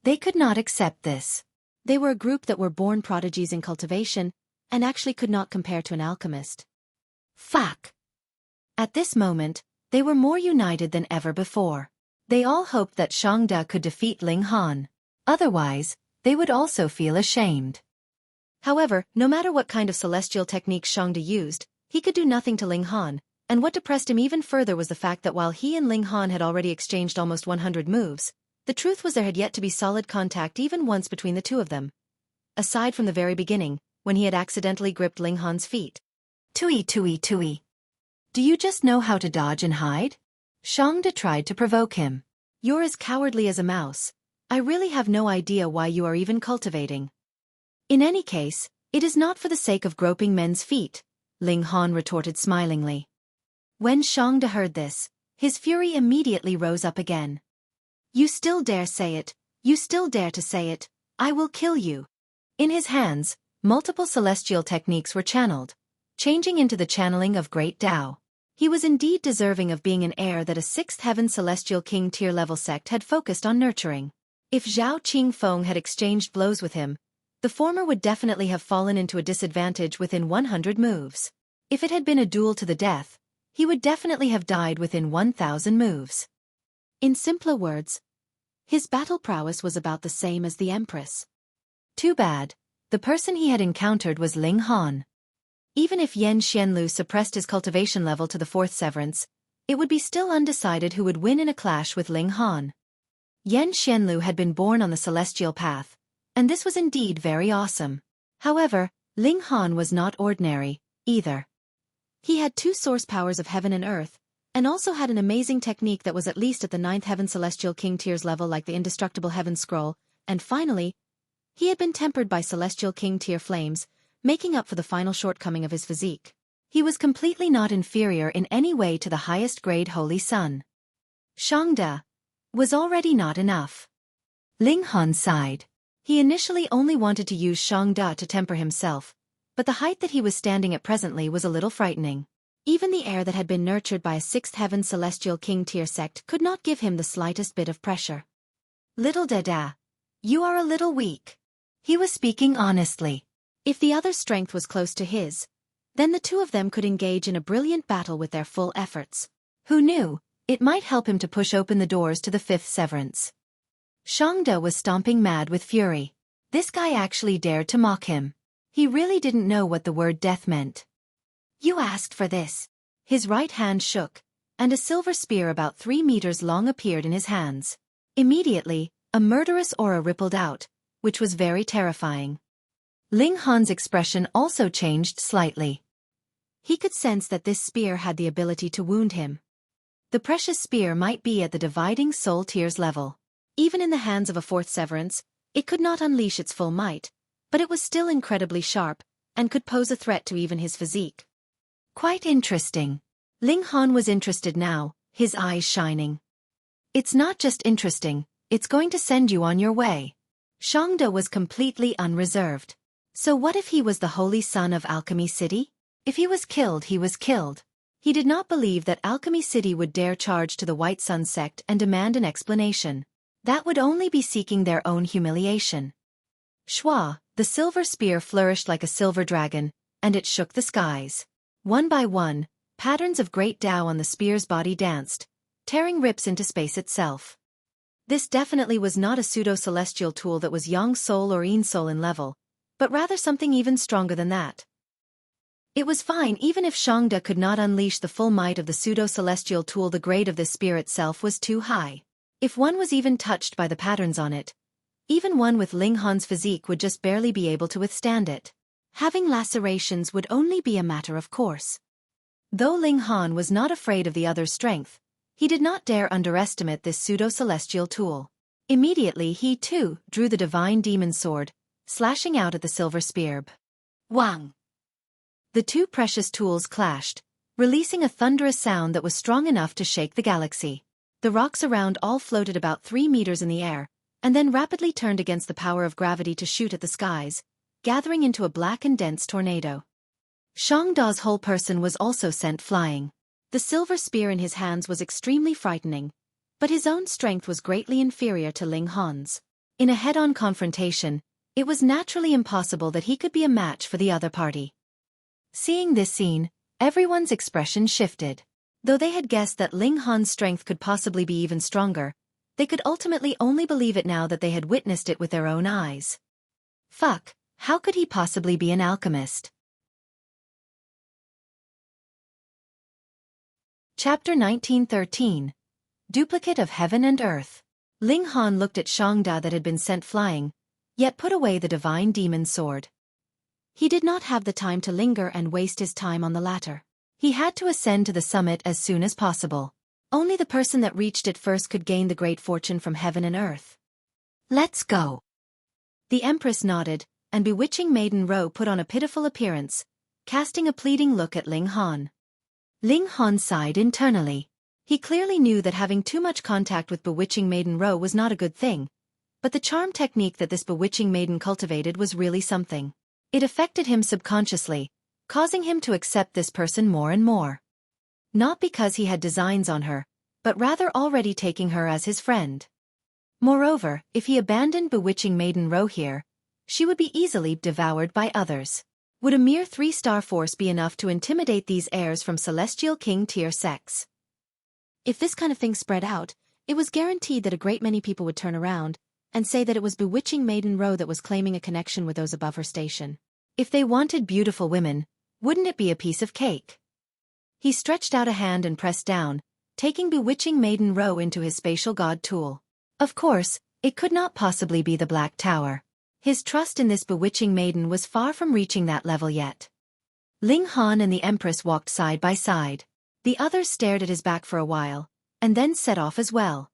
They could not accept this. They were a group that were born prodigies in cultivation, and actually could not compare to an alchemist. Fuck! At this moment, they were more united than ever before. They all hoped that Xianlu could defeat Ling Han. Otherwise, they would also feel ashamed. However, no matter what kind of celestial technique Xianlu used, he could do nothing to Ling Han, and what depressed him even further was the fact that while he and Ling Han had already exchanged almost 100 moves, the truth was there had yet to be solid contact even once between the two of them. Aside from the very beginning, when he had accidentally gripped Ling Han's feet. Tui tui tui. Do you just know how to dodge and hide? Xiangda tried to provoke him. You're as cowardly as a mouse. I really have no idea why you are even cultivating. In any case, it is not for the sake of groping men's feet, Ling Han retorted smilingly. When Xiangda heard this, his fury immediately rose up again. You still dare say it, you still dare to say it, I will kill you. In his hands, multiple celestial techniques were channeled, changing into the channeling of great Tao. He was indeed deserving of being an heir that a 6th heaven celestial king tier level sect had focused on nurturing. If Zhao Qingfeng had exchanged blows with him, the former would definitely have fallen into a disadvantage within 100 moves. If it had been a duel to the death, he would definitely have died within 1,000 moves. In simpler words, his battle prowess was about the same as the Empress. Too bad, the person he had encountered was Ling Han. Even if Xianlu suppressed his cultivation level to the 4th severance, it would be still undecided who would win in a clash with Ling Han. Xianlu had been born on the celestial path, and this was indeed very awesome. However, Ling Han was not ordinary, either. He had 2 source powers of heaven and earth, and also had an amazing technique that was at least at the 9th heaven celestial king tier's level like the indestructible heaven scroll, and finally, he had been tempered by celestial king tier flames, making up for the final shortcoming of his physique. He was completely not inferior in any way to the highest grade Holy Sun. Xiangda was already not enough. Ling Han sighed. He initially only wanted to use Xiangda to temper himself, but the height that he was standing at presently was a little frightening. Even the heir that had been nurtured by a 6th heaven celestial king tier sect could not give him the slightest bit of pressure. Little Dada, you are a little weak. He was speaking honestly. If the other's strength was close to his, then the two of them could engage in a brilliant battle with their full efforts. Who knew, it might help him to push open the doors to the 5th severance. Xiangda was stomping mad with fury. This guy actually dared to mock him. He really didn't know what the word death meant. You asked for this. His right hand shook, and a silver spear about 3 meters long appeared in his hands. Immediately, a murderous aura rippled out, which was very terrifying. Ling Han's expression also changed slightly. He could sense that this spear had the ability to wound him. The precious spear might be at the dividing soul tier's level. Even in the hands of a 4th severance, it could not unleash its full might, but it was still incredibly sharp, and could pose a threat to even his physique. Quite interesting. Ling Han was interested now, his eyes shining. It's not just interesting, it's going to send you on your way. Xiangda was completely unreserved. So what if he was the holy son of Alchemy City? If he was killed, he was killed. He did not believe that Alchemy City would dare charge to the White Sun sect and demand an explanation. That would only be seeking their own humiliation. Shua, the silver spear flourished like a silver dragon, and it shook the skies. One by one, patterns of great Tao on the spear's body danced, tearing rips into space itself. This definitely was not a pseudo-celestial tool that was Yang Soul or Yin Soul in level, but rather something even stronger than that. It was fine even if Xiangda could not unleash the full might of the pseudo-celestial tool. The grade of this spear itself was too high. If one was even touched by the patterns on it, even one with Ling Han's physique would just barely be able to withstand it. Having lacerations would only be a matter of course. Though Ling Han was not afraid of the other's strength, he did not dare underestimate this pseudo-celestial tool. Immediately he too drew the divine demon sword, slashing out at the silver spear. Wang! The two precious tools clashed, releasing a thunderous sound that was strong enough to shake the galaxy. The rocks around all floated about 3 meters in the air, and then rapidly turned against the power of gravity to shoot at the skies, gathering into a black and dense tornado. Xiangda's whole person was also sent flying. The silver spear in his hands was extremely frightening, but his own strength was greatly inferior to Ling Han's. In a head-on confrontation, it was naturally impossible that he could be a match for the other party. Seeing this scene, everyone's expression shifted. Though they had guessed that Ling Han's strength could possibly be even stronger, they could ultimately only believe it now that they had witnessed it with their own eyes. Fuck, how could he possibly be an alchemist? Chapter 1913. Duplicate of Heaven and Earth. Ling Han looked at Xiangda that had been sent flying, yet put away the divine demon sword. He did not have the time to linger and waste his time on the latter. He had to ascend to the summit as soon as possible. Only the person that reached it first could gain the great fortune from heaven and earth. Let's go. The Empress nodded, and bewitching Maiden Ro put on a pitiful appearance, casting a pleading look at Ling Han. Ling Han sighed internally. He clearly knew that having too much contact with bewitching Maiden Ro was not a good thing, but the charm technique that this bewitching maiden cultivated was really something. It affected him subconsciously, causing him to accept this person more and more. Not because he had designs on her, but rather already taking her as his friend. Moreover, if he abandoned bewitching Maiden Ro here, she would be easily devoured by others. Would a mere 3-star force be enough to intimidate these heirs from Celestial King tier sex? If this kind of thing spread out, it was guaranteed that a great many people would turn around and say that it was bewitching Maiden Ro that was claiming a connection with those above her station. If they wanted beautiful women, wouldn't it be a piece of cake? He stretched out a hand and pressed down, taking bewitching Maiden Ro into his spatial god tool. Of course, it could not possibly be the Black Tower. His trust in this bewitching maiden was far from reaching that level yet. Ling Han and the Empress walked side by side. The others stared at his back for a while, and then set off as well.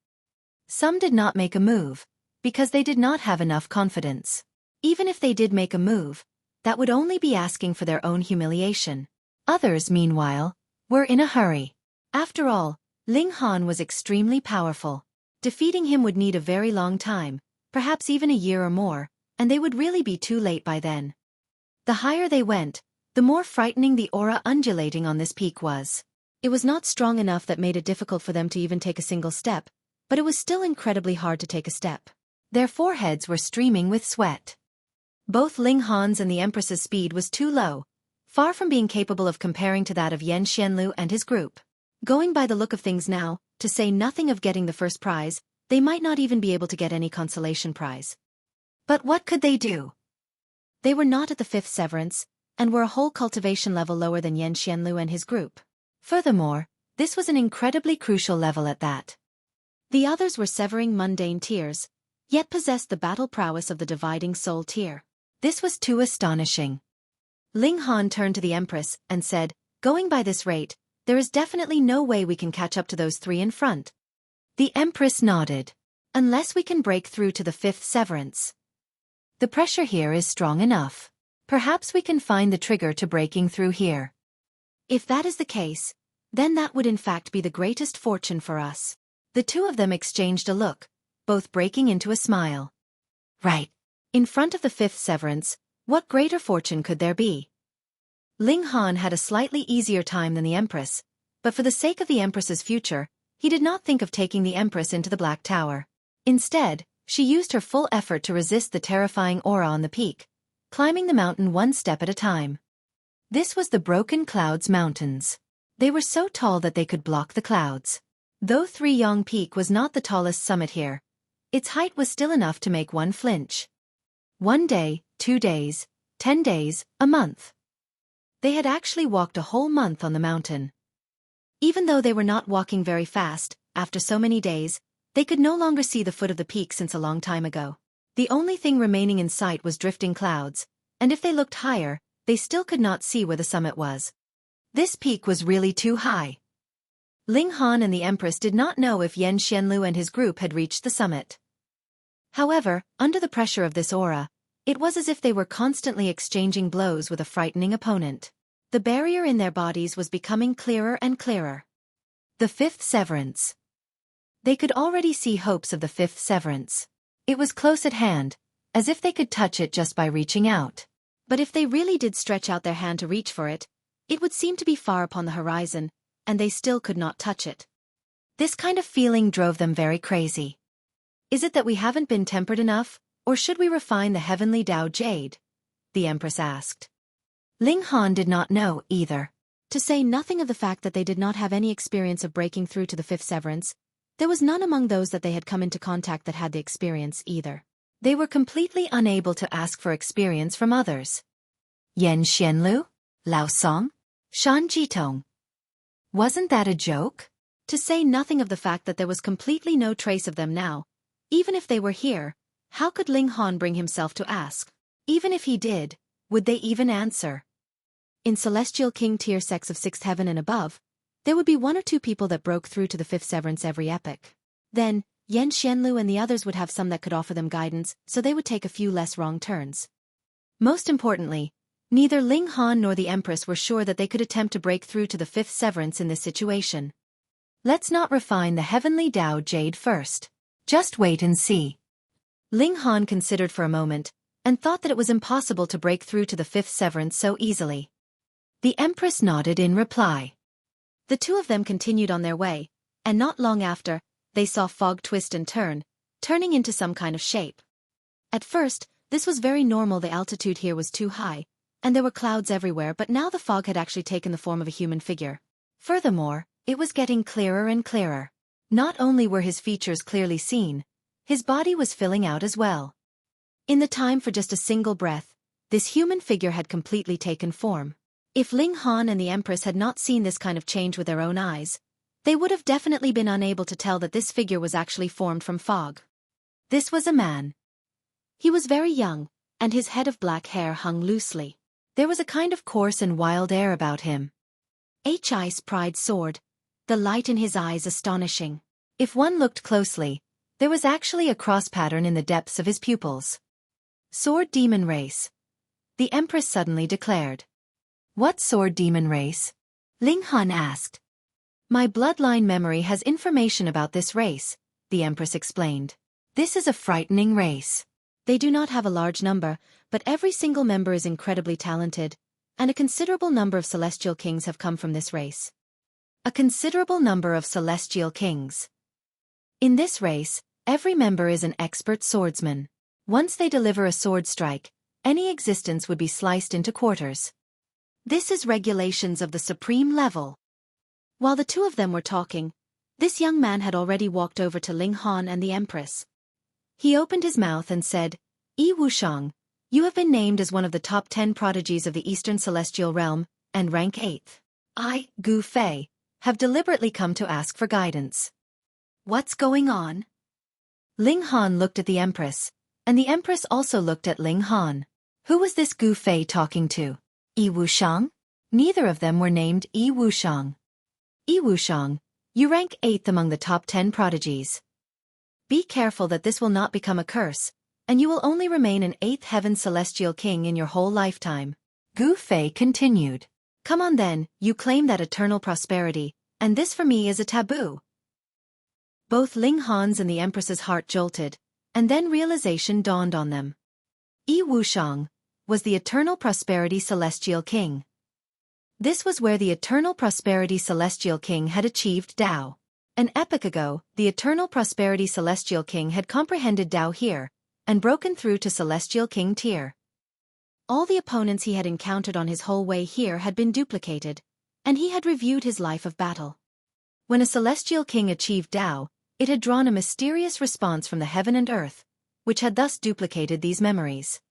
Some did not make a move, because they did not have enough confidence. Even if they did make a move, that would only be asking for their own humiliation. Others, meanwhile, were in a hurry. After all, Ling Han was extremely powerful. Defeating him would need a very long time, perhaps even a year or more, and they would really be too late by then. The higher they went, the more frightening the aura undulating on this peak was. It was not strong enough that made it difficult for them to even take a single step, but it was still incredibly hard to take a step. Their foreheads were streaming with sweat. Both Ling Han's and the Empress's speed was too low, far from being capable of comparing to that of Xianlu and his group. Going by the look of things now, to say nothing of getting the first prize, they might not even be able to get any consolation prize. But what could they do? They were not at the 5th severance, and were a whole cultivation level lower than Xianlu and his group. Furthermore, this was an incredibly crucial level at that. The others were severing mundane tiers, yet possessed the battle prowess of the dividing soul tier. This was too astonishing. Ling Han turned to the Empress and said, "Going by this rate, there is definitely no way we can catch up to those 3 in front." The Empress nodded. "Unless we can break through to the 5th severance. The pressure here is strong enough. Perhaps we can find the trigger to breaking through here. If that is the case, then that would in fact be the greatest fortune for us." The two of them exchanged a look, both breaking into a smile. Right. In front of the 5th severance, what greater fortune could there be? Ling Han had a slightly easier time than the Empress, but for the sake of the Empress's future, he did not think of taking the Empress into the Black Tower. Instead, she used her full effort to resist the terrifying aura on the peak, climbing the mountain one step at a time. This was the Broken Clouds Mountains. They were so tall that they could block the clouds. Though Three Yong Peak was not the tallest summit here, its height was still enough to make one flinch. 1 day, 2 days, 10 days, a month. They had actually walked a whole month on the mountain. Even though they were not walking very fast, after so many days, they could no longer see the foot of the peak since a long time ago. The only thing remaining in sight was drifting clouds, and if they looked higher, they still could not see where the summit was. This peak was really too high. Ling Han and the Empress did not know if Xianlu and his group had reached the summit. However, under the pressure of this aura, it was as if they were constantly exchanging blows with a frightening opponent. The barrier in their bodies was becoming clearer and clearer. The 5th severance. They could already see hopes of the 5th severance. It was close at hand, as if they could touch it just by reaching out. But if they really did stretch out their hand to reach for it, it would seem to be far upon the horizon, and they still could not touch it. This kind of feeling drove them very crazy. Is it that we haven't been tempered enough, or should we refine the Heavenly Dao Jade? The Empress asked. Ling Han did not know either. To say nothing of the fact that they did not have any experience of breaking through to the 5th severance, there was none among those that they had come into contact that had the experience either. They were completely unable to ask for experience from others. Xianlu? Lao Song? Shan Jitong? Wasn't that a joke? To say nothing of the fact that there was completely no trace of them now. Even if they were here, how could Ling Han bring himself to ask? Even if he did, Would they even answer? In Celestial King tier sects of 6th heaven and above, there would be 1 or 2 people that broke through to the 5th severance every epoch. Then, Xianlu and the others would have some that could offer them guidance, so they would take a few less wrong turns. Most importantly, neither Ling Han nor the Empress were sure that they could attempt to break through to the 5th severance in this situation. Let's not refine the Heavenly Dao Jade first. Just wait and see. Ling Han considered for a moment, and thought that it was impossible to break through to the 5th severance so easily. The Empress nodded in reply. The two of them continued on their way, and not long after, they saw fog twist and turn, turning into some kind of shape. At first, this was very normal. The altitude here was too high, and there were clouds everywhere, but now the fog had actually taken the form of a human figure. Furthermore, it was getting clearer and clearer. Not only were his features clearly seen, his body was filling out as well. In the time for just a single breath, this human figure had completely taken form. If Ling Han and the Empress had not seen this kind of change with their own eyes, they would have definitely been unable to tell that this figure was actually formed from fog. This was a man. He was very young, and his head of black hair hung loosely. There was a kind of coarse and wild air about him. His pride soared, the light in his eyes astonishing. If one looked closely, there was actually a cross pattern in the depths of his pupils. Sword demon race. The Empress suddenly declared. What sword demon race? Ling Han asked. My bloodline memory has information about this race, the Empress explained. This is a frightening race. They do not have a large number, but every single member is incredibly talented, and a considerable number of celestial kings have come from this race. A considerable number of celestial kings. In this race, every member is an expert swordsman. Once they deliver a sword strike, any existence would be sliced into quarters. This is regulations of the supreme level. While the two of them were talking, this young man had already walked over to Ling Han and the Empress. He opened his mouth and said, Yi Wushang, you have been named as one of the top 10 prodigies of the Eastern Celestial Realm, and rank 8th. I, Gu Fei, have deliberately come to ask for guidance. What's going on? Ling Han looked at the Empress, and the Empress also looked at Ling Han. Who was this Gu Fei talking to? Yi Wushang? Neither of them were named Yi Wushang. Yi Wushang, you rank 8th among the top 10 prodigies. Be careful that this will not become a curse, and you will only remain an 8th heaven celestial king in your whole lifetime. Gu Fei continued. Come on then, you claim that eternal prosperity, and this for me is a taboo. Both Ling Han's and the Empress's heart jolted, and then realization dawned on them. Yi Wushang was the eternal prosperity celestial king. This was where the eternal prosperity celestial king had achieved Dao. An epoch ago, the eternal prosperity celestial king had comprehended Dao here, and broken through to celestial king tier. All the opponents he had encountered on his whole way here had been duplicated, and he had reviewed his life of battle. When a celestial king achieved Dao, it had drawn a mysterious response from the heaven and earth, which had thus duplicated these memories.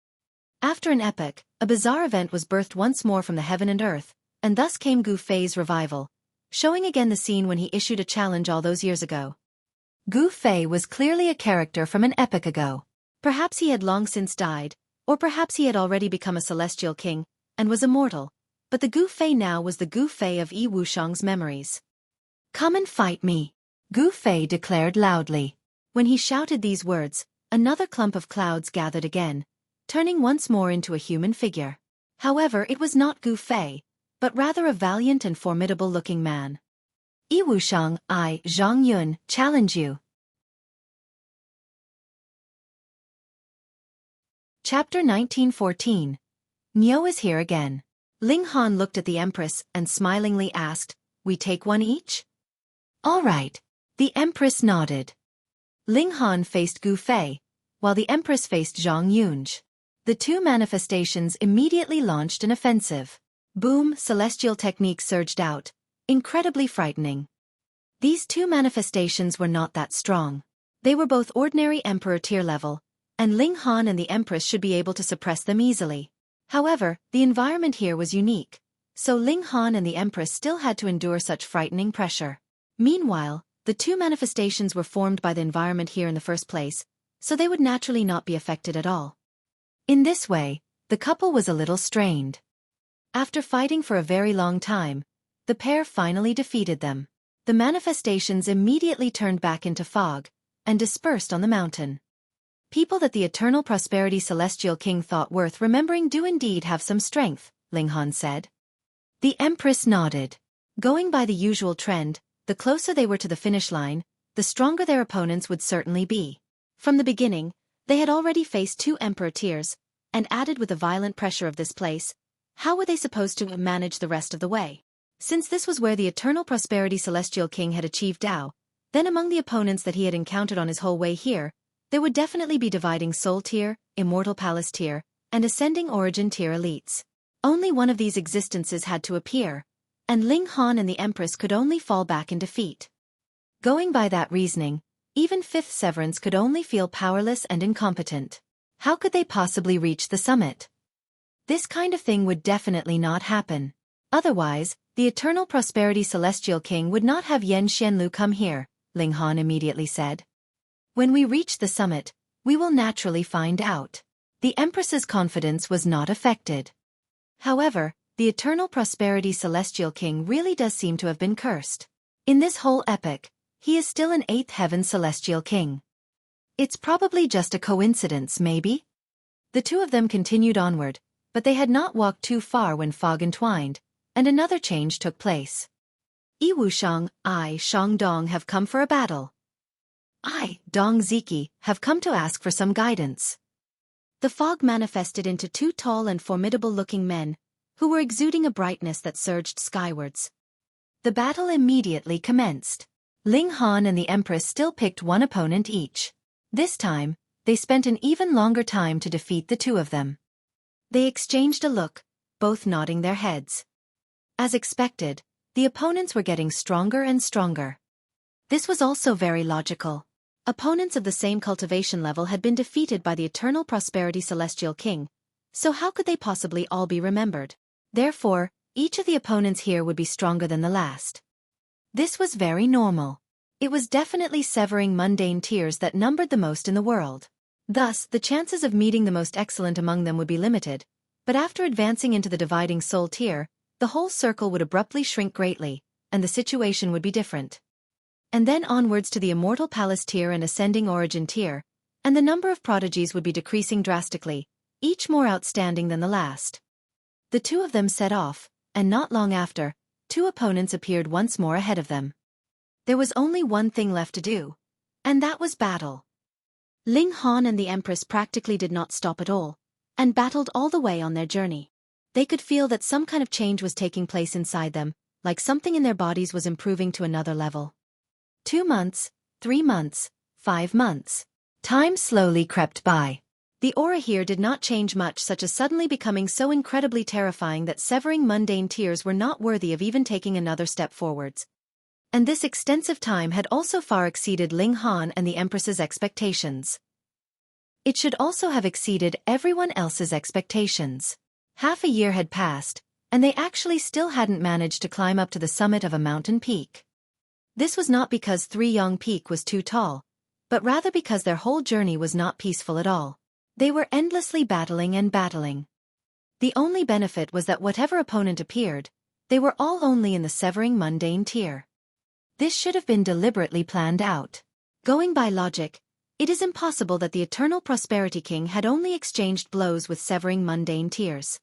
After an epoch, a bizarre event was birthed once more from the heaven and earth, and thus came Gu Fei's revival, showing again the scene when he issued a challenge all those years ago. Gu Fei was clearly a character from an epoch ago. Perhaps he had long since died, or perhaps he had already become a celestial king, and was immortal, but the Gu Fei now was the Gu Fei of Yi Wushang's memories. Come and fight me, Gu Fei declared loudly. When he shouted these words, another clump of clouds gathered again, turning once more into a human figure. However, it was not Gu Fei, but rather a valiant and formidable-looking man. Yi Wushang, I, Zhang Yun, challenge you. Chapter 1914. Niu is here again. Ling Han looked at the Empress and smilingly asked, we take one each? All right. The Empress nodded. Ling Han faced Gu Fei, while the Empress faced Zhang Yun. The two manifestations immediately launched an offensive. Boom, celestial technique surged out, incredibly frightening. These two manifestations were not that strong. They were both ordinary Emperor tier level, and Ling Han and the Empress should be able to suppress them easily. However, the environment here was unique, so Ling Han and the Empress still had to endure such frightening pressure. Meanwhile, the two manifestations were formed by the environment here in the first place, so they would naturally not be affected at all. In this way, The couple was a little strained. After fighting for a very long time, the pair finally defeated them. The manifestations immediately turned back into fog and dispersed on the mountain. People that the Eternal Prosperity Celestial King thought worth remembering do indeed have some strength, Ling Han said. The Empress nodded. Going by the usual trend, the closer they were to the finish line, the stronger their opponents would certainly be. From the beginning, they had already faced 2 Emperor tiers, and added with the violent pressure of this place, how were they supposed to manage the rest of the way? Since this was where the Eternal Prosperity Celestial King had achieved Dao, then among the opponents that he had encountered on his whole way here, there would definitely be dividing Soul Tier, Immortal Palace Tier, and Ascending Origin Tier elites. Only one of these existences had to appear, and Ling Han and the Empress could only fall back in defeat. Going by that reasoning, even 5th Severance could only feel powerless and incompetent. How could they possibly reach the summit? This kind of thing would definitely not happen. Otherwise, the Eternal Prosperity Celestial King would not have Xianlu come here, Ling Han immediately said. When we reach the summit, we will naturally find out. The Empress's confidence was not affected. However, the Eternal Prosperity Celestial King really does seem to have been cursed. In this whole epoch, he is still an 8th Heaven Celestial King. It's probably just a coincidence, maybe? The 2 of them continued onward, but they had not walked too far when fog entwined, and another change took place. Yi Wushang, I, Shangdong have come for a battle. I, Dong Ziki, have come to ask for some guidance. The fog manifested into 2 tall and formidable-looking men, who were exuding a brightness that surged skywards. The battle immediately commenced. Ling Han and the Empress still picked 1 opponent each. This time, they spent an even longer time to defeat the 2 of them. They exchanged a look, both nodding their heads. As expected, the opponents were getting stronger and stronger. This was also very logical. Opponents of the same cultivation level had been defeated by the Eternal Prosperity Celestial King, so how could they possibly all be remembered? Therefore, each of the opponents here would be stronger than the last. This was very normal. It was definitely severing mundane tiers that numbered the most in the world. Thus, the chances of meeting the most excellent among them would be limited, but after advancing into the dividing soul tier, the whole circle would abruptly shrink greatly, and the situation would be different. And then onwards to the Immortal Palace tier and Ascending Origin tier, and the number of prodigies would be decreasing drastically, each more outstanding than the last. The 2 of them set off, and not long after, 2 opponents appeared once more ahead of them. There was only one thing left to do, and that was battle. Ling Han and the Empress practically did not stop at all, and battled all the way on their journey. They could feel that some kind of change was taking place inside them, like something in their bodies was improving to another level. 2 months, 3 months, 5 months. Time slowly crept by. The aura here did not change much, such as suddenly becoming so incredibly terrifying that severing mundane tiers were not worthy of even taking another step forwards. And this extensive time had also far exceeded Ling Han and the Empress's expectations. It should also have exceeded everyone else's expectations. Half a year had passed, and they actually still hadn't managed to climb up to the summit of a mountain peak. This was not because Three Yong Peak was too tall, but rather because their whole journey was not peaceful at all. They were endlessly battling and battling. The only benefit was that whatever opponent appeared, they were all only in the severing mundane tier. This should have been deliberately planned out. Going by logic, it is impossible that the Eternal Prosperity King had only exchanged blows with severing mundane tiers.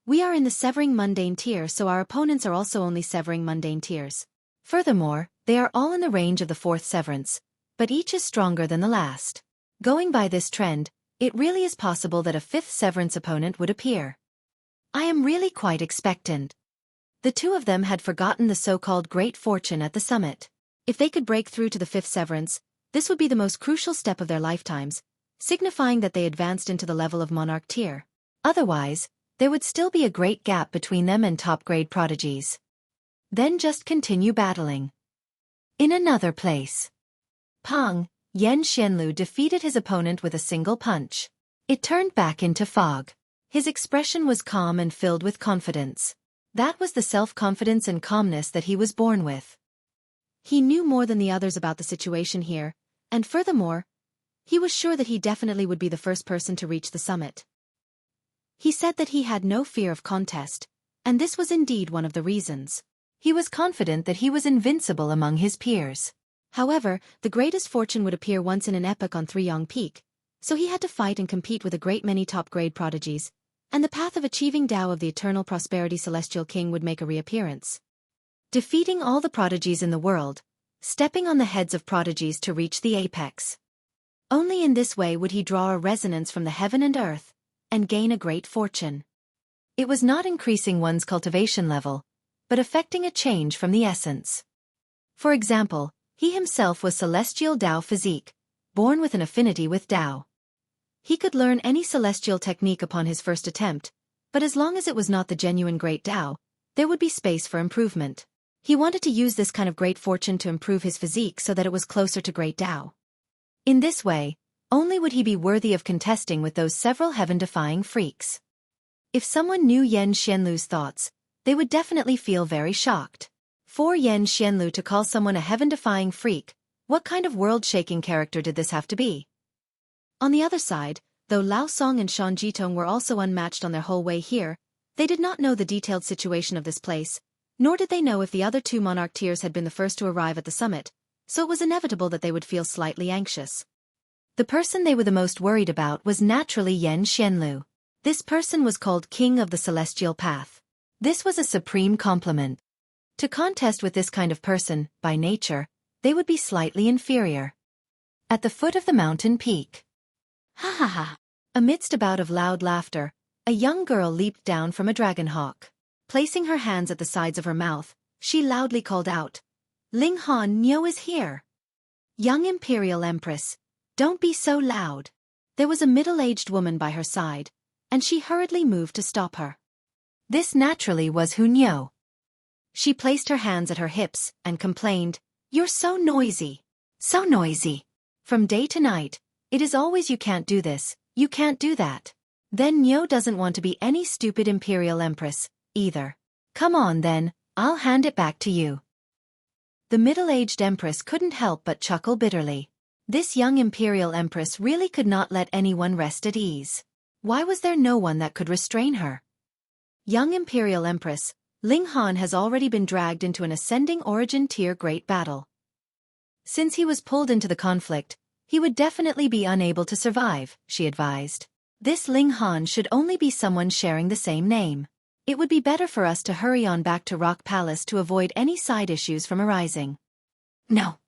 We are in the severing mundane tier, so our opponents are also only severing mundane tiers. Furthermore, they are all in the range of the 4th severance, but each is stronger than the last. Going by this trend, it really is possible that a 5th severance opponent would appear. I am really quite expectant. The 2 of them had forgotten the so-called great fortune at the summit. If they could break through to the 5th severance, this would be the most crucial step of their lifetimes, signifying that they advanced into the level of monarch tier. Otherwise, there would still be a great gap between them and top-grade prodigies. Then just continue battling. In another place. Pang, Xianlu defeated his opponent with a single punch. It turned back into fog. His expression was calm and filled with confidence. That was the self-confidence and calmness that he was born with. He knew more than the others about the situation here, and furthermore, he was sure that he definitely would be the first person to reach the summit. He said that he had no fear of contest, and this was indeed one of the reasons. He was confident that he was invincible among his peers. However, the greatest fortune would appear once in an epoch on Three-Yong Peak, so he had to fight and compete with a great many top-grade prodigies, and the path of achieving Tao of the Eternal Prosperity Celestial King would make a reappearance. Defeating all the prodigies in the world, stepping on the heads of prodigies to reach the apex. Only in this way would he draw a resonance from the heaven and earth, and gain a great fortune. It was not increasing one's cultivation level, but effecting a change from the essence. For example, he himself was celestial Tao physique, born with an affinity with Tao. He could learn any celestial technique upon his first attempt, but as long as it was not the genuine great Tao, there would be space for improvement. He wanted to use this kind of great fortune to improve his physique so that it was closer to great Tao. In this way, only would he be worthy of contesting with those several heaven-defying freaks. If someone knew Yan Xianlu's thoughts, they would definitely feel very shocked. For Yan Xianlu to call someone a heaven-defying freak, what kind of world-shaking character did this have to be? On the other side, though Lao Song and Shan Jitong were also unmatched on their whole way here, they did not know the detailed situation of this place, nor did they know if the other two monarch tiers had been the first to arrive at the summit, so it was inevitable that they would feel slightly anxious. The person they were the most worried about was naturally Yan Xianlu. This person was called King of the Celestial Path. This was a supreme compliment. To contest with this kind of person, by nature, they would be slightly inferior. At the foot of the mountain peak. Ha ha ha! Amidst a bout of loud laughter, a young girl leaped down from a dragon hawk. Placing her hands at the sides of her mouth, she loudly called out, "Ling Han Niu is here! Young Imperial Empress, don't be so loud." There was a middle-aged woman by her side, and she hurriedly moved to stop her. This naturally was Hu Niu. She placed her hands at her hips and complained, "You're so noisy. So noisy. From day to night, it is always you can't do this, you can't do that." Then Niu doesn't want to be any stupid Imperial Empress, either. Come on then, I'll hand it back to you. The middle-aged Empress couldn't help but chuckle bitterly. This young Imperial Empress really could not let anyone rest at ease. Why was there no one that could restrain her? Young Imperial Empress, Ling Han has already been dragged into an ascending origin tier great battle. Since he was pulled into the conflict, he would definitely be unable to survive, she advised. This Ling Han should only be someone sharing the same name. It would be better for us to hurry on back to Rock Palace to avoid any side issues from arising. No.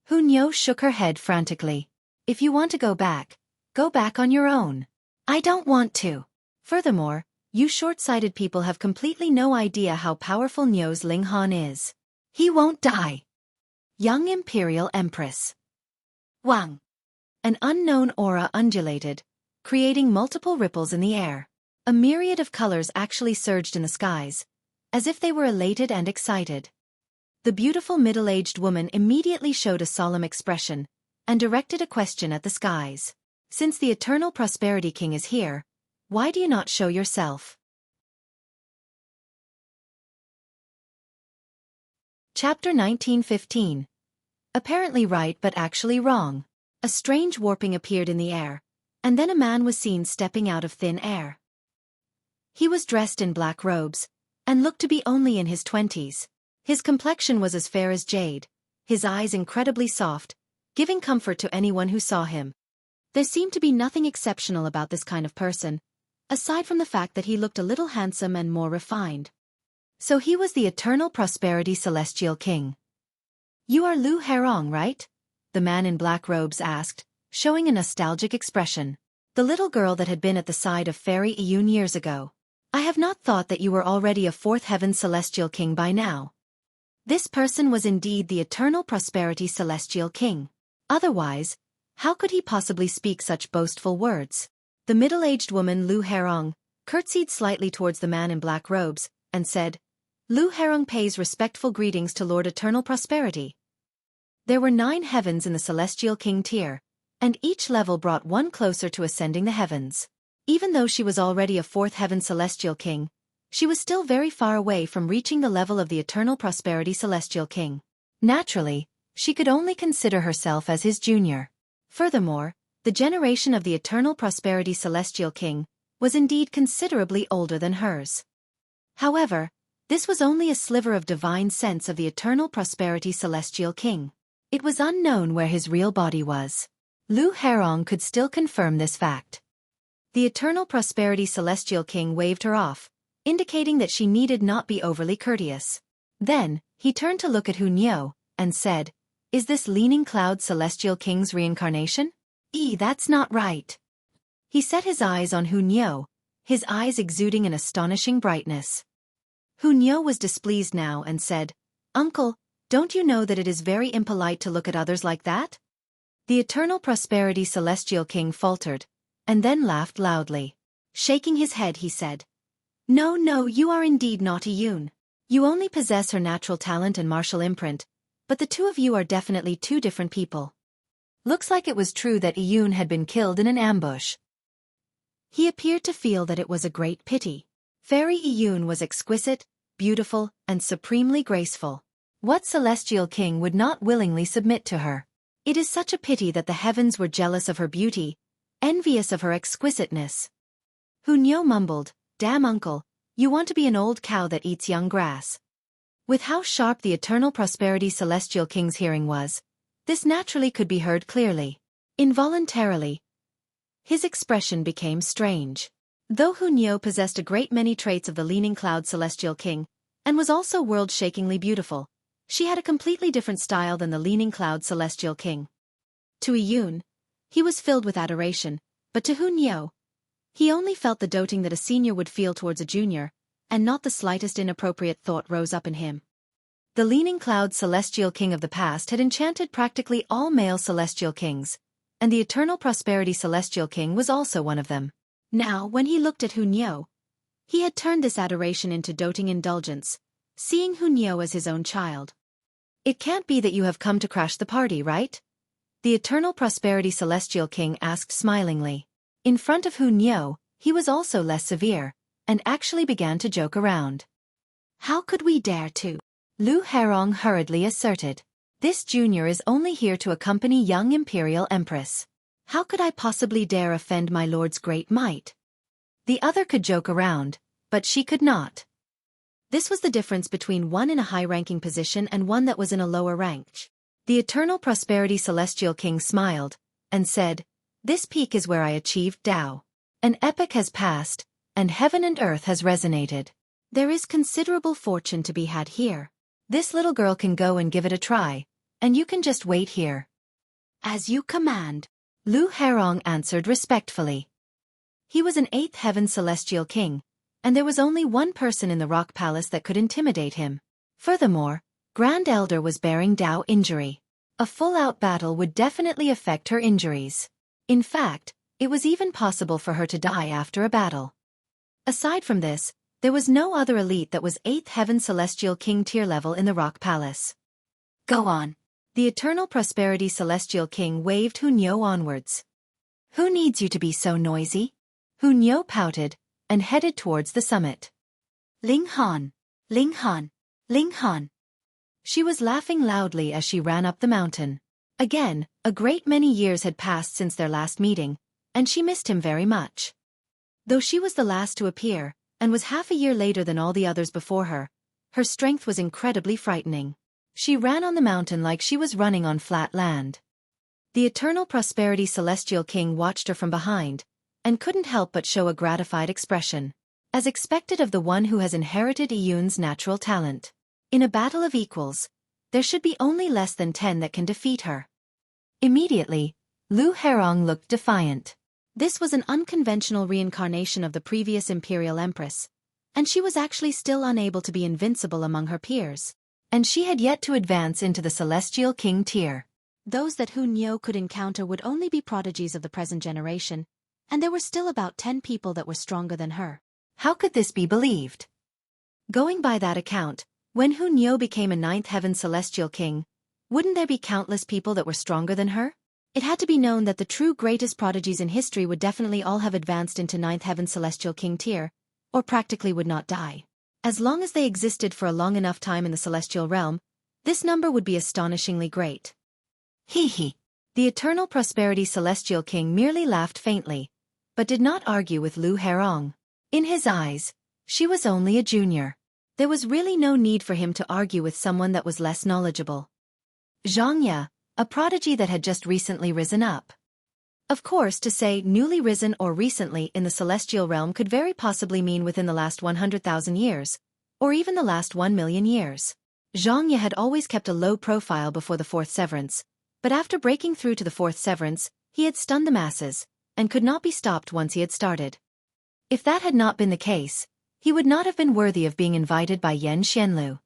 Hu Niu shook her head frantically. If you want to go back on your own. I don't want to. Furthermore, you short-sighted people have completely no idea how powerful Niu's Ling Han is. He won't die. Young Imperial Empress. Wang. An unknown aura undulated, creating multiple ripples in the air. A myriad of colors actually surged in the skies, as if they were elated and excited. The beautiful middle-aged woman immediately showed a solemn expression, and directed a question at the skies. Since the Eternal Prosperity King is here, why do you not show yourself? Chapter 1915. Apparently right but actually wrong. A strange warping appeared in the air, and then a man was seen stepping out of thin air. He was dressed in black robes, and looked to be only in his 20s. His complexion was as fair as jade, his eyes incredibly soft, giving comfort to anyone who saw him. There seemed to be nothing exceptional about this kind of person, aside from the fact that he looked a little handsome and more refined. So he was the Eternal Prosperity Celestial King. You are Lu Herong, right? The man in black robes asked, showing a nostalgic expression. The little girl that had been at the side of Fairy Iyun years ago. I have not thought that you were already a fourth heaven celestial king by now. This person was indeed the Eternal Prosperity Celestial King. Otherwise, how could he possibly speak such boastful words? The middle-aged woman Lu Herong curtsied slightly towards the man in black robes, and said, Lu Herong pays respectful greetings to Lord Eternal Prosperity. There were 9 heavens in the Celestial King tier, and each level brought one closer to ascending the heavens. Even though she was already a 4th heaven Celestial King, she was still very far away from reaching the level of the Eternal Prosperity Celestial King. Naturally, she could only consider herself as his junior. Furthermore, the generation of the Eternal Prosperity Celestial King was indeed considerably older than hers. However, this was only a sliver of divine sense of the eternal prosperity celestial king. It was unknown where his real body was. Lu Herong could still confirm this fact. The eternal prosperity celestial king waved her off, indicating that she needed not be overly courteous. Then, he turned to look at Hu Niu, and said, "Is this leaning cloud celestial king's reincarnation?" That's not right." He set his eyes on Hu Niu, his eyes exuding an astonishing brightness. Hu Niu was displeased now and said, "Uncle, don't you know that it is very impolite to look at others like that?" The eternal prosperity celestial king faltered, and then laughed loudly. Shaking his head he said, No, you are indeed not a Yun. You only possess her natural talent and martial imprint, but the two of you are definitely two different people." Looks like it was true that Iyun had been killed in an ambush. He appeared to feel that it was a great pity. Fairy Iyun was exquisite, beautiful, and supremely graceful. What celestial king would not willingly submit to her? It is such a pity that the heavens were jealous of her beauty, envious of her exquisiteness. Hu Niu mumbled, "Damn uncle, you want to be an old cow that eats young grass." With how sharp the eternal prosperity celestial king's hearing was, this naturally could be heard clearly. Involuntarily, his expression became strange. Though Hu Niu possessed a great many traits of the leaning cloud celestial king, and was also world-shakingly beautiful, she had a completely different style than the leaning cloud celestial king. To Iyun, he was filled with adoration, but to Hu Niu, he only felt the doting that a senior would feel towards a junior, and not the slightest inappropriate thought rose up in him. The leaning cloud celestial king of the past had enchanted practically all male celestial kings, and the eternal prosperity celestial king was also one of them. Now, when he looked at Hu Niu, he had turned this adoration into doting indulgence, seeing Hu Niu as his own child. "It can't be that you have come to crash the party, right?" The eternal prosperity celestial king asked smilingly. In front of Hu Niu, he was also less severe, and actually began to joke around. "How could we dare to?" Lu Herong hurriedly asserted. "This junior is only here to accompany young imperial empress. How could I possibly dare offend my lord's great might?" The other could joke around, but she could not. This was the difference between one in a high-ranking position and one that was in a lower rank. The eternal prosperity celestial king smiled, and said, "This peak is where I achieved Tao. An epoch has passed, and heaven and earth has resonated. There is considerable fortune to be had here. This little girl can go and give it a try, and you can just wait here." "As you command," Lu Herong answered respectfully. He was an 8th heaven celestial king, and there was only one person in the rock palace that could intimidate him. Furthermore, Grand Elder was bearing Dao injury. A full-out battle would definitely affect her injuries. In fact, it was even possible for her to die after a battle. Aside from this, there was no other elite that was 8th heaven celestial king tier level in the rock palace. "Go on." The eternal prosperity celestial king waved Hu Niu onwards. "Who needs you to be so noisy?" Hu Niu pouted, and headed towards the summit. "Ling Han! Ling Han! Ling Han!" She was laughing loudly as she ran up the mountain. Again, a great many years had passed since their last meeting, and she missed him very much. Though she was the last to appear, and was half a year later than all the others before her, her strength was incredibly frightening. She ran on the mountain like she was running on flat land. The eternal prosperity celestial king watched her from behind, and couldn't help but show a gratified expression, as expected of the one who has inherited Iyun's natural talent. In a battle of equals, there should be only less than 10 that can defeat her. Immediately, Lu Herong looked defiant. This was an unconventional reincarnation of the previous imperial empress, and she was actually still unable to be invincible among her peers, and she had yet to advance into the celestial king tier. Those that Hu Niu could encounter would only be prodigies of the present generation, and there were still about 10 people that were stronger than her. How could this be believed? Going by that account, when Hu Niu became a 9th heaven celestial king, wouldn't there be countless people that were stronger than her? It had to be known that the true greatest prodigies in history would definitely all have advanced into 9th heaven celestial king tier, or practically would not die. As long as they existed for a long enough time in the celestial realm, this number would be astonishingly great. Hee hee. The eternal prosperity celestial king merely laughed faintly, but did not argue with Lu Herong. In his eyes, she was only a junior. There was really no need for him to argue with someone that was less knowledgeable. Zhang Ye, a prodigy that had just recently risen up. Of course, to say newly risen or recently in the celestial realm could very possibly mean within the last 100,000 years, or even the last 1,000,000 years. Zhang Ye had always kept a low profile before the fourth severance, but after breaking through to the fourth severance, he had stunned the masses, and could not be stopped once he had started. If that had not been the case, he would not have been worthy of being invited by Xianlu.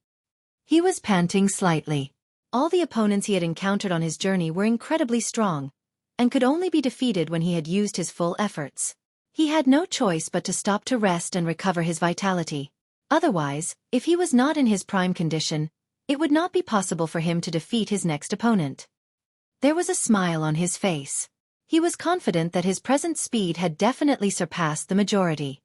He was panting slightly. All the opponents he had encountered on his journey were incredibly strong, and could only be defeated when he had used his full efforts. He had no choice but to stop to rest and recover his vitality. Otherwise, if he was not in his prime condition, it would not be possible for him to defeat his next opponent. There was a smile on his face. He was confident that his present speed had definitely surpassed the majority.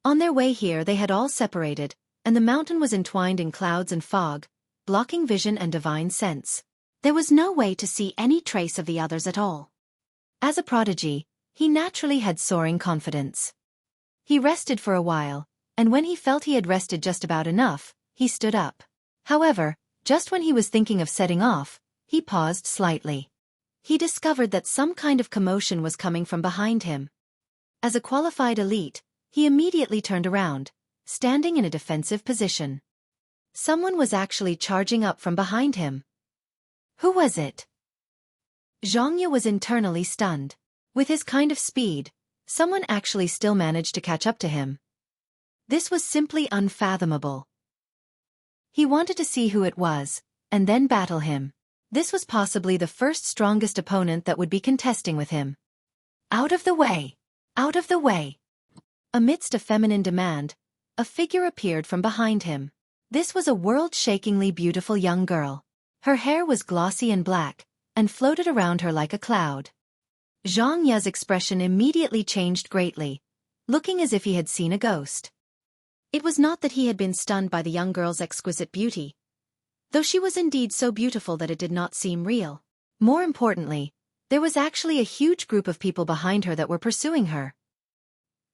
On their way here they had all separated, and the mountain was entwined in clouds and fog, blocking vision and divine sense. There was no way to see any trace of the others at all. As a prodigy, he naturally had soaring confidence. He rested for a while, and when he felt he had rested just about enough, he stood up. However, just when he was thinking of setting off, he paused slightly. He discovered that some kind of commotion was coming from behind him. As a qualified elite, he immediately turned around, standing in a defensive position. Someone was actually charging up from behind him. Who was it? Zhang Ye was internally stunned. With his kind of speed, someone actually still managed to catch up to him. This was simply unfathomable. He wanted to see who it was, and then battle him. This was possibly the first strongest opponent that would be contesting with him. Out of the way! Out of the way! Amidst a feminine demand, a figure appeared from behind him. This was a world-shakingly beautiful young girl. Her hair was glossy and black, and floated around her like a cloud. Zhang Ye's expression immediately changed greatly, looking as if he had seen a ghost. It was not that he had been stunned by the young girl's exquisite beauty, though she was indeed so beautiful that it did not seem real. More importantly, there was actually a huge group of people behind her that were pursuing her.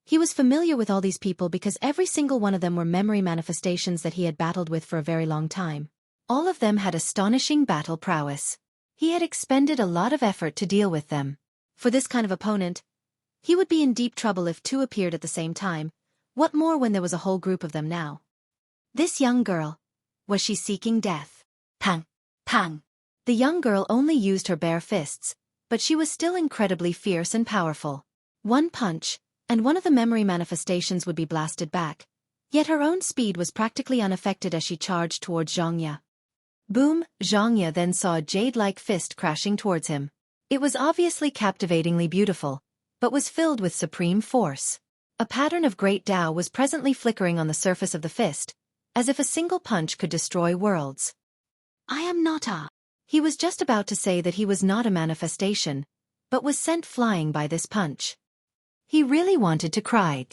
He was familiar with all these people because every single one of them were memory manifestations that he had battled with for a very long time. All of them had astonishing battle prowess. He had expended a lot of effort to deal with them. For this kind of opponent, he would be in deep trouble if two appeared at the same time. What more when there was a whole group of them now? This young girl, was she seeking death? Pang! Pang! The young girl only used her bare fists, but she was still incredibly fierce and powerful. One punch, and one of the memory manifestations would be blasted back, yet her own speed was practically unaffected as she charged towards Zhang Ye. Boom! Zhang Ye then saw a jade-like fist crashing towards him. It was obviously captivatingly beautiful, but was filled with supreme force. A pattern of great Tao was presently flickering on the surface of the fist, as if a single punch could destroy worlds. I am not a... He was just about to say that he was not a manifestation, but was sent flying by this punch. He really wanted to cry.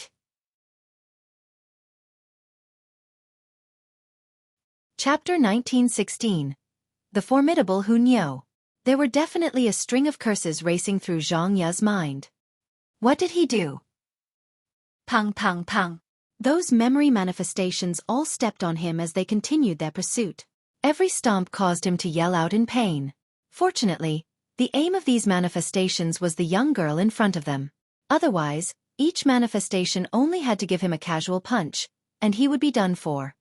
Chapter 1916. The Formidable Hu Niu. There were definitely a string of curses racing through Zhang Ye's mind. What did he do? Pang pang pang. Those memory manifestations all stepped on him as they continued their pursuit. Every stomp caused him to yell out in pain. Fortunately, the aim of these manifestations was the young girl in front of them. Otherwise, each manifestation only had to give him a casual punch, and he would be done for.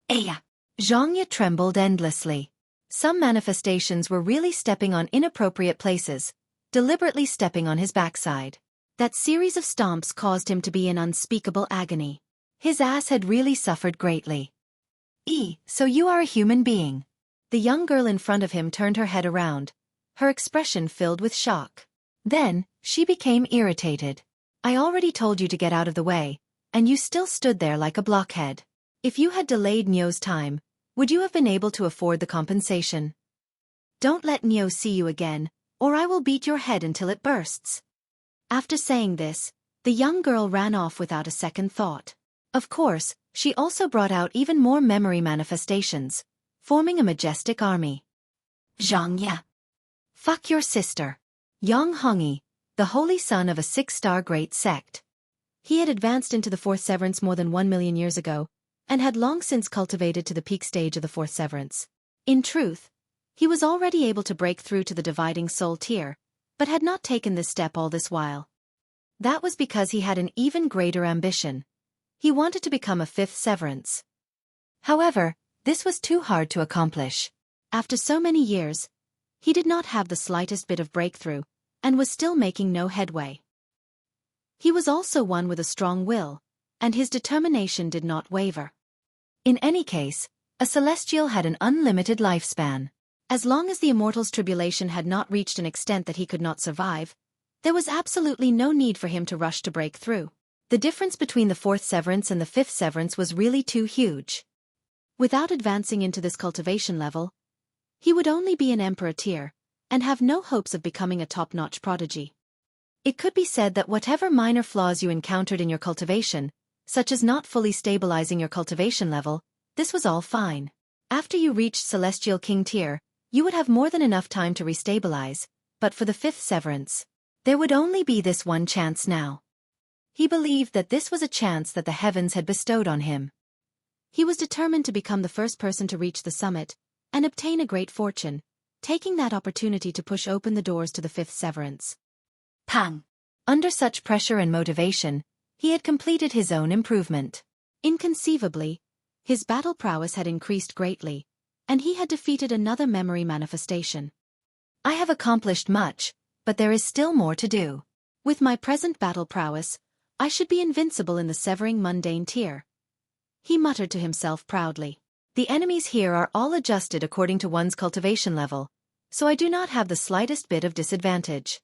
Aya! Zhang Ye trembled endlessly. Some manifestations were really stepping on inappropriate places, deliberately stepping on his backside. That series of stomps caused him to be in unspeakable agony. His ass had really suffered greatly. So you are a human being. The young girl in front of him turned her head around, her expression filled with shock. Then, she became irritated. I already told you to get out of the way, and you still stood there like a blockhead. If you had delayed Niu's time, would you have been able to afford the compensation? Don't let Niu see you again, or I will beat your head until it bursts. After saying this, the young girl ran off without a second thought. Of course, she also brought out even more memory manifestations, forming a majestic army. Zhang Ye. Fuck your sister. Yang Hongyi, the holy son of a 6-star great sect. He had advanced into the fourth severance more than 1 million years ago, and had long since cultivated to the peak stage of the fourth severance. In truth, he was already able to break through to the dividing soul tier, but had not taken this step all this while. That was because he had an even greater ambition. He wanted to become a fifth severance. However, this was too hard to accomplish. After so many years, he did not have the slightest bit of breakthrough, and was still making no headway. He was also one with a strong will, and his determination did not waver. In any case, a celestial had an unlimited lifespan. As long as the immortal's tribulation had not reached an extent that he could not survive, there was absolutely no need for him to rush to break through. The difference between the fourth severance and the fifth severance was really too huge. Without advancing into this cultivation level, he would only be an emperor tier, and have no hopes of becoming a top-notch prodigy. It could be said that whatever minor flaws you encountered in your cultivation, such as not fully stabilizing your cultivation level, this was all fine. After you reached Celestial King tier, you would have more than enough time to restabilize, but for the fifth severance, there would only be this one chance now. He believed that this was a chance that the heavens had bestowed on him. He was determined to become the first person to reach the summit, and obtain a great fortune, taking that opportunity to push open the doors to the fifth severance. Pang! Under such pressure and motivation, he had completed his own improvement. Inconceivably, his battle prowess had increased greatly, and he had defeated another memory manifestation. I have accomplished much, but there is still more to do. With my present battle prowess, I should be invincible in the severing mundane tier. He muttered to himself proudly. The enemies here are all adjusted according to one's cultivation level, so I do not have the slightest bit of disadvantage.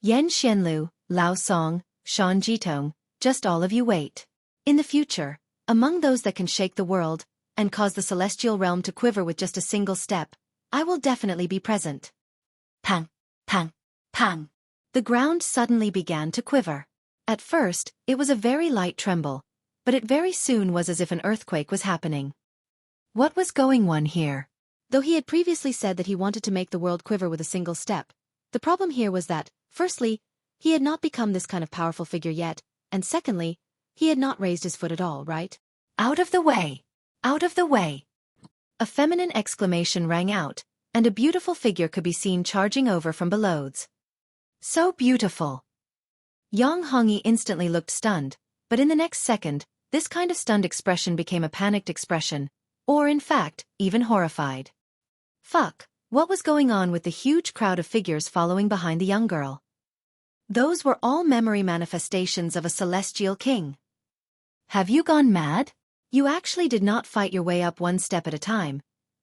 Yan Xianlu, Lao Song, Shan Jitong, just all of you wait. In the future, among those that can shake the world, and cause the celestial realm to quiver with just a single step, I will definitely be present. Pang, pang, pang. The ground suddenly began to quiver. At first, it was a very light tremble, but it very soon was as if an earthquake was happening. What was going on here? Though he had previously said that he wanted to make the world quiver with a single step, the problem here was that, firstly, he had not become this kind of powerful figure yet, and secondly, he had not raised his foot at all, right? Out of the way! Out of the way! A feminine exclamation rang out, and a beautiful figure could be seen charging over from below. So beautiful! Yang Hongyi instantly looked stunned, but in the next second, this kind of stunned expression became a panicked expression, or in fact, even horrified. Fuck, what was going on with the huge crowd of figures following behind the young girl? Those were all memory manifestations of a celestial king. Have you gone mad? You actually did not fight your way up one step at a time,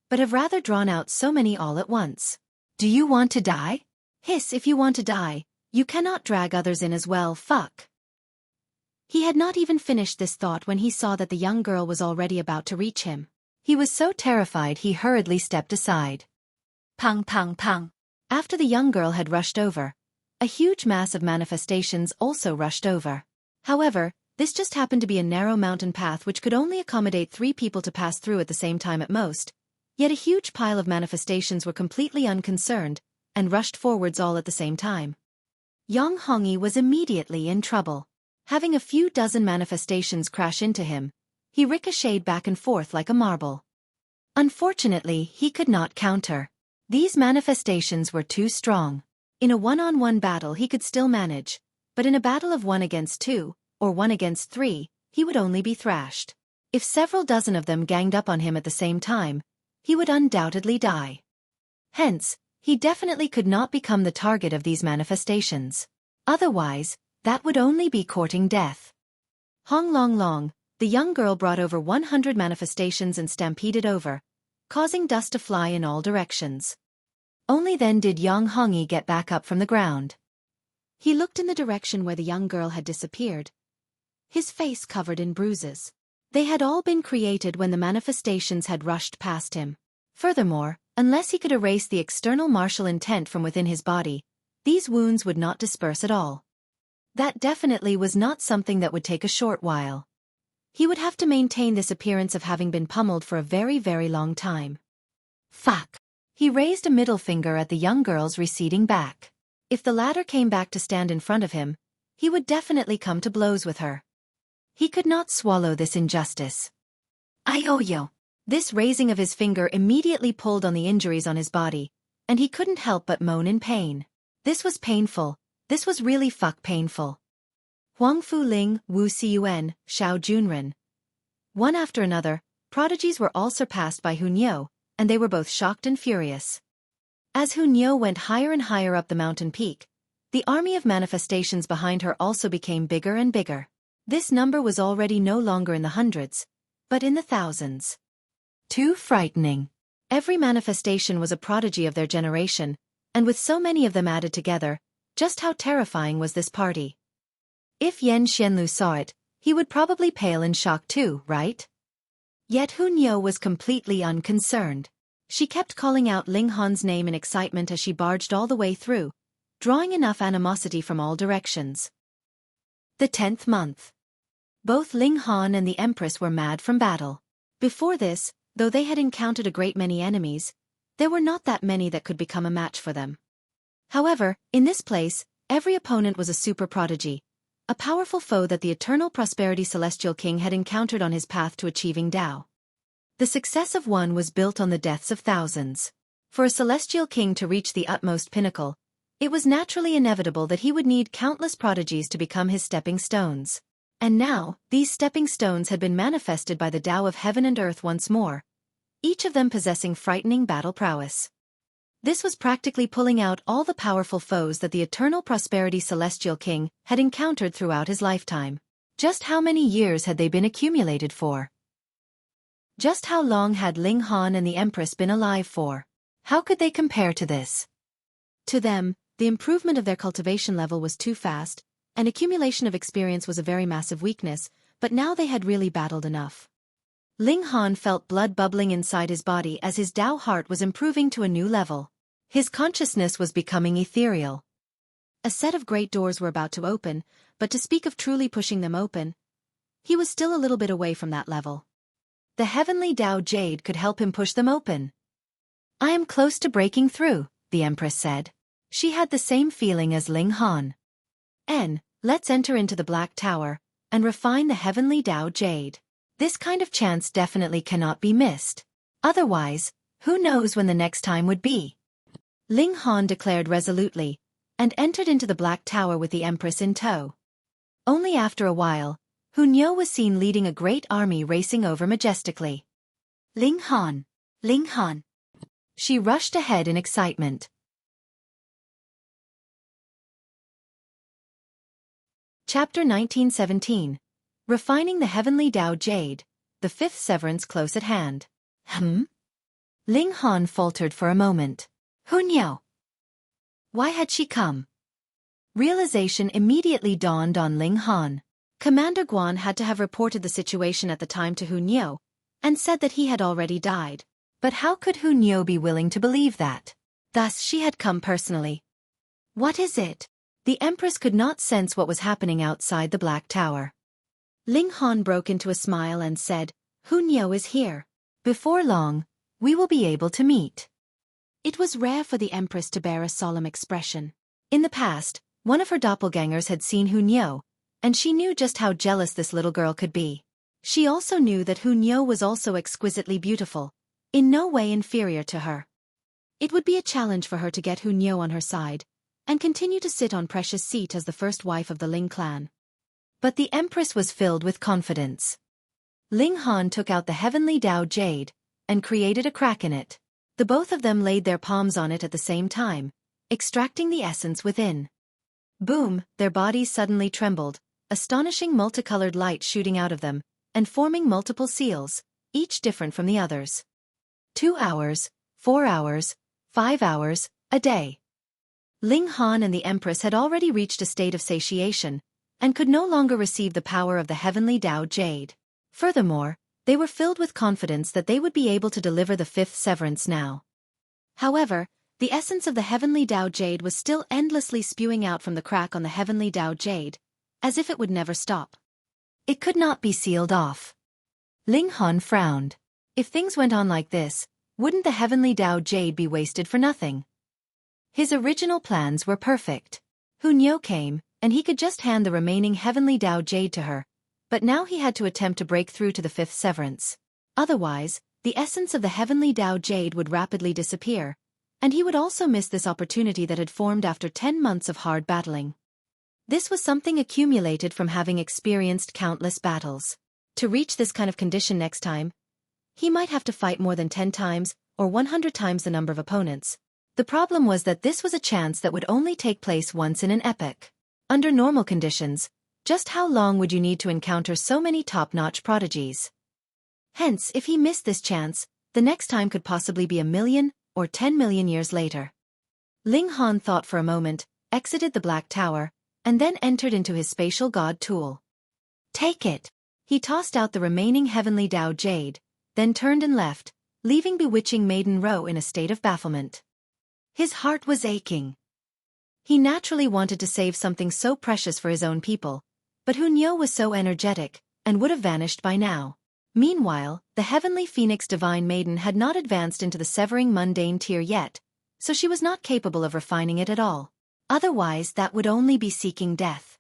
but have rather drawn out so many all at once. Do you want to die? Hiss, if you want to die, you cannot drag others in as well, fuck. He had not even finished this thought when he saw that the young girl was already about to reach him. He was so terrified he hurriedly stepped aside. Pang pang pang. After the young girl had rushed over, a huge mass of manifestations also rushed over. However, this just happened to be a narrow mountain path which could only accommodate 3 people to pass through at the same time at most, yet a huge pile of manifestations were completely unconcerned, and rushed forwards all at the same time. Yang Hongyi was immediately in trouble. Having a few dozen manifestations crash into him, he ricocheted back and forth like a marble. Unfortunately, he could not counter. These manifestations were too strong. In a one-on-one battle he could still manage, but in a battle of 1 against 2, or 1 against 3, he would only be thrashed. If several dozen of them ganged up on him at the same time, he would undoubtedly die. Hence, he definitely could not become the target of these manifestations. Otherwise, that would only be courting death. Hong Long Long, the young girl brought over 100 manifestations and stampeded over, causing dust to fly in all directions. Only then did Yang Hongyi get back up from the ground. He looked in the direction where the young girl had disappeared, his face covered in bruises. They had all been created when the manifestations had rushed past him. Furthermore, unless he could erase the external martial intent from within his body, these wounds would not disperse at all. That definitely was not something that would take a short while. He would have to maintain this appearance of having been pummeled for a very, very long time. Fuck! He raised a middle finger at the young girl's receding back. If the latter came back to stand in front of him, he would definitely come to blows with her. He could not swallow this injustice. I owe you. This raising of his finger immediately pulled on the injuries on his body, and he couldn't help but moan in pain. This was painful. This was really painful. Huang Fu Ling, Wu Siyuan, Xiao Junren. One after another, prodigies were all surpassed by Hu Niu, and they were both shocked and furious. As Hu Niu went higher and higher up the mountain peak, the army of manifestations behind her also became bigger and bigger. This number was already no longer in the hundreds, but in the thousands. Too frightening. Every manifestation was a prodigy of their generation, and with so many of them added together, just how terrifying was this party? If Xianlu saw it, he would probably pale in shock too, right? Yet Hu Niu was completely unconcerned. She kept calling out Ling Han's name in excitement as she barged all the way through, drawing enough animosity from all directions. The 10th month. Both Ling Han and the Empress were mad from battle. Before this, though they had encountered a great many enemies, there were not that many that could become a match for them. However, in this place, every opponent was a super prodigy, a powerful foe that the eternal prosperity celestial king had encountered on his path to achieving Tao. The success of one was built on the deaths of thousands. For a celestial king to reach the utmost pinnacle, it was naturally inevitable that he would need countless prodigies to become his stepping stones. And now, these stepping stones had been manifested by the Tao of heaven and earth once more, each of them possessing frightening battle prowess. This was practically pulling out all the powerful foes that the eternal prosperity celestial king had encountered throughout his lifetime. Just how many years had they been accumulated for? Just how long had Ling Han and the Empress been alive for? How could they compare to this? To them, the improvement of their cultivation level was too fast, and accumulation of experience was a very massive weakness, but now they had really battled enough. Ling Han felt blood bubbling inside his body as his Tao heart was improving to a new level. His consciousness was becoming ethereal. A set of great doors were about to open, but to speak of truly pushing them open, he was still a little bit away from that level. The Heavenly Dao Jade could help him push them open. I am close to breaking through, the Empress said. She had the same feeling as Ling Han. Let's enter into the Black Tower, and refine the Heavenly Dao Jade. This kind of chance definitely cannot be missed. Otherwise, who knows when the next time would be? Ling Han declared resolutely, and entered into the Black Tower with the Empress in tow. Only after a while, Hu Niu was seen leading a great army racing over majestically. Ling Han! Ling Han! She rushed ahead in excitement. Chapter 1917. Refining the Heavenly Dao Jade, the 5th severance close at hand. Ling Han faltered for a moment. Hu Niu! Why had she come? Realization immediately dawned on Ling Han. Commander Guan had to have reported the situation at the time to Hu Niu, and said that he had already died. But how could Hu Niu be willing to believe that? Thus she had come personally. What is it? The Empress could not sense what was happening outside the Black Tower. Ling Han broke into a smile and said, Hu Niu is here. Before long, we will be able to meet. It was rare for the Empress to bear a solemn expression. In the past, one of her doppelgangers had seen Hu Niu, and she knew just how jealous this little girl could be. She also knew that Hu Niu was also exquisitely beautiful, in no way inferior to her. It would be a challenge for her to get Hu Niu on her side, and continue to sit on precious seat as the first wife of the Ling clan. But the Empress was filled with confidence. Ling Han took out the Heavenly Dao Jade, and created a crack in it. The both of them laid their palms on it at the same time, extracting the essence within. Boom, their bodies suddenly trembled, astonishing multicolored light shooting out of them, and forming multiple seals, each different from the others. 2 hours, 4 hours, 5 hours, a day. Ling Han and the Empress had already reached a state of satiation, and could no longer receive the power of the Heavenly Dao Jade. Furthermore, they were filled with confidence that they would be able to deliver the 5th severance now. However, the essence of the Heavenly Dao Jade was still endlessly spewing out from the crack on the Heavenly Dao Jade, as if it would never stop. It could not be sealed off. Ling Han frowned. If things went on like this, wouldn't the Heavenly Dao Jade be wasted for nothing? His original plans were perfect. Hu Niu came, and he could just hand the remaining Heavenly Dao Jade to her, but now he had to attempt to break through to the fifth severance. Otherwise, the essence of the Heavenly Dao Jade would rapidly disappear, and he would also miss this opportunity that had formed after 10 months of hard battling. This was something accumulated from having experienced countless battles. To reach this kind of condition next time, he might have to fight more than 10 times, or 100 times the number of opponents. The problem was that this was a chance that would only take place once in an epoch. Under normal conditions, just how long would you need to encounter so many top-notch prodigies? Hence, if he missed this chance, the next time could possibly be 1,000,000 or 10,000,000 years later. Ling Han thought for a moment, exited the Black Tower, and then entered into his spatial god tool. Take it! He tossed out the remaining Heavenly Dao Jade, then turned and left, leaving bewitching Maiden Ro in a state of bafflement. His heart was aching. He naturally wanted to save something so precious for his own people, but Hu Niu was so energetic, and would have vanished by now. Meanwhile, the Heavenly Phoenix Divine Maiden had not advanced into the severing mundane tier yet, so she was not capable of refining it at all. Otherwise that would only be seeking death.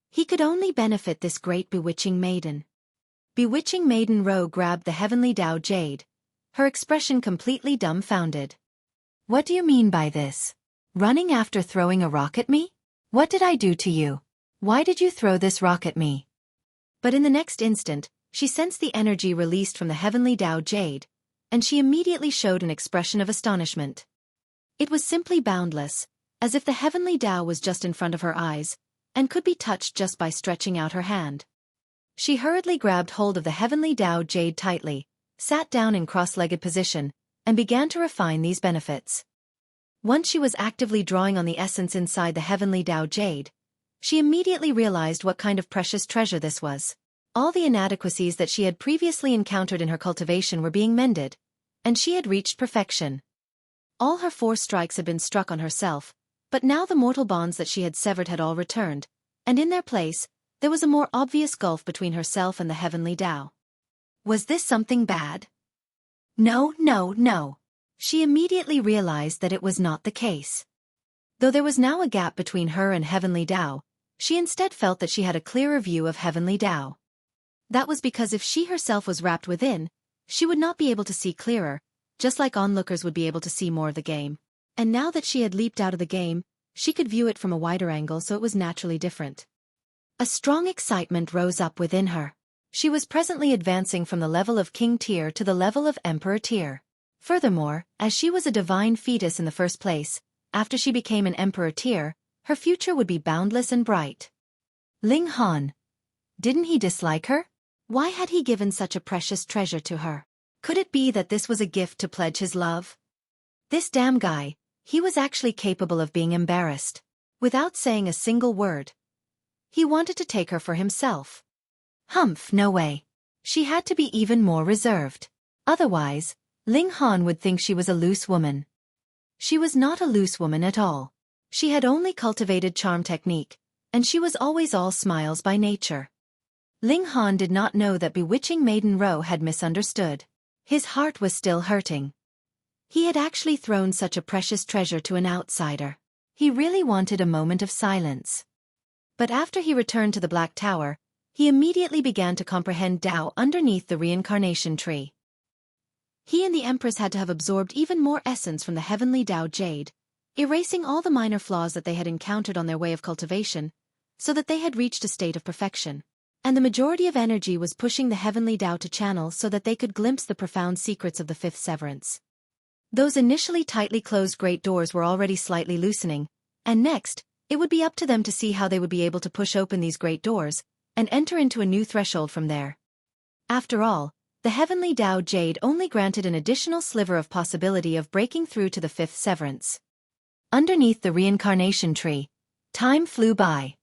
He could only benefit this great bewitching maiden. Bewitching Maiden Ro grabbed the Heavenly Dao Jade, her expression completely dumbfounded. What do you mean by this? Running after throwing a rock at me? What did I do to you? Why did you throw this rock at me? But in the next instant, she sensed the energy released from the Heavenly Dao Jade, and she immediately showed an expression of astonishment. It was simply boundless, as if the Heavenly Dao was just in front of her eyes, and could be touched just by stretching out her hand. She hurriedly grabbed hold of the Heavenly Dao Jade tightly, sat down in cross-legged position, and began to refine these benefits. Once she was actively drawing on the essence inside the Heavenly Dao Jade, she immediately realized what kind of precious treasure this was. All the inadequacies that she had previously encountered in her cultivation were being mended, and she had reached perfection. All her 4 strikes had been struck on herself, but now the mortal bonds that she had severed had all returned, and in their place, there was a more obvious gulf between herself and the Heavenly Dao. Was this something bad? No, no, no. She immediately realized that it was not the case. Though there was now a gap between her and Heavenly Dao, she instead felt that she had a clearer view of Heavenly Dao. That was because if she herself was wrapped within, she would not be able to see clearer, just like onlookers would be able to see more of the game. And now that she had leaped out of the game, she could view it from a wider angle, so it was naturally different. A strong excitement rose up within her. She was presently advancing from the level of King Tier to the level of Emperor Tier. Furthermore, as she was a divine fetus in the first place, after she became an Emperor Tier, her future would be boundless and bright. Ling Han. Didn't he dislike her? Why had he given such a precious treasure to her? Could it be that this was a gift to pledge his love? This damn guy, he was actually capable of being embarrassed. Without saying a single word, he wanted to take her for himself. Humph, no way. She had to be even more reserved. Otherwise, Ling Han would think she was a loose woman. She was not a loose woman at all. She had only cultivated charm technique, and she was always all smiles by nature. Ling Han did not know that bewitching Maiden Ro had misunderstood. His heart was still hurting. He had actually thrown such a precious treasure to an outsider. He really wanted a moment of silence. But after he returned to the Black Tower, he immediately began to comprehend Dao underneath the reincarnation tree. He and the Empress had to have absorbed even more essence from the Heavenly Dao Jade, erasing all the minor flaws that they had encountered on their way of cultivation, so that they had reached a state of perfection. And the majority of energy was pushing the Heavenly Dao to channel so that they could glimpse the profound secrets of the fifth severance. Those initially tightly closed great doors were already slightly loosening, and next, it would be up to them to see how they would be able to push open these great doors, and enter into a new threshold from there. After all, the Heavenly Dao Jade only granted an additional sliver of possibility of breaking through to the fifth severance. Underneath the reincarnation tree, time flew by.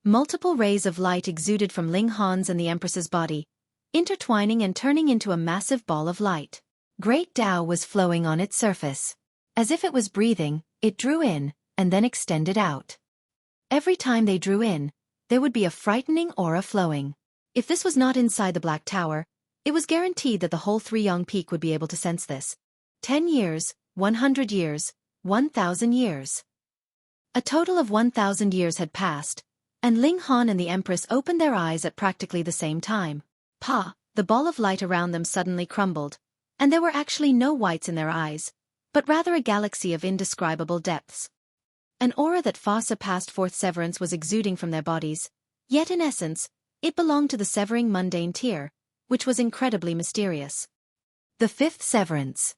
Multiple rays of light exuded from Ling Han's and the Empress's body, intertwining and turning into a massive ball of light. Great Dao was flowing on its surface. As if it was breathing, it drew in, and then extended out. Every time they drew in, there would be a frightening aura flowing. If this was not inside the Black Tower, it was guaranteed that the whole Three-Yang Peak would be able to sense this. 10 years, 100 years, 1,000 years. A total of 1,000 years had passed, and Ling Han and the Empress opened their eyes at practically the same time. The ball of light around them suddenly crumbled, and there were actually no whites in their eyes, but rather a galaxy of indescribable depths. An aura that far surpassed fourth severance was exuding from their bodies, yet in essence, it belonged to the severing mundane tier, which was incredibly mysterious. The fifth severance.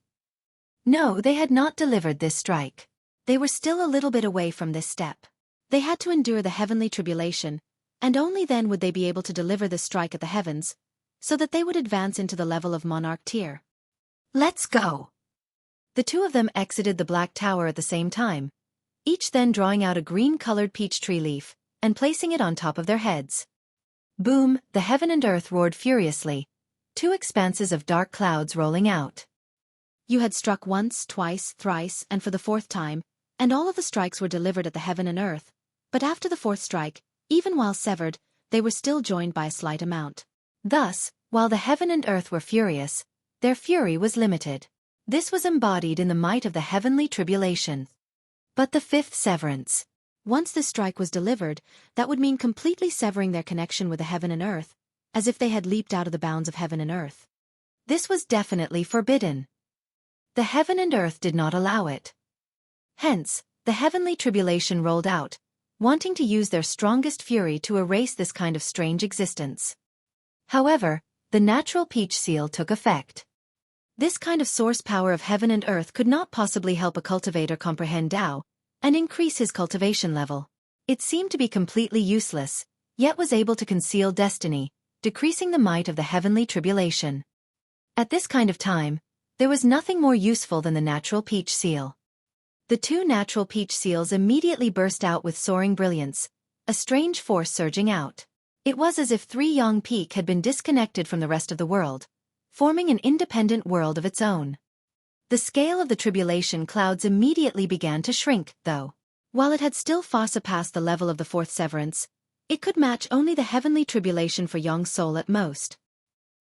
No, they had not delivered this strike. They were still a little bit away from this step. They had to endure the heavenly tribulation, and only then would they be able to deliver this strike at the heavens, so that they would advance into the level of monarch tier. Let's go! The two of them exited the black tower at the same time, each then drawing out a green-colored peach tree leaf, and placing it on top of their heads. Boom, the heaven and earth roared furiously, two expanses of dark clouds rolling out. You had struck once, twice, thrice, and for the fourth time, and all of the strikes were delivered at the heaven and earth, but after the fourth strike, even while severed, they were still joined by a slight amount. Thus, while the heaven and earth were furious, their fury was limited. This was embodied in the might of the heavenly tribulation. But the fifth severance. Once this strike was delivered, that would mean completely severing their connection with the heaven and earth, as if they had leaped out of the bounds of heaven and earth. This was definitely forbidden. The heaven and earth did not allow it. Hence, the heavenly tribulation rolled out, wanting to use their strongest fury to erase this kind of strange existence. However, the natural peach seal took effect. This kind of source power of heaven and earth could not possibly help a cultivator comprehend Tao and increase his cultivation level. It seemed to be completely useless, yet was able to conceal destiny, decreasing the might of the heavenly tribulation. At this kind of time, there was nothing more useful than the natural peach seal. The two natural peach seals immediately burst out with soaring brilliance, a strange force surging out. It was as if three young peak had been disconnected from the rest of the world, forming an independent world of its own. The scale of the tribulation clouds immediately began to shrink, though. While it had still far surpassed the level of the fourth severance, it could match only the heavenly tribulation for Yang's soul at most.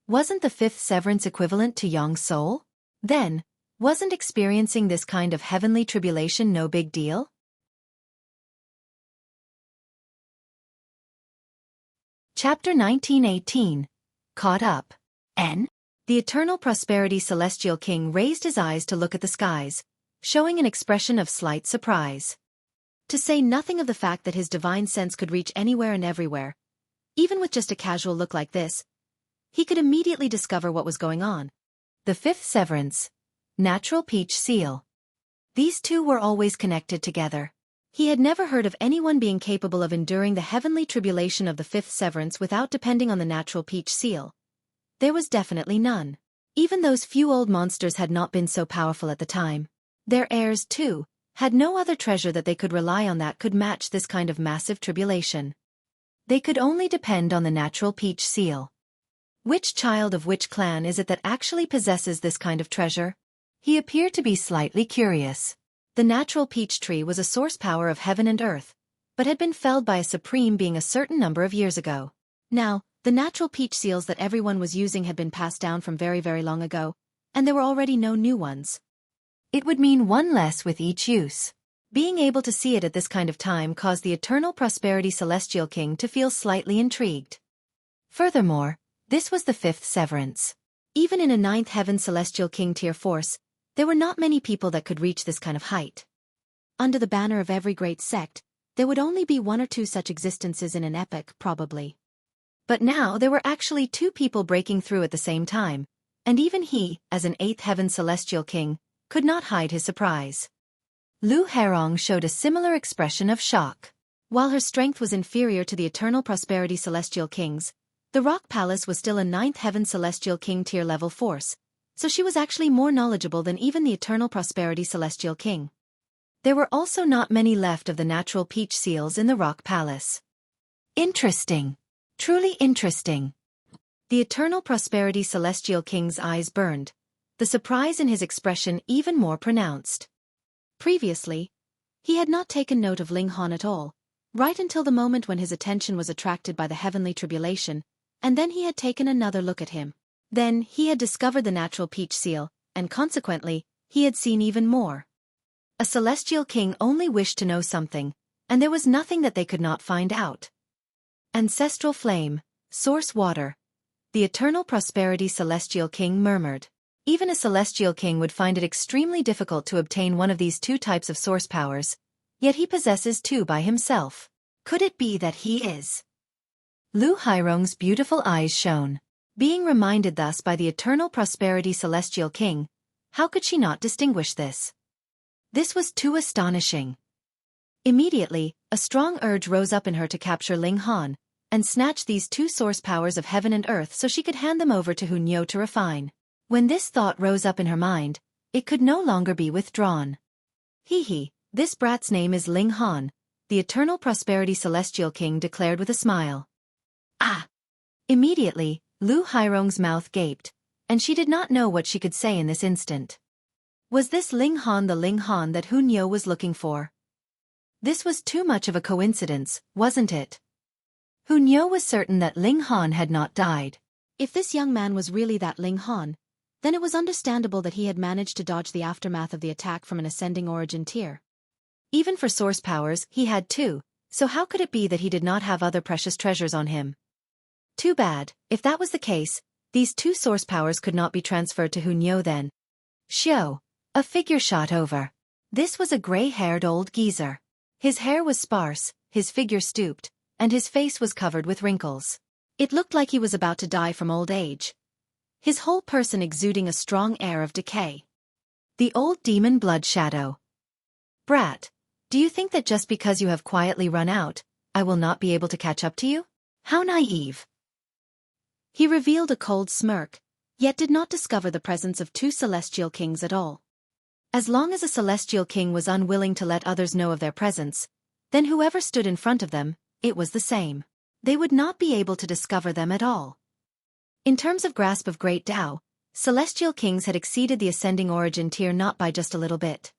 Wasn't the fifth severance equivalent to Yang's soul? Then, wasn't experiencing this kind of heavenly tribulation no big deal? Chapter 1918. Caught Up. N. The Eternal Prosperity Celestial King raised his eyes to look at the skies, showing an expression of slight surprise. To say nothing of the fact that his divine sense could reach anywhere and everywhere, even with just a casual look like this, he could immediately discover what was going on. The fifth severance. Natural peach seal. These two were always connected together. He had never heard of anyone being capable of enduring the heavenly tribulation of the fifth severance without depending on the natural peach seal. There was definitely none. Even those few old monsters had not been so powerful at the time. Their heirs, too, had no other treasure that they could rely on that could match this kind of massive tribulation. They could only depend on the natural peach seal. Which child of which clan is it that actually possesses this kind of treasure? He appeared to be slightly curious. The natural peach tree was a source power of heaven and earth, but had been felled by a supreme being a certain number of years ago. Now, the natural peach seals that everyone was using had been passed down from very, very long ago, and there were already no new ones. It would mean one less with each use. Being able to see it at this kind of time caused the Eternal Prosperity Celestial King to feel slightly intrigued. Furthermore, this was the fifth severance. Even in a ninth heaven Celestial King tier force, there were not many people that could reach this kind of height. Under the banner of every great sect, there would only be one or two such existences in an epoch, probably. But now there were actually two people breaking through at the same time, and even he, as an eighth heaven Celestial King, could not hide his surprise. Lu Herong showed a similar expression of shock. While her strength was inferior to the Eternal Prosperity Celestial King's, the Rock Palace was still a ninth heaven Celestial King tier level force, so she was actually more knowledgeable than even the Eternal Prosperity Celestial King. There were also not many left of the natural peach seals in the Rock Palace. Interesting. Truly interesting. The Eternal Prosperity Celestial King's eyes burned, the surprise in his expression even more pronounced. Previously, he had not taken note of Ling Han at all, right until the moment when his attention was attracted by the heavenly tribulation, and then he had taken another look at him. Then he had discovered the natural peach seal, and consequently, he had seen even more. A celestial king only wished to know something, and there was nothing that they could not find out. Ancestral flame, source water. The eternal prosperity celestial king murmured. Even a celestial king would find it extremely difficult to obtain one of these two types of source powers, yet he possesses two by himself. Could it be that he is? Lu Hairong's beautiful eyes shone. Being reminded thus by the eternal prosperity celestial king, how could she not distinguish this? This was too astonishing. Immediately, a strong urge rose up in her to capture Ling Han, and snatch these two source powers of heaven and earth so she could hand them over to Hu Niu to refine. When this thought rose up in her mind, it could no longer be withdrawn. Hee, this brat's name is Ling Han, the eternal prosperity celestial king declared with a smile. Ah! Immediately, Lu Hairong's mouth gaped, and she did not know what she could say in this instant. Was this Ling Han the Ling Han that Hu Niu was looking for? This was too much of a coincidence, wasn't it? Hu Niu was certain that Ling Han had not died. If this young man was really that Ling Han, then it was understandable that he had managed to dodge the aftermath of the attack from an ascending origin tier. Even for source powers, he had two, so how could it be that he did not have other precious treasures on him? Too bad. If that was the case, these two source powers could not be transferred to Hu Niu then. Xiao, a figure shot over. This was a gray-haired old geezer. His hair was sparse, his figure stooped, and his face was covered with wrinkles. It looked like he was about to die from old age. His whole person exuding a strong air of decay. The old demon blood shadow. Brat, do you think that just because you have quietly run out, I will not be able to catch up to you? How naive. He revealed a cold smirk, yet did not discover the presence of two celestial kings at all. As long as a celestial king was unwilling to let others know of their presence, then whoever stood in front of them, it was the same. They would not be able to discover them at all. In terms of grasp of great Tao, celestial kings had exceeded the ascending origin tier not by just a little bit.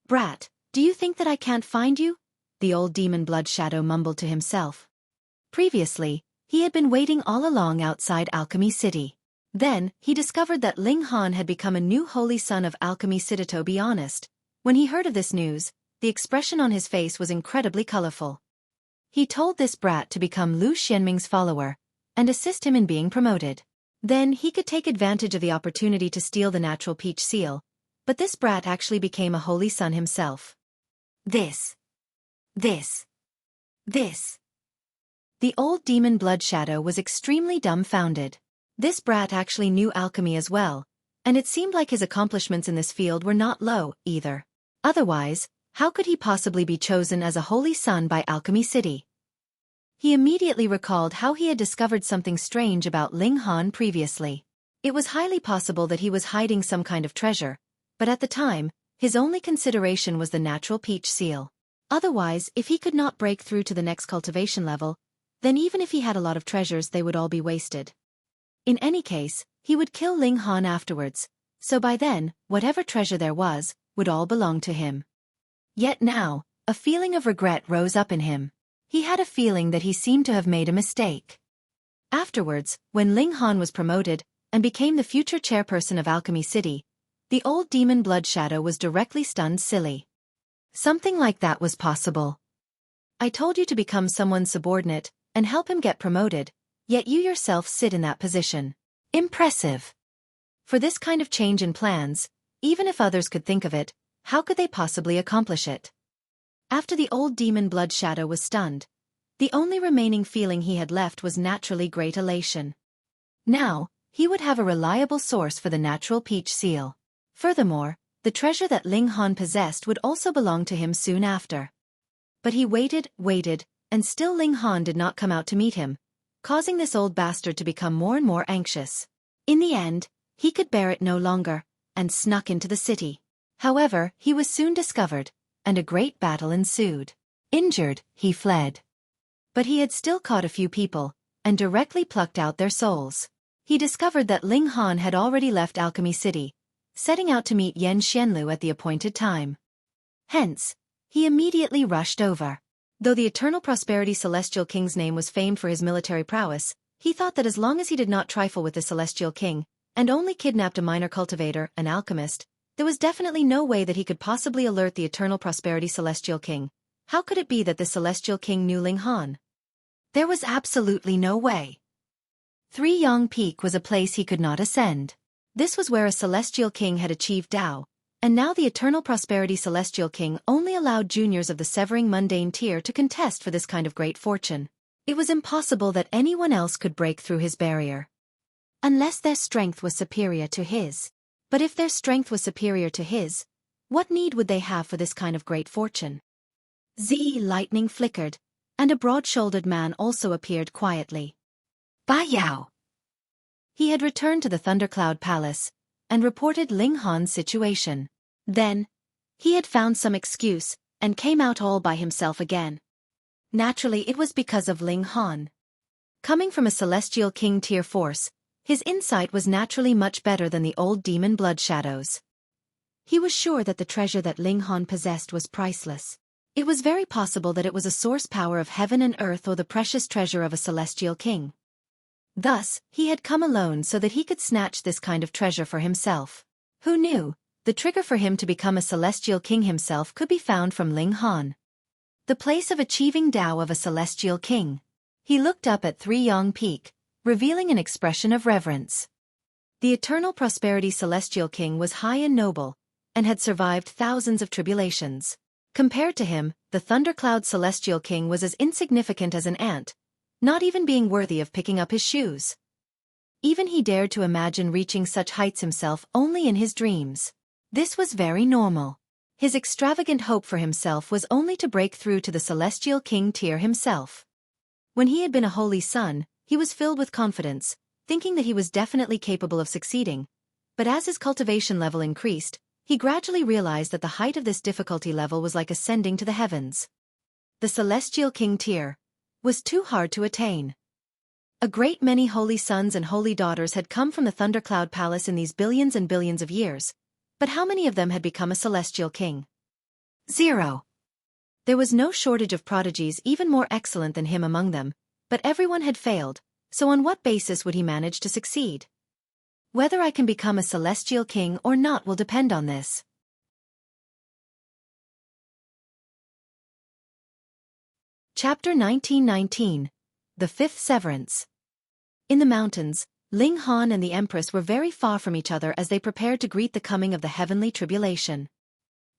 Brat, do you think that I can't find you? The old demon blood shadow mumbled to himself. Previously, he had been waiting all along outside Alchemy City. Then, he discovered that Ling Han had become a new holy son of Alchemy City. To be honest, when he heard of this news, the expression on his face was incredibly colorful. He told this brat to become Lu Xianming's follower, and assist him in being promoted. Then he could take advantage of the opportunity to steal the natural peach seal, but this brat actually became a holy son himself. This. The old demon blood shadow was extremely dumbfounded. This brat actually knew alchemy as well, and it seemed like his accomplishments in this field were not low, either. Otherwise, how could he possibly be chosen as a holy son by Alchemy City? He immediately recalled how he had discovered something strange about Ling Han previously. It was highly possible that he was hiding some kind of treasure, but at the time, his only consideration was the natural peach seal. Otherwise, if he could not break through to the next cultivation level, then even if he had a lot of treasures they would all be wasted. In any case, he would kill Ling Han afterwards, so by then, whatever treasure there was, would all belong to him. Yet now, a feeling of regret rose up in him. He had a feeling that he seemed to have made a mistake. Afterwards, when Ling Han was promoted, and became the future chairperson of Alchemy City, the old demon blood shadow was directly stunned silly. Something like that was possible. I told you to become someone's subordinate, and help him get promoted, yet you yourself sit in that position. Impressive. For this kind of change in plans, even if others could think of it, how could they possibly accomplish it? After the old demon blood shadow was stunned, the only remaining feeling he had left was naturally great elation. Now, he would have a reliable source for the natural peach seal. Furthermore, the treasure that Ling Han possessed would also belong to him soon after. But he waited, and still Ling Han did not come out to meet him, causing this old bastard to become more and more anxious. In the end, he could bear it no longer, and snuck into the city. However, he was soon discovered, and a great battle ensued. Injured, he fled. But he had still caught a few people, and directly plucked out their souls. He discovered that Ling Han had already left Alchemy City, setting out to meet Xianlu at the appointed time. Hence, he immediately rushed over. Though the Eternal Prosperity Celestial King's name was famed for his military prowess, he thought that as long as he did not trifle with the Celestial King, and only kidnapped a minor cultivator, an alchemist, There was definitely no way that he could possibly alert the eternal prosperity celestial king. How could it be that the celestial king knew Ling Han? There was absolutely no way. Three Yang Peak was a place he could not ascend. This was where a celestial king had achieved Tao, and now the eternal prosperity celestial king only allowed juniors of the severing mundane tier to contest for this kind of great fortune. It was impossible that anyone else could break through his barrier. Unless their strength was superior to his. But if their strength was superior to his, what need would they have for this kind of great fortune? Lightning flickered, and a broad-shouldered man also appeared quietly. Ba Yao. He had returned to the Thundercloud Palace, and reported Ling Han's situation. Then, he had found some excuse, and came out all by himself again. Naturally it was because of Ling Han. Coming from a celestial king tier force, his insight was naturally much better than the old demon Blood Shadows. He was sure that the treasure that Ling Han possessed was priceless. It was very possible that it was a source power of heaven and earth or the precious treasure of a celestial king. Thus, he had come alone so that he could snatch this kind of treasure for himself. Who knew? The trigger for him to become a celestial king himself could be found from Ling Han. The place of achieving Tao of a celestial king. He looked up at Three Yang Peak, revealing an expression of reverence. The eternal prosperity celestial king was high and noble, and had survived thousands of tribulations. Compared to him, the thundercloud celestial king was as insignificant as an ant, not even being worthy of picking up his shoes. Even he dared to imagine reaching such heights himself only in his dreams. This was very normal. His extravagant hope for himself was only to break through to the celestial king tier himself. When he had been a holy son, he was filled with confidence, thinking that he was definitely capable of succeeding. But as his cultivation level increased, he gradually realized that the height of this difficulty level was like ascending to the heavens. The celestial king tier was too hard to attain. A great many holy sons and holy daughters had come from the Thundercloud Palace in these billions and billions of years, but how many of them had become a celestial king? 0. There was no shortage of prodigies even more excellent than him among them, but everyone had failed, so on what basis would he manage to succeed? Whether I can become a celestial king or not will depend on this. Chapter 1919. The Fifth Severance. In the mountains, Ling Han and the Empress were very far from each other as they prepared to greet the coming of the heavenly tribulation.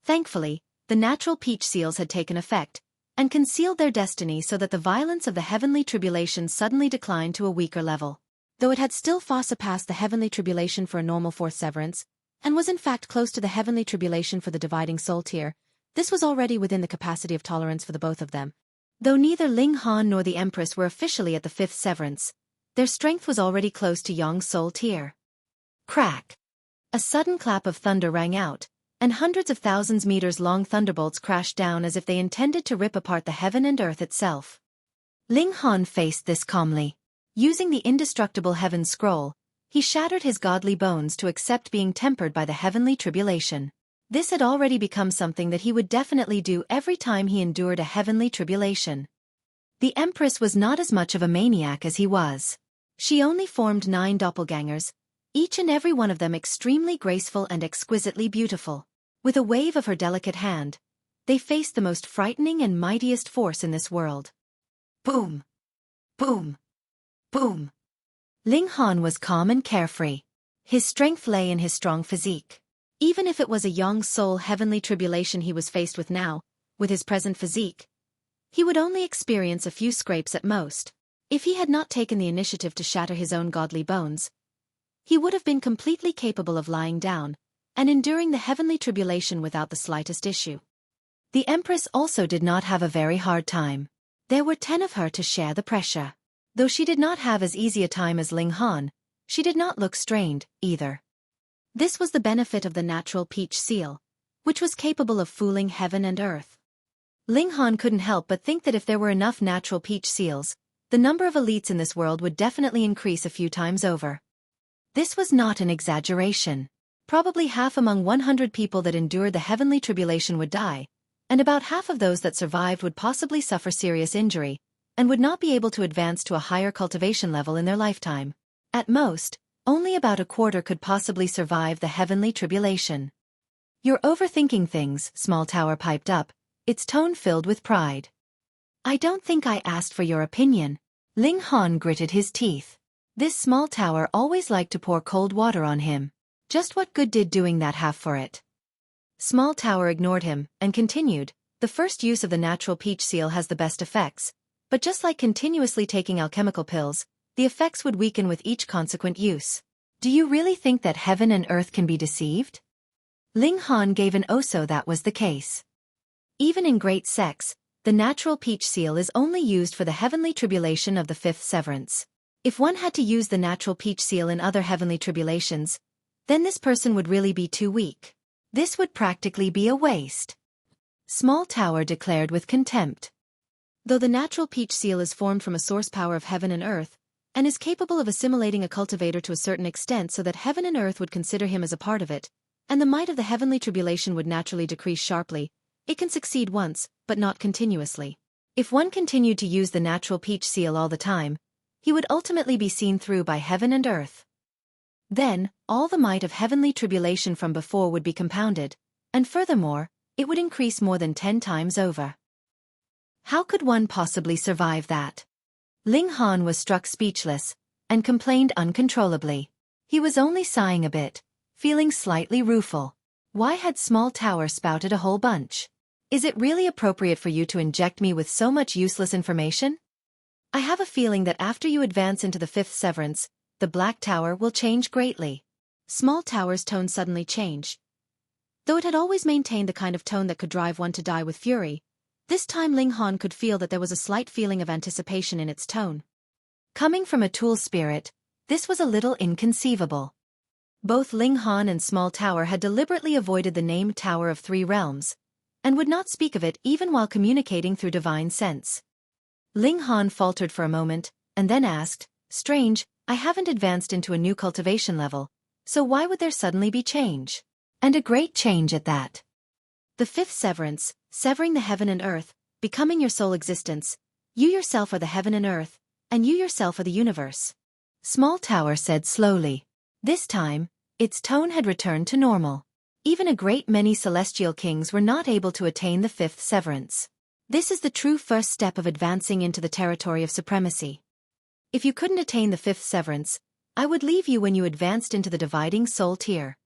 Thankfully, the natural peach seals had taken effect, and concealed their destiny so that the violence of the heavenly tribulation suddenly declined to a weaker level. Though it had still far surpassed the heavenly tribulation for a normal fourth severance, and was in fact close to the heavenly tribulation for the dividing soul tier, this was already within the capacity of tolerance for the both of them. Though neither Ling Han nor the Empress were officially at the fifth severance, their strength was already close to Yang's soul tier. Crack! A sudden clap of thunder rang out, and hundreds of thousands meters-long thunderbolts crashed down as if they intended to rip apart the heaven and earth itself. Ling Han faced this calmly. Using the indestructible heaven scroll, he shattered his godly bones to accept being tempered by the heavenly tribulation. This had already become something that he would definitely do every time he endured a heavenly tribulation. The Empress was not as much of a maniac as he was. She only formed 9 doppelgangers, each and every one of them extremely graceful and exquisitely beautiful. With a wave of her delicate hand, they faced the most frightening and mightiest force in this world. Boom! Boom! Boom! Ling Han was calm and carefree. His strength lay in his strong physique. Even if it was a young soul heavenly tribulation he was faced with now, with his present physique, he would only experience a few scrapes at most. If he had not taken the initiative to shatter his own godly bones, he would have been completely capable of lying down and enduring the heavenly tribulation without the slightest issue. The Empress also did not have a very hard time. There were 10 of her to share the pressure. Though she did not have as easy a time as Ling Han, she did not look strained, either. This was the benefit of the natural peach seal, which was capable of fooling heaven and earth. Ling Han couldn't help but think that if there were enough natural peach seals, the number of elites in this world would definitely increase a few times over. This was not an exaggeration. Probably half among 100 people that endured the heavenly tribulation would die, and about half of those that survived would possibly suffer serious injury, and would not be able to advance to a higher cultivation level in their lifetime. At most, only about a quarter could possibly survive the heavenly tribulation. "You're overthinking things," Small Tower piped up, its tone filled with pride. "I don't think I asked for your opinion." Ling Han gritted his teeth. This Small Tower always liked to pour cold water on him. Just what good did doing that have for it? Small Tower ignored him and continued, "The first use of the natural peach seal has the best effects, but just like continuously taking alchemical pills, the effects would weaken with each consequent use. Do you really think that heaven and earth can be deceived?" Ling Han gave an oso that was the case. Even in great sects, the natural peach seal is only used for the heavenly tribulation of the fifth severance. If one had to use the natural peach seal in other heavenly tribulations, then this person would really be too weak. This would practically be a waste. Small Tower declared with contempt. Though the natural peach seal is formed from a source power of heaven and earth, and is capable of assimilating a cultivator to a certain extent so that heaven and earth would consider him as a part of it, and the might of the heavenly tribulation would naturally decrease sharply, it can succeed once, but not continuously. If one continued to use the natural peach seal all the time, he would ultimately be seen through by heaven and earth. Then, all the might of heavenly tribulation from before would be compounded, and furthermore, it would increase more than 10 times over. How could one possibly survive that? Ling Han was struck speechless, and complained uncontrollably. He was only sighing a bit, feeling slightly rueful. Why had Small Tower spouted a whole bunch? Is it really appropriate for you to inject me with so much useless information? I have a feeling that after you advance into the fifth severance, the Black Tower will change greatly. Small Tower's tone suddenly changed. Though it had always maintained the kind of tone that could drive one to die with fury, this time Ling Han could feel that there was a slight feeling of anticipation in its tone. Coming from a tool spirit, this was a little inconceivable. Both Ling Han and Small Tower had deliberately avoided the name Tower of Three Realms, and would not speak of it even while communicating through divine sense. Ling Han faltered for a moment, and then asked, "Strange, I haven't advanced into a new cultivation level, so why would there suddenly be change? And a great change at that. The fifth severance, severing the heaven and earth, becoming your sole existence, you yourself are the heaven and earth, and you yourself are the universe." Small Tower said slowly. This time, its tone had returned to normal. Even a great many celestial kings were not able to attain the fifth severance. This is the true first step of advancing into the territory of supremacy. If you couldn't attain the fifth severance, I would leave you when you advanced into the dividing soul tier.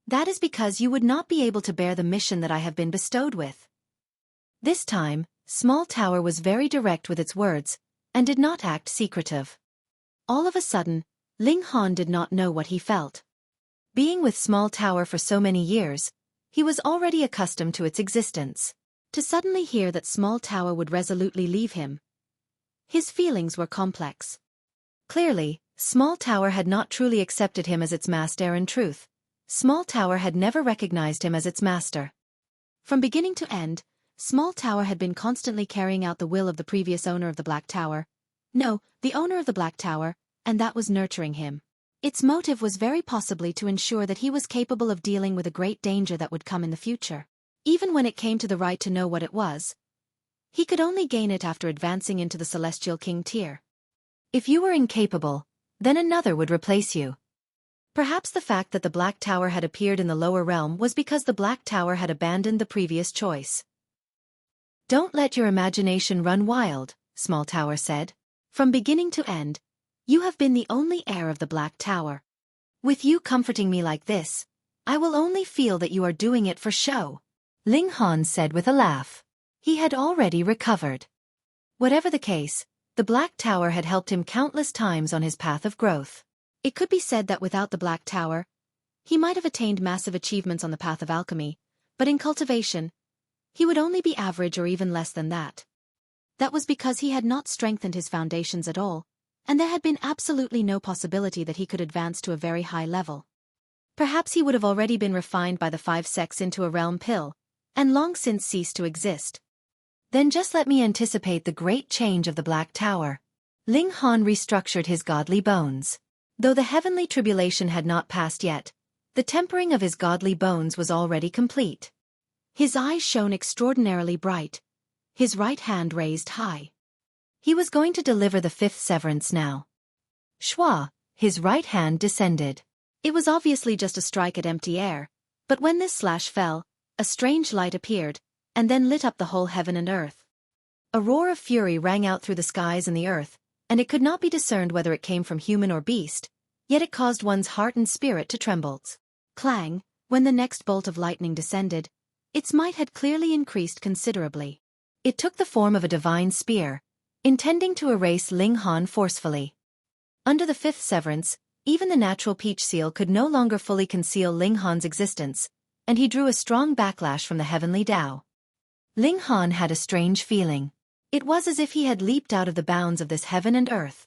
That is because you would not be able to bear the mission that I have been bestowed with. This time, Small Tower was very direct with its words, and did not act secretive. All of a sudden, Ling Han did not know what he felt. Being with Small Tower for so many years, he was already accustomed to its existence. To suddenly hear that Small Tower would resolutely leave him, his feelings were complex. Clearly, Small Tower had not truly accepted him as its master in truth. Small Tower had never recognized him as its master. From beginning to end, Small Tower had been constantly carrying out the will of the previous owner of the Black Tower. No, the owner of the Black Tower, and that was nurturing him. Its motive was very possibly to ensure that he was capable of dealing with a great danger that would come in the future. Even when it came to the right to know what it was, he could only gain it after advancing into the Celestial King tier. If you were incapable, then another would replace you. Perhaps the fact that the Black Tower had appeared in the lower realm was because the Black Tower had abandoned the previous choice. "Don't let your imagination run wild," Small Tower said. "From beginning to end, you have been the only heir of the Black Tower. With you comforting me like this, I will only feel that you are doing it for show," Ling Han said with a laugh. He had already recovered. Whatever the case, the Black Tower had helped him countless times on his path of growth. It could be said that without the Black Tower, he might have attained massive achievements on the path of alchemy, but in cultivation, he would only be average or even less than that. That was because he had not strengthened his foundations at all, and there had been absolutely no possibility that he could advance to a very high level. Perhaps he would have already been refined by the 5 sects into a realm pill, and long since ceased to exist. Then just let me anticipate the great change of the Black Tower. Ling Han restructured his godly bones. Though the heavenly tribulation had not passed yet, the tempering of his godly bones was already complete. His eyes shone extraordinarily bright, his right hand raised high. He was going to deliver the fifth severance now. Schwa, his right hand descended. It was obviously just a strike at empty air, But when this slash fell, a strange light appeared, and then lit up the whole heaven and earth. A roar of fury rang out through the skies and the earth, and it could not be discerned whether it came from human or beast, yet it caused one's heart and spirit to tremble. Clang, when the next bolt of lightning descended, its might had clearly increased considerably. It took the form of a divine spear, intending to erase Ling Han forcefully. Under the fifth severance, even the natural peach seal could no longer fully conceal Ling Han's existence, and he drew a strong backlash from the Heavenly Dao. Ling Han had a strange feeling. It was as if he had leaped out of the bounds of this heaven and earth.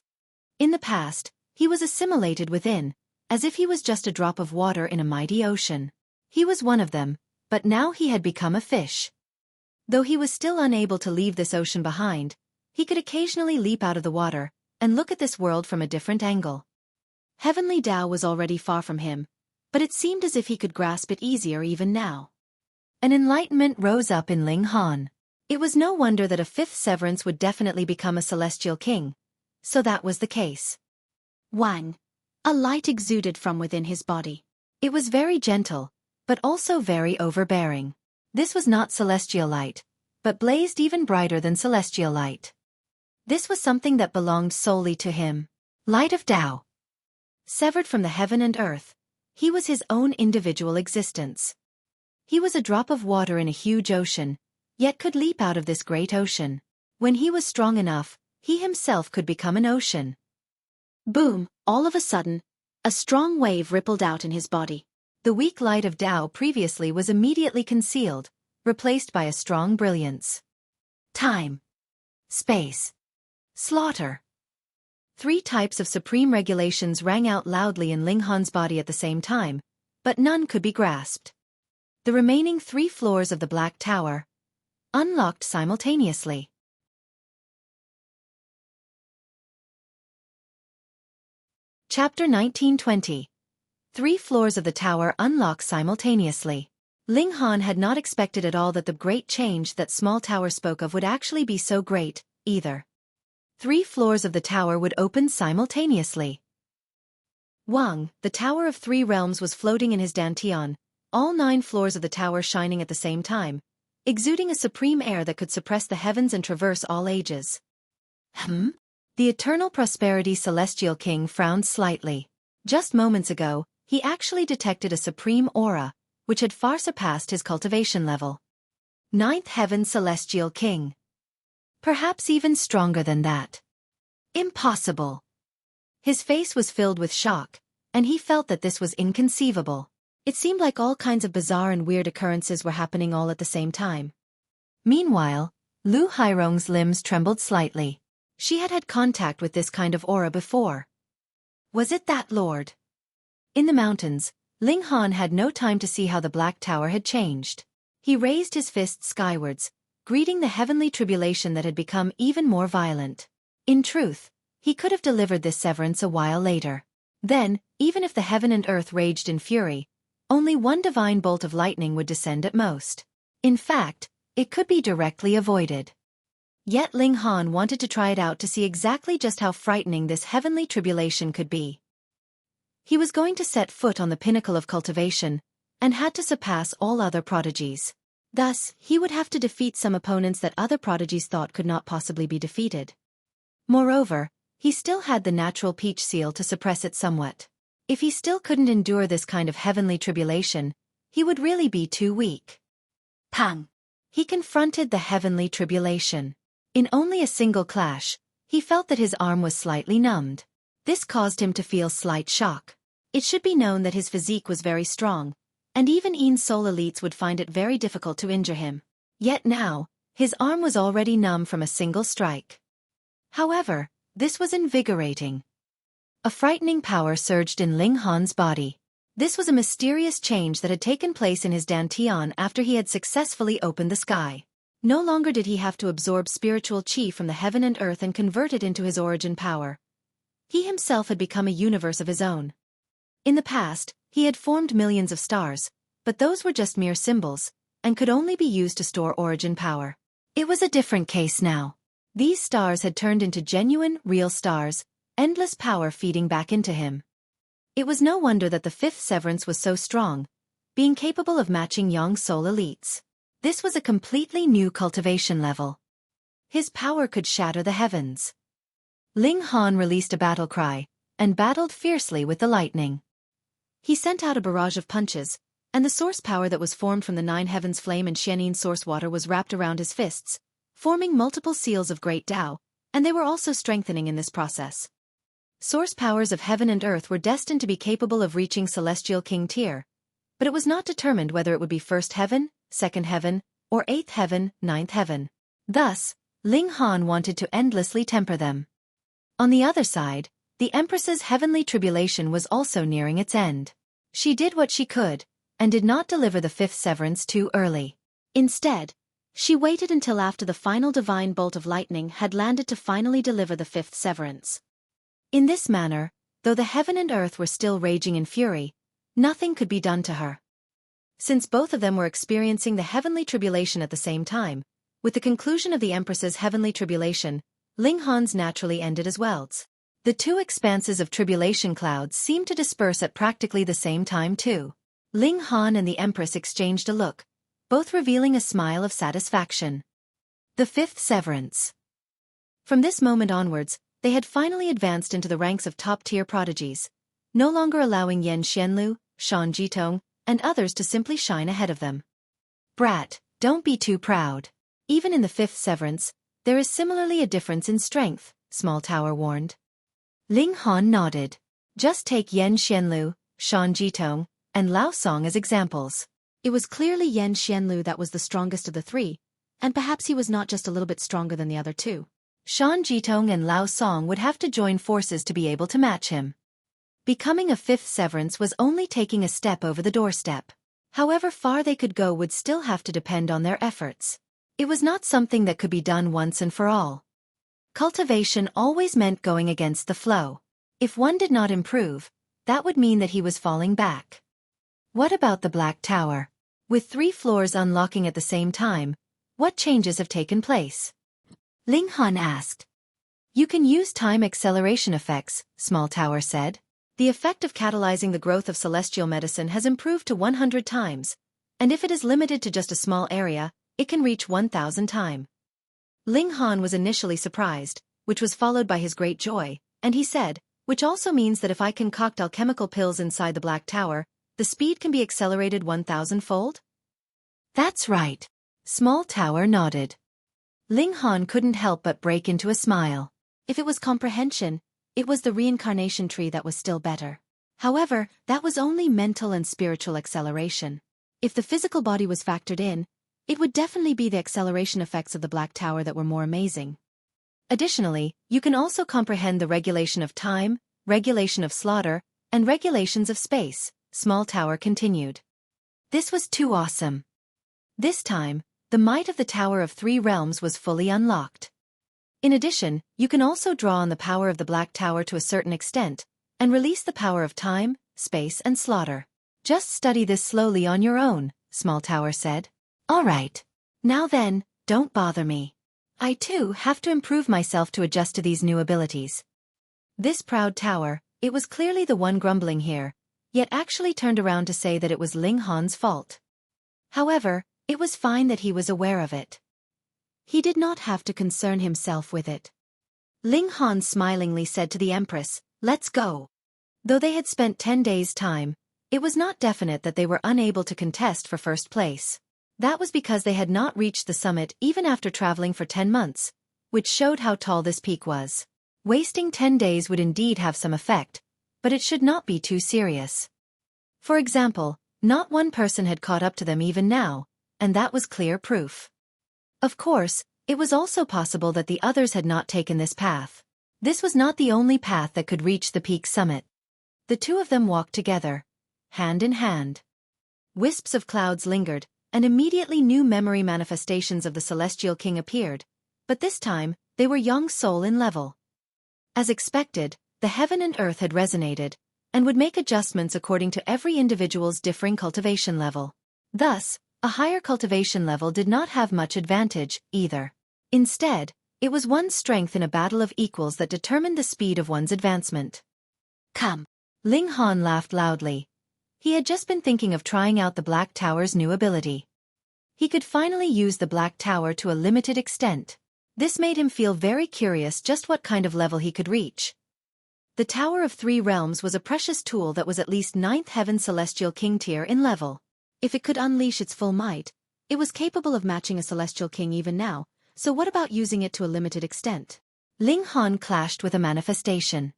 In the past, he was assimilated within, as if he was just a drop of water in a mighty ocean. He was one of them, but now he had become a fish. Though he was still unable to leave this ocean behind, he could occasionally leap out of the water and look at this world from a different angle. Heavenly Dao was already far from him, but it seemed as if he could grasp it easier even now. An enlightenment rose up in Ling Han. It was no wonder that a fifth severance would definitely become a celestial king. So that was the case. Wang. A light exuded from within his body. It was very gentle, but also very overbearing. This was not celestial light, but blazed even brighter than celestial light. This was something that belonged solely to him. Light of Tao. Severed from the heaven and earth, he was his own individual existence. He was a drop of water in a huge ocean, yet could leap out of this great ocean. When he was strong enough, he himself could become an ocean. Boom! All of a sudden, a strong wave rippled out in his body. The weak light of Tao previously was immediately concealed, replaced by a strong brilliance. Time. Space. Slaughter. 3 types of supreme regulations rang out loudly in Ling Han's body at the same time, but none could be grasped. The remaining 3 floors of the Black Tower unlocked simultaneously. Chapter 1920. 3 floors of the tower unlock simultaneously. Ling Han had not expected at all that the great change that small tower spoke of would actually be so great, either. 3 floors of the tower would open simultaneously. Wang, the Tower of 3 Realms, was floating in his dantian, all 9 floors of the tower shining at the same time, exuding a supreme air that could suppress the heavens and traverse all ages. The Eternal Prosperity Celestial King frowned slightly. Just moments ago, he actually detected a supreme aura, which had far surpassed his cultivation level. 9th Heaven Celestial King. Perhaps even stronger than that. Impossible. His face was filled with shock, and he felt that this was inconceivable. It seemed like all kinds of bizarre and weird occurrences were happening all at the same time. Meanwhile, Lu Hairong's limbs trembled slightly. She had had contact with this kind of aura before. Was it that lord? In the mountains, Ling Han had no time to see how the Black Tower had changed. He raised his fists skywards, greeting the heavenly tribulation that had become even more violent. In truth, he could have delivered this severance a while later. Then, even if the heaven and earth raged in fury, only one divine bolt of lightning would descend at most. In fact, it could be directly avoided. Yet Ling Han wanted to try it out to see exactly just how frightening this heavenly tribulation could be. He was going to set foot on the pinnacle of cultivation, and had to surpass all other prodigies. Thus, he would have to defeat some opponents that other prodigies thought could not possibly be defeated. Moreover, he still had the natural peach seal to suppress it somewhat. If he still couldn't endure this kind of heavenly tribulation, he would really be too weak. Pang! He confronted the heavenly tribulation. In only a single clash, he felt that his arm was slightly numbed. This caused him to feel slight shock. It should be known that his physique was very strong, and even Een Soul elites would find it very difficult to injure him. Yet now, his arm was already numb from a single strike. However, this was invigorating. A frightening power surged in Ling Han's body. This was a mysterious change that had taken place in his dantian after he had successfully opened the sky. No longer did he have to absorb spiritual chi from the heaven and earth and convert it into his origin power. He himself had become a universe of his own. In the past, he had formed millions of stars, but those were just mere symbols, and could only be used to store origin power. It was a different case now. These stars had turned into genuine, real stars, endless power feeding back into him. It was no wonder that the 5th severance was so strong, being capable of matching Yang Soul elites. This was a completely new cultivation level. His power could shatter the heavens. Ling Han released a battle cry, and battled fiercely with the lightning. He sent out a barrage of punches, and the source power that was formed from the 9 heavens flame and Xianin source water was wrapped around his fists, forming multiple seals of great Tao, and they were also strengthening in this process. Source powers of heaven and earth were destined to be capable of reaching celestial king tier, but it was not determined whether it would be first heaven, second heaven, or 8th heaven, 9th heaven. Thus, Ling Han wanted to endlessly temper them. On the other side, the Empress's heavenly tribulation was also nearing its end. She did what she could, and did not deliver the 5th severance too early. Instead, she waited until after the final divine bolt of lightning had landed to finally deliver the 5th severance. In this manner, though the heaven and earth were still raging in fury, nothing could be done to her. Since both of them were experiencing the heavenly tribulation at the same time, with the conclusion of the Empress's heavenly tribulation, Ling Han's naturally ended as well. The two expanses of tribulation clouds seemed to disperse at practically the same time too. Ling Han and the Empress exchanged a look, both revealing a smile of satisfaction. The 5th severance. From this moment onwards, they had finally advanced into the ranks of top-tier prodigies, no longer allowing Xianlu, Shan Jitong, and others to simply shine ahead of them. Brat, don't be too proud. Even in the 5th severance, there is similarly a difference in strength, Small Tower warned. Ling Han nodded. Just take Yan Xianlu, Shan Jitong, and Lao Song as examples. It was clearly Yan Xianlu that was the strongest of the three, and perhaps he was not just a little bit stronger than the other two. Shan Jitong and Lao Song would have to join forces to be able to match him. Becoming a 5th severance was only taking a step over the doorstep. However far they could go would still have to depend on their efforts. It was not something that could be done once and for all. Cultivation always meant going against the flow. If one did not improve, that would mean that he was falling back. What about the Black Tower? With 3 floors unlocking at the same time, what changes have taken place? Ling Han asked. You can use time acceleration effects, Small Tower said. The effect of catalyzing the growth of celestial medicine has improved to 100 times, and if it is limited to just a small area, it can reach 1,000 times. Ling Han was initially surprised, which was followed by his great joy, and he said, which also means that if I concoct alchemical pills inside the Black Tower, the speed can be accelerated 1,000-fold? That's right. Small Tower nodded. Ling Han couldn't help but break into a smile. If it was comprehension, it was the reincarnation tree that was still better. However, that was only mental and spiritual acceleration. If the physical body was factored in, it would definitely be the acceleration effects of the Black Tower that were more amazing. Additionally, you can also comprehend the regulation of time, regulation of slaughter, and regulations of space, Small Tower continued. This was too awesome. This time, the might of the Tower of 3 Realms was fully unlocked. In addition, you can also draw on the power of the Black Tower to a certain extent, and release the power of time, space, and slaughter. Just study this slowly on your own, Small Tower said. All right. Now then, don't bother me. I too have to improve myself to adjust to these new abilities. This proud tower, it was clearly the one grumbling here, yet actually turned around to say that it was Ling Han's fault. However, it was fine that he was aware of it. He did not have to concern himself with it. Ling Han smilingly said to the Empress, "Let's go." Though they had spent 10 days' time, it was not definite that they were unable to contest for first place. That was because they had not reached the summit even after traveling for 10 months, which showed how tall this peak was. Wasting 10 days would indeed have some effect, but it should not be too serious. For example, not one person had caught up to them even now, and that was clear proof. Of course, it was also possible that the others had not taken this path. This was not the only path that could reach the peak summit. The two of them walked together, hand in hand. Wisps of clouds lingered, and immediately new memory manifestations of the Celestial King appeared, but this time, they were young soul in level. As expected, the heaven and earth had resonated, and would make adjustments according to every individual's differing cultivation level. Thus, a higher cultivation level did not have much advantage, either. Instead, it was one's strength in a battle of equals that determined the speed of one's advancement. Come. Ling Han laughed loudly. He had just been thinking of trying out the Black Tower's new ability. He could finally use the Black Tower to a limited extent. This made him feel very curious just what kind of level he could reach. The Tower of Three Realms was a precious tool that was at least 9th Heaven Celestial King tier in level. If it could unleash its full might, it was capable of matching a Celestial King even now, so what about using it to a limited extent? Ling Han clashed with a manifestation.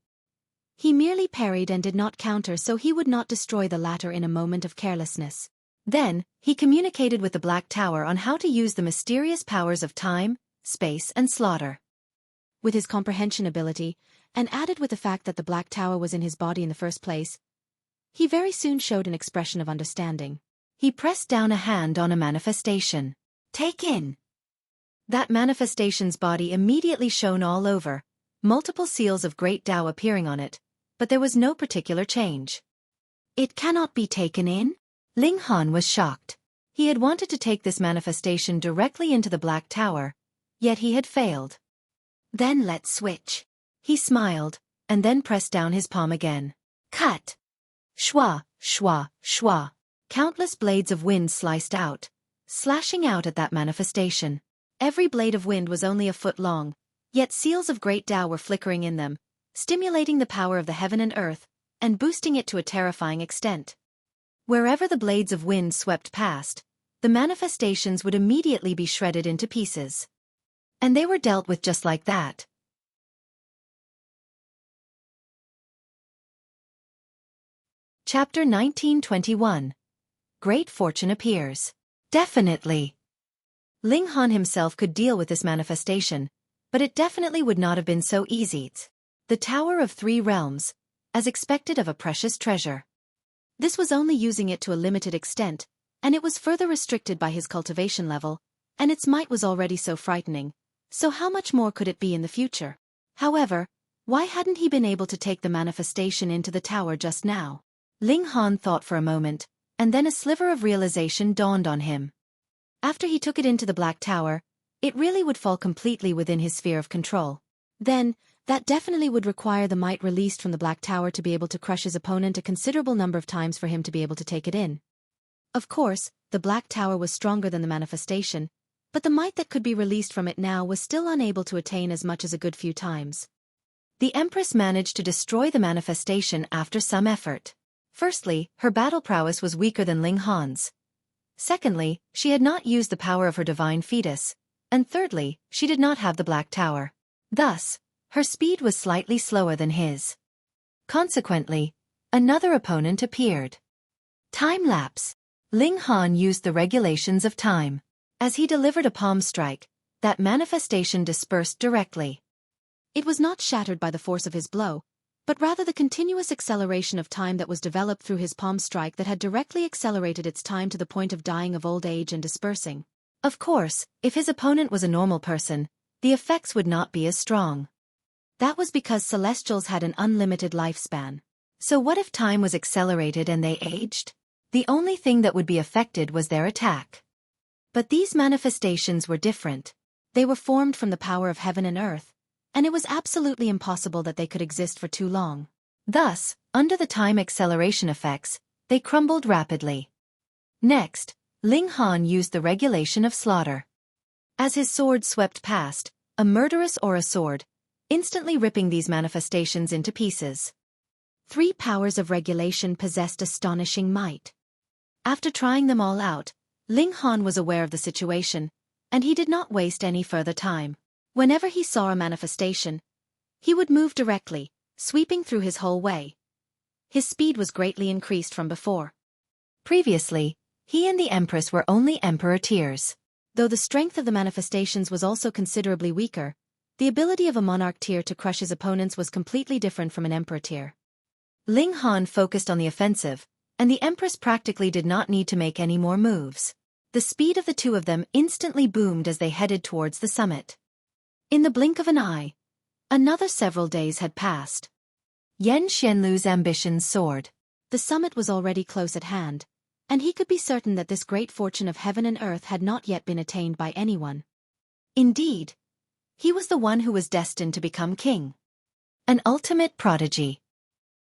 He merely parried and did not counter so he would not destroy the latter in a moment of carelessness. Then, he communicated with the Black Tower on how to use the mysterious powers of time, space and slaughter. With his comprehension ability, and added with the fact that the Black Tower was in his body in the first place, he very soon showed an expression of understanding. He pressed down a hand on a manifestation. Take in. That manifestation's body immediately shone all over, multiple seals of Great Dao appearing on it, but there was no particular change. It cannot be taken in? Ling Han was shocked. He had wanted to take this manifestation directly into the Black Tower, yet he had failed. Then let's switch. He smiled, and then pressed down his palm again. Cut! Shwa, shwa, shwa. Countless blades of wind sliced out, slashing out at that manifestation. Every blade of wind was only a foot long, yet seals of Great Dao were flickering in them, stimulating the power of the heaven and earth, and boosting it to a terrifying extent. Wherever the blades of wind swept past, the manifestations would immediately be shredded into pieces. And they were dealt with just like that. Chapter 1921. Great fortune appears. Definitely. Ling Han himself could deal with this manifestation, but it definitely would not have been so easy. The Tower of Three Realms, as expected of a precious treasure. This was only using it to a limited extent, and it was further restricted by his cultivation level, and its might was already so frightening, so how much more could it be in the future? However, why hadn't he been able to take the manifestation into the tower just now? Ling Han thought for a moment, and then a sliver of realization dawned on him. After he took it into the Black Tower, it really would fall completely within his sphere of control. Then, that definitely would require the might released from the Black Tower to be able to crush his opponent a considerable number of times for him to be able to take it in. Of course, the Black Tower was stronger than the manifestation, but the might that could be released from it now was still unable to attain as much as a good few times. The Empress managed to destroy the manifestation after some effort. Firstly, her battle prowess was weaker than Ling Han's. Secondly, she had not used the power of her divine fetus. And thirdly, she did not have the Black Tower. Thus, her speed was slightly slower than his. Consequently, another opponent appeared. Time lapse. Ling Han used the regulations of time. As he delivered a palm strike, that manifestation dispersed directly. It was not shattered by the force of his blow, but rather the continuous acceleration of time that was developed through his palm strike that had directly accelerated its time to the point of dying of old age and dispersing. Of course, if his opponent was a normal person, the effects would not be as strong. That was because Celestials had an unlimited lifespan. So what if time was accelerated and they aged? The only thing that would be affected was their attack. But these manifestations were different. They were formed from the power of heaven and earth, and it was absolutely impossible that they could exist for too long. Thus, under the time acceleration effects, they crumbled rapidly. Next, Ling Han used the regulation of slaughter. As his sword swept past, a murderous aura sword, instantly ripping these manifestations into pieces. 3 powers of regulation possessed astonishing might. After trying them all out, Ling Han was aware of the situation, and he did not waste any further time. Whenever he saw a manifestation, he would move directly, sweeping through his whole way. His speed was greatly increased from before. Previously, he and the Empress were only Emperor tiers. Though the strength of the manifestations was also considerably weaker, the ability of a monarch tier to crush his opponents was completely different from an Emperor tier. Ling Han focused on the offensive, and the Empress practically did not need to make any more moves. The speed of the two of them instantly boomed as they headed towards the summit. In the blink of an eye, another several days had passed. Xianlu's ambitions soared. The summit was already close at hand, and he could be certain that this great fortune of heaven and earth had not yet been attained by anyone. Indeed, he was the one who was destined to become king. An ultimate prodigy.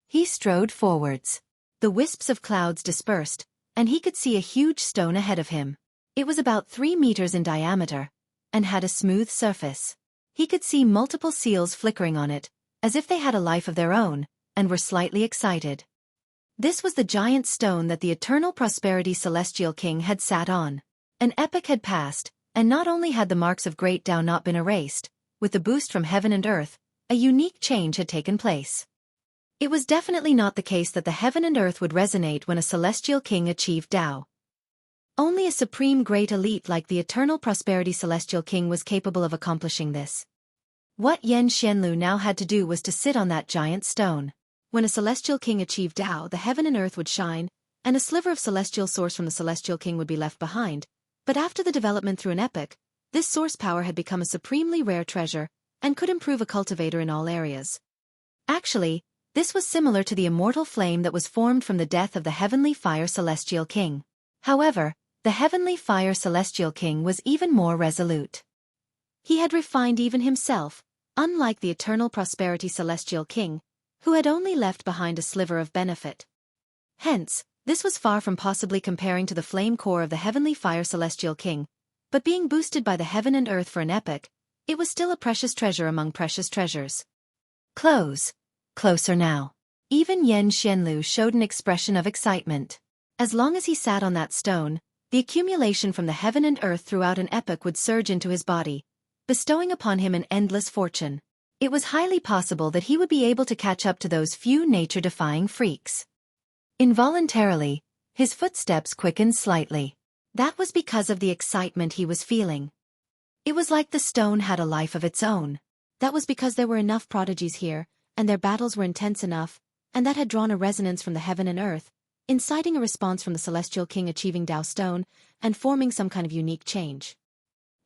He strode forwards. The wisps of clouds dispersed, and he could see a huge stone ahead of him. It was about 3 meters in diameter, and had a smooth surface. He could see multiple seals flickering on it, as if they had a life of their own, and were slightly excited. This was the giant stone that the eternal prosperity celestial king had sat on. An epoch had passed, and not only had the marks of great Tao not been erased, with the boost from heaven and earth, a unique change had taken place. It was definitely not the case that the heaven and earth would resonate when a celestial king achieved Tao. Only a supreme great elite like the eternal prosperity celestial king was capable of accomplishing this. What Xianlu now had to do was to sit on that giant stone. When a celestial king achieved Tao, the heaven and earth would shine, and a sliver of celestial source from the celestial king would be left behind. But after the development through an epoch, this source power had become a supremely rare treasure, and could improve a cultivator in all areas. Actually, this was similar to the immortal flame that was formed from the death of the heavenly fire celestial king. However, the heavenly fire celestial king was even more resolute. He had refined even himself, unlike the eternal prosperity celestial king, who had only left behind a sliver of benefit. Hence, this was far from possibly comparing to the flame core of the heavenly fire celestial king, but being boosted by the heaven and earth for an epoch, it was still a precious treasure among precious treasures. Closer now. Even Xianlu showed an expression of excitement. As long as he sat on that stone, the accumulation from the heaven and earth throughout an epoch would surge into his body, bestowing upon him an endless fortune. It was highly possible that he would be able to catch up to those few nature-defying freaks. Involuntarily, his footsteps quickened slightly. That was because of the excitement he was feeling. It was like the stone had a life of its own. That was because there were enough prodigies here, and their battles were intense enough, and that had drawn a resonance from the heaven and earth, inciting a response from the celestial king achieving Tao stone, and forming some kind of unique change.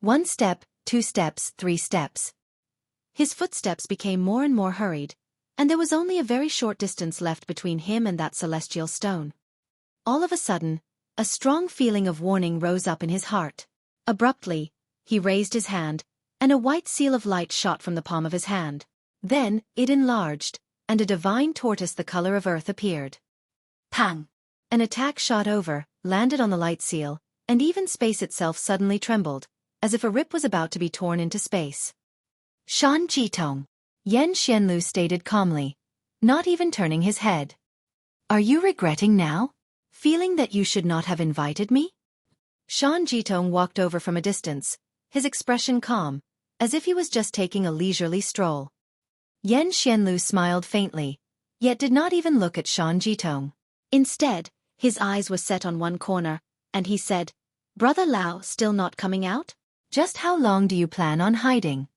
1 step, 2 steps, 3 steps. His footsteps became more and more hurried, and there was only a very short distance left between him and that celestial stone. All of a sudden, a strong feeling of warning rose up in his heart. Abruptly, he raised his hand, and a white seal of light shot from the palm of his hand. Then, it enlarged, and a divine tortoise the color of earth appeared. Pang! An attack shot over, landed on the light seal, and even space itself suddenly trembled, as if a rip was about to be torn into space. Shan Jitong. Xianlu stated calmly, not even turning his head. Are you regretting now? Feeling that you should not have invited me? Shan Jitong walked over from a distance, his expression calm, as if he was just taking a leisurely stroll. Xianlu smiled faintly, yet did not even look at Shan Jitong. Instead, his eyes were set on one corner, and he said, Brother Lao still not coming out? Just how long do you plan on hiding?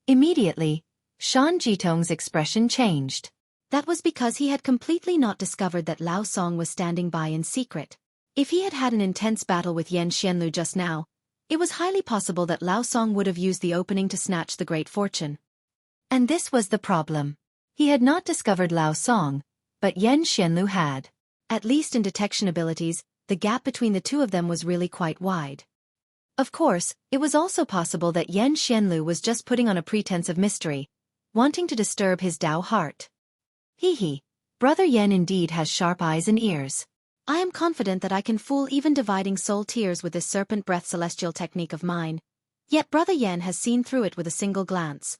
Immediately, Shan Jitong's expression changed. That was because he had completely not discovered that Lao Song was standing by in secret. If he had had an intense battle with Xianlu just now, it was highly possible that Lao Song would have used the opening to snatch the great fortune. And this was the problem. He had not discovered Lao Song, but Xianlu had. At least in detection abilities, the gap between the two of them was really quite wide. Of course, it was also possible that Xianlu was just putting on a pretense of mystery, wanting to disturb his Tao heart. Brother Yan indeed has sharp eyes and ears. I am confident that I can fool even dividing soul tears with this serpent breath celestial technique of mine, yet Brother Yan has seen through it with a single glance.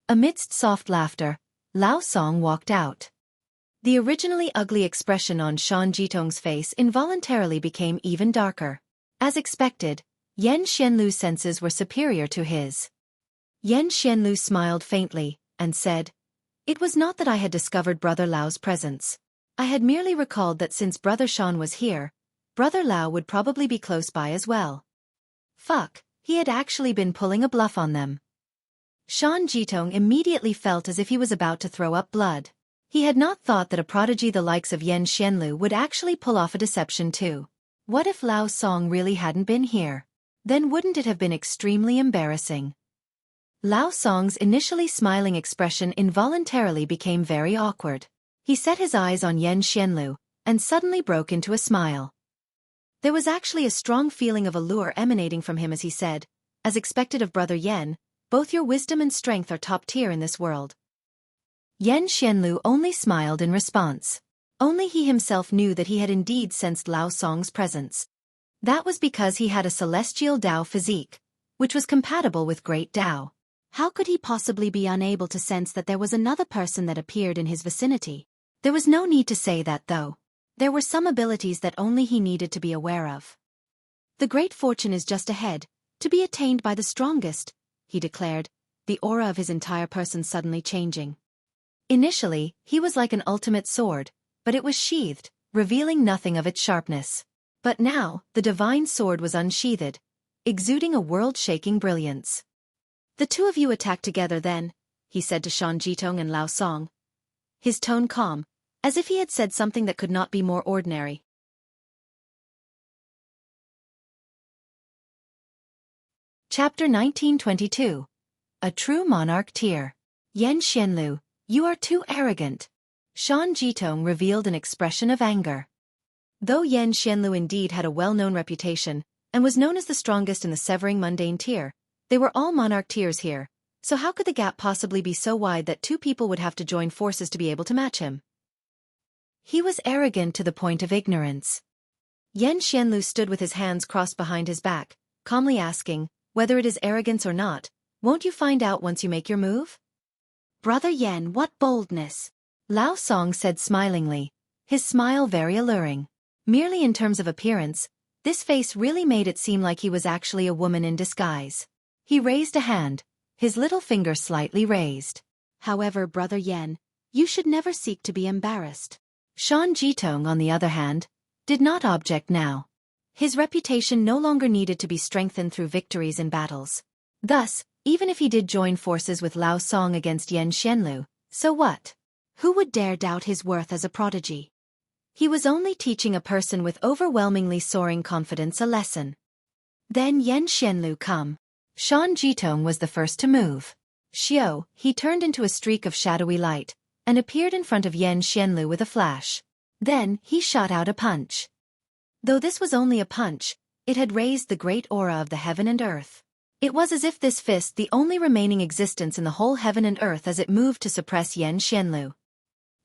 Amidst soft laughter, Lao Song walked out. The originally ugly expression on Shan Jitong's face involuntarily became even darker. As expected, Xianlu's senses were superior to his. Xianlu smiled faintly, and said, It was not that I had discovered Brother Lao's presence. I had merely recalled that since Brother Shan was here, Brother Lao would probably be close by as well. Fuck, he had actually been pulling a bluff on them. Shan Jitong immediately felt as if he was about to throw up blood. He had not thought that a prodigy the likes of Xianlu would actually pull off a deception too. What if Lao Song really hadn't been here? Then wouldn't it have been extremely embarrassing? Lao Song's initially smiling expression involuntarily became very awkward. He set his eyes on Xianlu, and suddenly broke into a smile. There was actually a strong feeling of allure emanating from him as he said, As expected of Brother Yan, both your wisdom and strength are top tier in this world. Xianlu only smiled in response. Only he himself knew that he had indeed sensed Lao Song's presence. That was because he had a celestial Dao physique, which was compatible with great Dao. How could he possibly be unable to sense that there was another person that appeared in his vicinity? There was no need to say that, though. There were some abilities that only he needed to be aware of. The great fortune is just ahead, to be attained by the strongest, he declared, the aura of his entire person suddenly changing. Initially, he was like an ultimate sword, but it was sheathed, revealing nothing of its sharpness. But now, the divine sword was unsheathed, exuding a world-shaking brilliance. The two of you attack together then, he said to Shan Jitong and Lao Song. His tone calm, as if he had said something that could not be more ordinary. Chapter 1922. A True Monarch Tear. Yan Xianlu, you are too arrogant. Shan Jitong revealed an expression of anger. Though Yan Xianlu indeed had a well-known reputation, and was known as the strongest in the severing mundane tier, they were all monarch tiers here, so how could the gap possibly be so wide that two people would have to join forces to be able to match him? He was arrogant to the point of ignorance. Yan Xianlu stood with his hands crossed behind his back, calmly asking, whether it is arrogance or not, won't you find out once you make your move? Brother Yan, what boldness! Lao Song said smilingly, his smile very alluring. Merely in terms of appearance, this face really made it seem like he was actually a woman in disguise. He raised a hand, his little finger slightly raised. However, Brother Yan, you should never seek to be embarrassed. Shan Jitong, on the other hand, did not object now. His reputation no longer needed to be strengthened through victories in battles. Thus, even if he did join forces with Lao Song against Yan Xianlu, so what? Who would dare doubt his worth as a prodigy? He was only teaching a person with overwhelmingly soaring confidence a lesson. Then Yan Xianlu come. Shan Jitong was the first to move. He turned into a streak of shadowy light, and appeared in front of Yan Xianlu with a flash. Then, he shot out a punch. Though this was only a punch, it had raised the great aura of the heaven and earth. It was as if this fist the only remaining existence in the whole heaven and earth as it moved to suppress Yan Xianlu.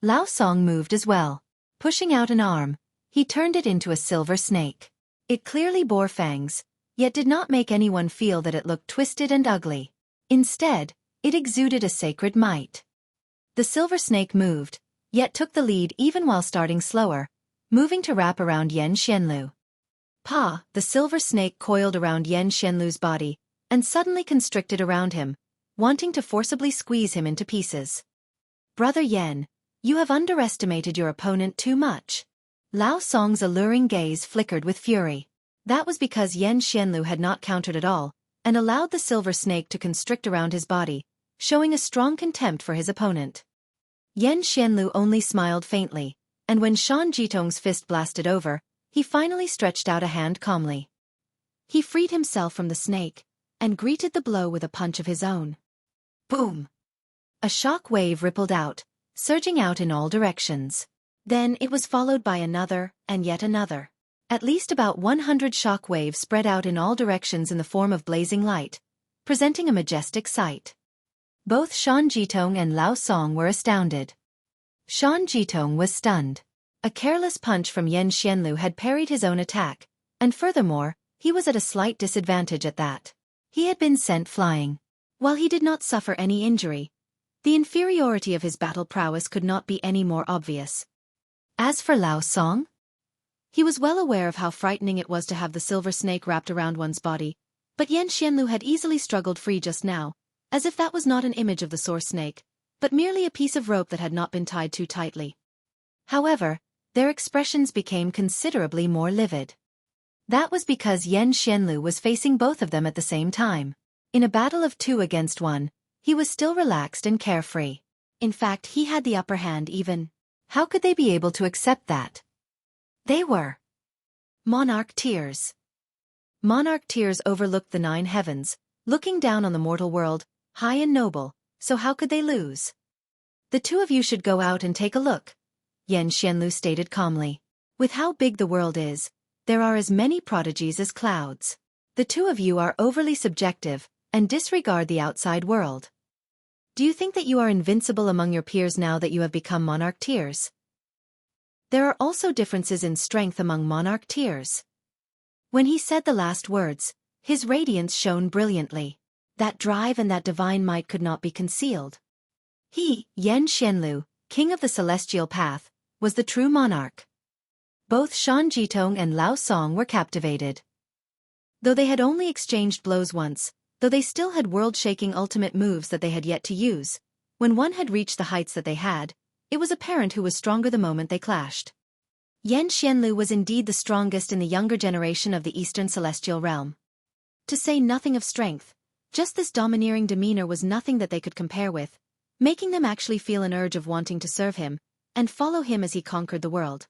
Lao Song moved as well. Pushing out an arm, he turned it into a silver snake. It clearly bore fangs, yet did not make anyone feel that it looked twisted and ugly. Instead, it exuded a sacred might. The silver snake moved, yet took the lead even while starting slower, moving to wrap around Yan Xianlu. The silver snake coiled around Yan Xianlu's body, and suddenly constricted around him, wanting to forcibly squeeze him into pieces. Brother Yan, you have underestimated your opponent too much. Lao Song's alluring gaze flickered with fury. That was because Yan Xianlu had not countered at all, and allowed the silver snake to constrict around his body, showing a strong contempt for his opponent. Yan Xianlu only smiled faintly, and when Shan Jitong's fist blasted over, he finally stretched out a hand calmly. He freed himself from the snake, and greeted the blow with a punch of his own. Boom! A shock wave rippled out, surging out in all directions. Then it was followed by another, and yet another. At least about 100 shock waves spread out in all directions in the form of blazing light, presenting a majestic sight. Both Shan Jitong and Lao Song were astounded. Shan Jitong was stunned. A careless punch from Yan Xianlu had parried his own attack, and furthermore, he was at a slight disadvantage at that. He had been sent flying. While he did not suffer any injury, the inferiority of his battle prowess could not be any more obvious. As for Lao Song, he was well aware of how frightening it was to have the silver snake wrapped around one's body, but Yan Xianlu had easily struggled free just now, as if that was not an image of the sore snake, but merely a piece of rope that had not been tied too tightly. However, their expressions became considerably more livid. That was because Yan Xianlu was facing both of them at the same time. In a battle of 2 against 1, he was still relaxed and carefree. In fact, he had the upper hand even. How could they be able to accept that? They were monarch tiers. Monarch tiers overlooked the 9 heavens, looking down on the mortal world, high and noble, so how could they lose? The two of you should go out and take a look, Yan Xianlu stated calmly. With how big the world is, there are as many prodigies as clouds. The two of you are overly subjective, and disregard the outside world. Do you think that you are invincible among your peers now that you have become monarch tiers? There are also differences in strength among monarch tiers. When he said the last words, his radiance shone brilliantly. That drive and that divine might could not be concealed. He, Xianlu, king of the celestial path, was the true monarch. Both Shan Jitong and Lao Song were captivated. Though they had only exchanged blows once, though they still had world-shaking ultimate moves that they had yet to use, when one had reached the heights that they had, it was apparent who was stronger the moment they clashed. Xianlu was indeed the strongest in the younger generation of the Eastern Celestial Realm. To say nothing of strength, just this domineering demeanor was nothing that they could compare with, making them actually feel an urge of wanting to serve him, and follow him as he conquered the world.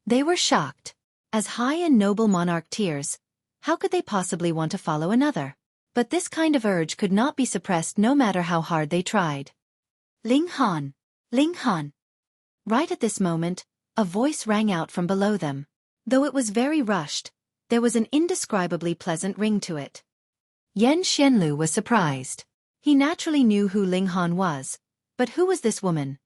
They were shocked. As high and noble monarch tiers, how could they possibly want to follow another? But this kind of urge could not be suppressed no matter how hard they tried. Ling Han. Ling Han. Right at this moment, a voice rang out from below them. Though it was very rushed, there was an indescribably pleasant ring to it. Xianlu was surprised. He naturally knew who Ling Han was, but who was this woman?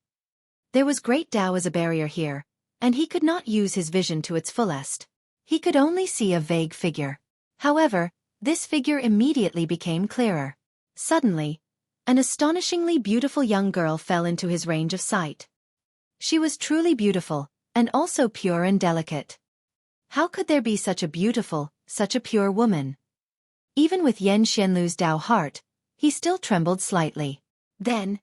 There was great Tao as a barrier here, and he could not use his vision to its fullest. He could only see a vague figure. However, this figure immediately became clearer. Suddenly, an astonishingly beautiful young girl fell into his range of sight. She was truly beautiful, and also pure and delicate. How could there be such a beautiful, such a pure woman? Even with Xianlu's Tao heart, he still trembled slightly. Then,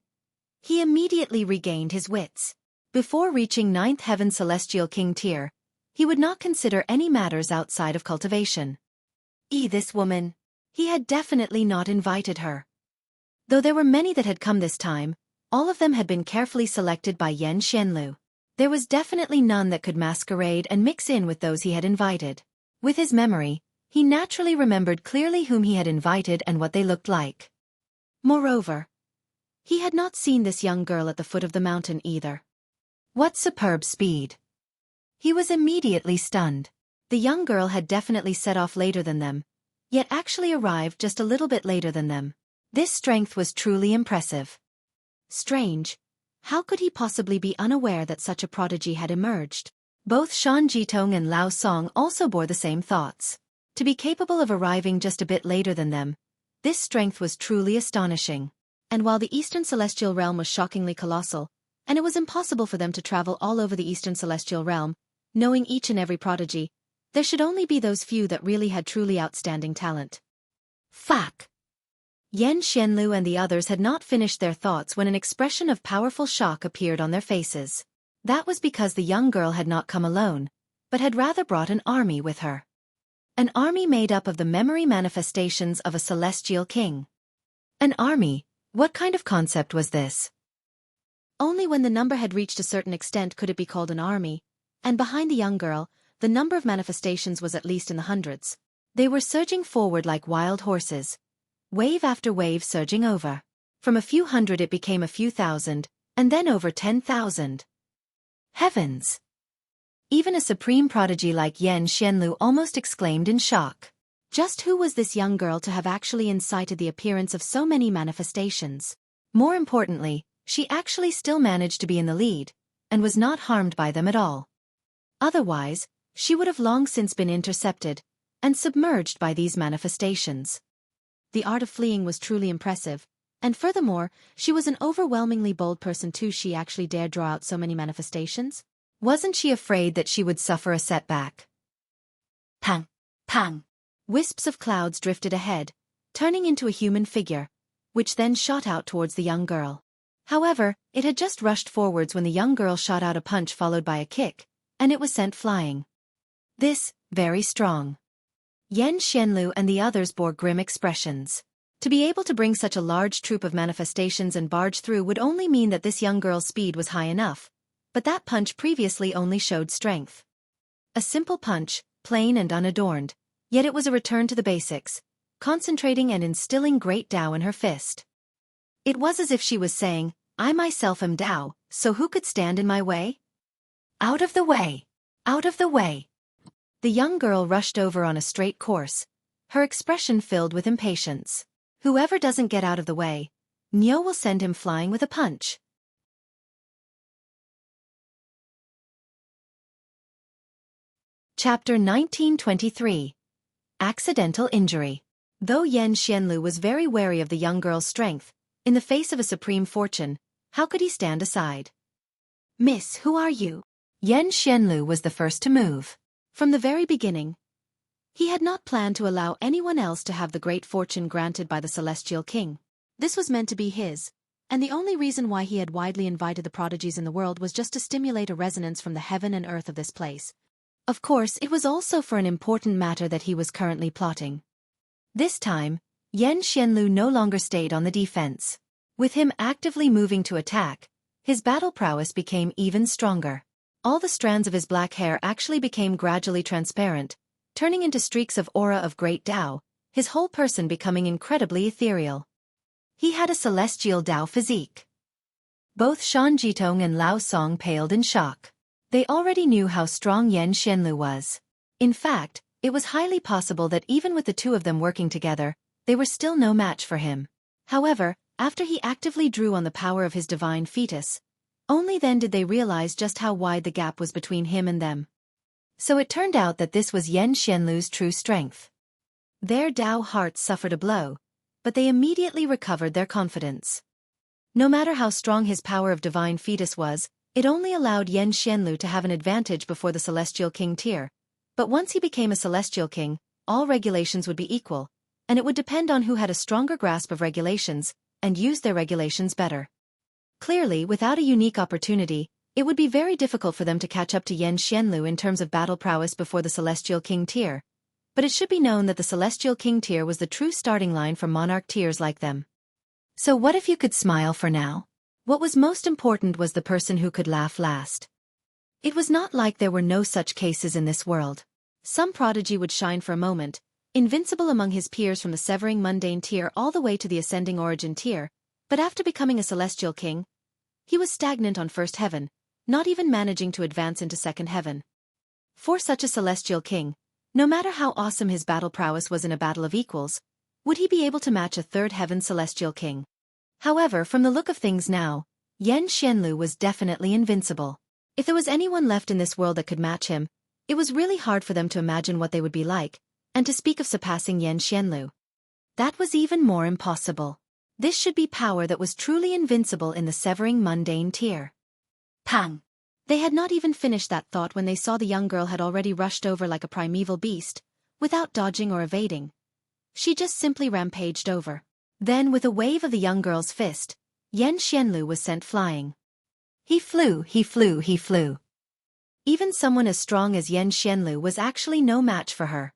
he immediately regained his wits. Before reaching 9th Heaven Celestial King tier, he would not consider any matters outside of cultivation. This woman. He had definitely not invited her. Though there were many that had come this time, all of them had been carefully selected by Xianlu. There was definitely none that could masquerade and mix in with those he had invited. With his memory, he naturally remembered clearly whom he had invited and what they looked like. Moreover, he had not seen this young girl at the foot of the mountain either. What superb speed! He was immediately stunned. The young girl had definitely set off later than them, yet actually arrived just a little bit later than them. This strength was truly impressive. Strange. How could he possibly be unaware that such a prodigy had emerged? Both Shan Jitong and Lao Song also bore the same thoughts. To be capable of arriving just a bit later than them, this strength was truly astonishing. And while the Eastern Celestial Realm was shockingly colossal, and it was impossible for them to travel all over the Eastern Celestial Realm, knowing each and every prodigy, there should only be those few that really had truly outstanding talent. Fuck! Xianlu and the others had not finished their thoughts when an expression of powerful shock appeared on their faces. That was because the young girl had not come alone, but had rather brought an army with her. An army made up of the memory manifestations of a celestial king. An army? What kind of concept was this? Only when the number had reached a certain extent could it be called an army, and behind the young girl, the number of manifestations was at least in the hundreds. They were surging forward like wild horses, wave after wave surging over. From a few hundred it became a few thousand, and then over 10,000. Heavens! Even a supreme prodigy like Xianlu almost exclaimed in shock. Just who was this young girl to have actually incited the appearance of so many manifestations? More importantly, she actually still managed to be in the lead, and was not harmed by them at all. Otherwise, she would have long since been intercepted, and submerged by these manifestations. The art of fleeing was truly impressive, and furthermore, she was an overwhelmingly bold person too. She actually dared draw out so many manifestations. Wasn't she afraid that she would suffer a setback? Pang! Pang! Wisps of clouds drifted ahead, turning into a human figure, which then shot out towards the young girl. However, it had just rushed forwards when the young girl shot out a punch followed by a kick, and it was sent flying. This, very strong. Xianlu and the others bore grim expressions. To be able to bring such a large troop of manifestations and barge through would only mean that this young girl's speed was high enough, but that punch previously only showed strength. A simple punch, plain and unadorned, yet it was a return to the basics, concentrating and instilling great Tao in her fist. It was as if she was saying, I myself am Tao, so who could stand in my way? Out of the way! Out of the way! The young girl rushed over on a straight course, her expression filled with impatience. Whoever doesn't get out of the way, Niu will send him flying with a punch. Chapter 1923. Accidental Injury. Though Xianlu was very wary of the young girl's strength, in the face of a supreme fortune, how could he stand aside? "Miss, who are you?" Xianlu was the first to move. From the very beginning, he had not planned to allow anyone else to have the great fortune granted by the Celestial King. This was meant to be his, and the only reason why he had widely invited the prodigies in the world was just to stimulate a resonance from the heaven and earth of this place. Of course, it was also for an important matter that he was currently plotting. This time, Xianlu no longer stayed on the defense. With him actively moving to attack, his battle prowess became even stronger. All the strands of his black hair actually became gradually transparent, turning into streaks of aura of great Dao, his whole person becoming incredibly ethereal. He had a celestial Dao physique. Both Shan Jitong and Lao Song paled in shock. They already knew how strong Xianlu was. In fact, it was highly possible that even with the two of them working together, they were still no match for him. However, after he actively drew on the power of his divine fetus, only then did they realize just how wide the gap was between him and them. So it turned out that this was Xianlu's true strength. Their Dao hearts suffered a blow, but they immediately recovered their confidence. No matter how strong his power of divine fetus was, it only allowed Xianlu to have an advantage before the Celestial King tier. But once he became a Celestial King, all regulations would be equal, and it would depend on who had a stronger grasp of regulations, and used their regulations better. Clearly, without a unique opportunity, it would be very difficult for them to catch up to Xianlu in terms of battle prowess before the Celestial King tier. But it should be known that the Celestial King tier was the true starting line for monarch tiers like them. So what if you could smile for now? What was most important was the person who could laugh last. It was not like there were no such cases in this world. Some prodigy would shine for a moment, invincible among his peers from the severing mundane tier all the way to the ascending origin tier, but after becoming a Celestial King, he was stagnant on first heaven, not even managing to advance into second heaven. For such a Celestial King, no matter how awesome his battle prowess was in a battle of equals, would he be able to match a third heaven Celestial King? However, from the look of things now, Xianlu was definitely invincible. If there was anyone left in this world that could match him, it was really hard for them to imagine what they would be like, and to speak of surpassing Xianlu. That was even more impossible. This should be power that was truly invincible in the severing mundane tier. Pang! They had not even finished that thought when they saw the young girl had already rushed over like a primeval beast, without dodging or evading. She just simply rampaged over. Then with a wave of the young girl's fist, Xianlu was sent flying. He flew. Even someone as strong as Xianlu was actually no match for her.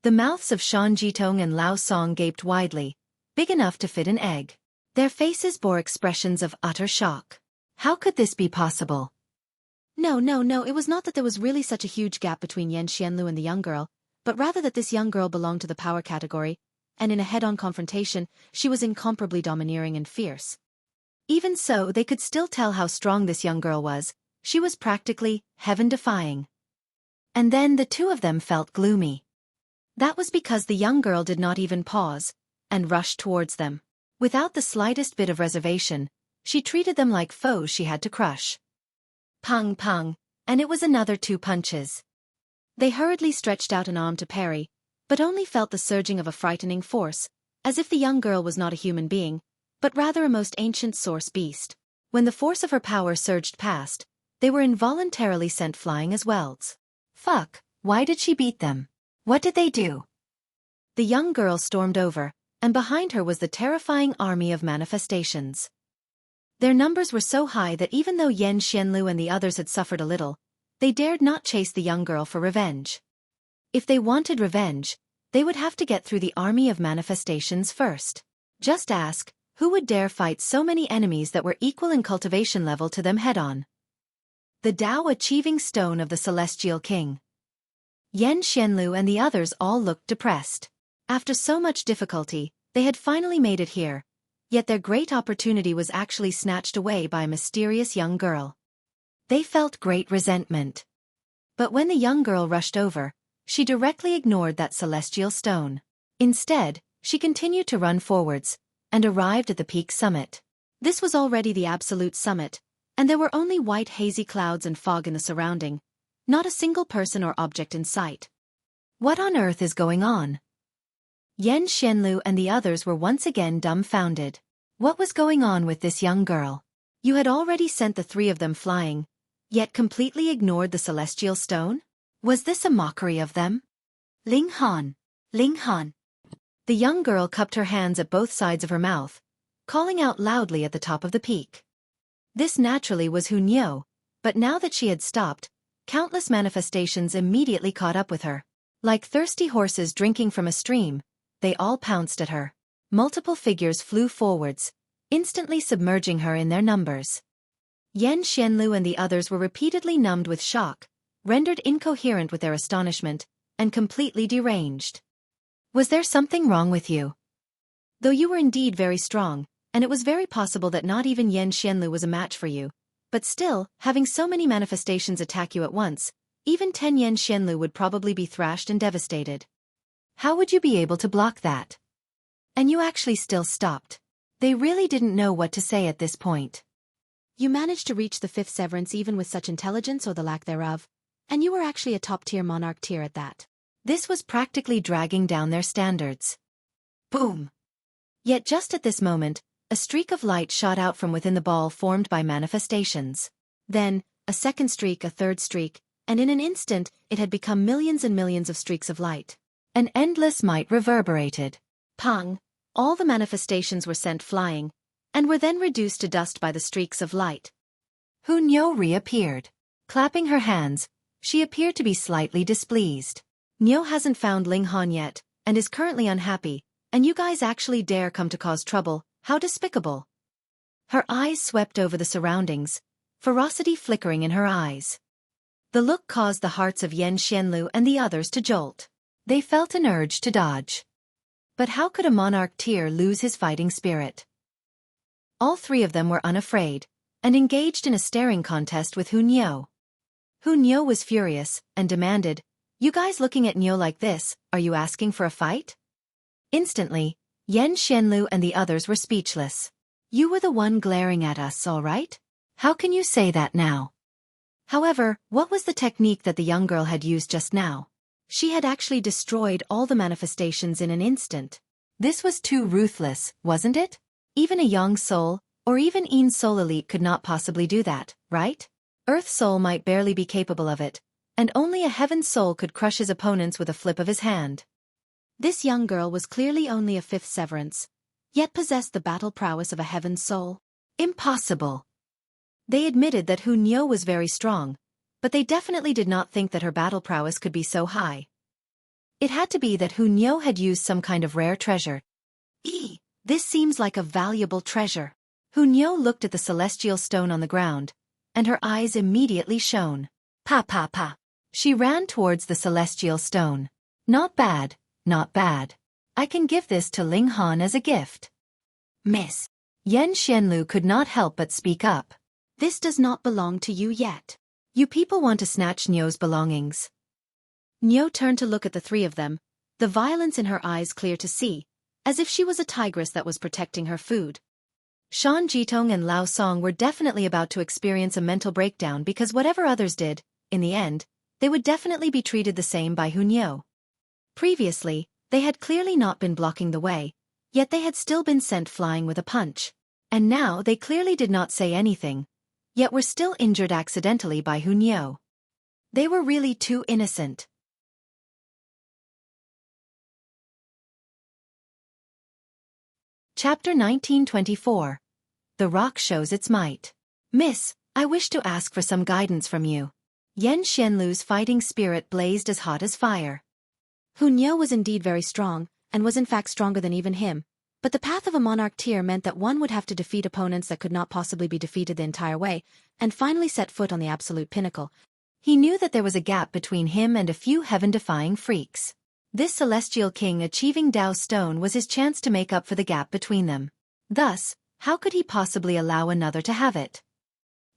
The mouths of Shan Jitong and Lao Song gaped widely, big enough to fit an egg. Their faces bore expressions of utter shock. How could this be possible? No, it was not that there was really such a huge gap between Xianlu and the young girl, but rather that this young girl belonged to the power category, and in a head-on confrontation, she was incomparably domineering and fierce. Even so, they could still tell how strong this young girl was. She was practically heaven-defying. And then the two of them felt gloomy. That was because the young girl did not even pause, and rushed towards them. Without the slightest bit of reservation, she treated them like foes she had to crush. Pang, and it was another 2 punches. They hurriedly stretched out an arm to parry, but only felt the surging of a frightening force, as if the young girl was not a human being, but rather a most ancient source beast. When the force of her power surged past, they were involuntarily sent flying as well. Fuck, why did she beat them? What did they do? The young girl stormed over, and behind her was the terrifying army of manifestations. Their numbers were so high that even though Xianlu and the others had suffered a little, they dared not chase the young girl for revenge. If they wanted revenge, they would have to get through the army of manifestations first. Just ask, who would dare fight so many enemies that were equal in cultivation level to them head-on? The Dao Achieving Stone of the Celestial King. Xianlu and the others all looked depressed. After so much difficulty, they had finally made it here, yet their great opportunity was actually snatched away by a mysterious young girl. They felt great resentment. But when the young girl rushed over, she directly ignored that celestial stone. Instead, she continued to run forwards, and arrived at the peak summit. This was already the absolute summit, and there were only white hazy clouds and fog in the surrounding, Not a single person or object in sight. What on earth is going on? Xianlu and the others were once again dumbfounded. What was going on with this young girl? You had already sent the three of them flying, yet completely ignored the celestial stone? Was this a mockery of them? Ling Han. Ling Han. The young girl cupped her hands at both sides of her mouth, calling out loudly at the top of the peak. This naturally was Hu Niu, but now that she had stopped, countless manifestations immediately caught up with her. Like thirsty horses drinking from a stream, they all pounced at her. Multiple figures flew forwards, instantly submerging her in their numbers. Xianlu and the others were repeatedly numbed with shock, rendered incoherent with their astonishment, and completely deranged. Was there something wrong with you? Though you were indeed very strong, and it was very possible that not even Xianlu was a match for you, but still, having so many manifestations attack you at once, even 10 Xianlu would probably be thrashed and devastated. How would you be able to block that? And you actually still stopped. They really didn't know what to say at this point. You managed to reach the 5th severance even with such intelligence or the lack thereof, and you were actually a top-tier monarch tier at that. This was practically dragging down their standards. Boom! Yet just at this moment, a streak of light shot out from within the ball formed by manifestations. Then, a second streak, a third streak, and in an instant, it had become millions and millions of streaks of light. An endless might reverberated. Pang! All the manifestations were sent flying, and were then reduced to dust by the streaks of light. Hu Niu reappeared. Clapping her hands, she appeared to be slightly displeased. Niu hasn't found Ling Han yet, and is currently unhappy, and you guys actually dare come to cause trouble, how despicable. Her eyes swept over the surroundings, ferocity flickering in her eyes. The look caused the hearts of Xianlu and the others to jolt. They felt an urge to dodge. But how could a monarch tier lose his fighting spirit? All three of them were unafraid, and engaged in a staring contest with Hu Niu. Hu Niu was furious, and demanded, "You guys looking at Niu like this, are you asking for a fight?" Instantly, Xianlu and the others were speechless. You were the one glaring at us, all right? How can you say that now? However, what was the technique that the young girl had used just now? She had actually destroyed all the manifestations in an instant. This was too ruthless, wasn't it? Even a young soul, or even een soul elite could not possibly do that, right? Earth soul might barely be capable of it, and only a heaven soul could crush his opponents with a flip of his hand. This young girl was clearly only a 5th severance, yet possessed the battle prowess of a heaven soul. Impossible! They admitted that Hu Niu was very strong, but they definitely did not think that her battle prowess could be so high. It had to be that Hu Niu had used some kind of rare treasure. This seems like a valuable treasure. Hu Niu looked at the celestial stone on the ground, and her eyes immediately shone. Pa pa pa. She ran towards the celestial stone. Not bad, not bad. I can give this to Ling Han as a gift. Miss. Xianlu could not help but speak up. This does not belong to you yet. You people want to snatch Niu's belongings. Niu turned to look at the three of them, the violence in her eyes clear to see, as if she was a tigress that was protecting her food. Shan Jitong and Lao Song were definitely about to experience a mental breakdown because whatever others did, in the end, they would definitely be treated the same by Hu Niu. Previously, they had clearly not been blocking the way, yet they had still been sent flying with a punch. And now they clearly did not say anything, yet were still injured accidentally by Hu Niu. They were really too innocent. Chapter 1924. The Rock Shows Its Might. Miss, I wish to ask for some guidance from you. Xianlu's fighting spirit blazed as hot as fire. Hu Niu was indeed very strong, and was in fact stronger than even him, but the path of a monarch tier meant that one would have to defeat opponents that could not possibly be defeated the entire way, and finally set foot on the absolute pinnacle. He knew that there was a gap between him and a few heaven-defying freaks. This celestial king achieving Dao Stone was his chance to make up for the gap between them. Thus, how could he possibly allow another to have it?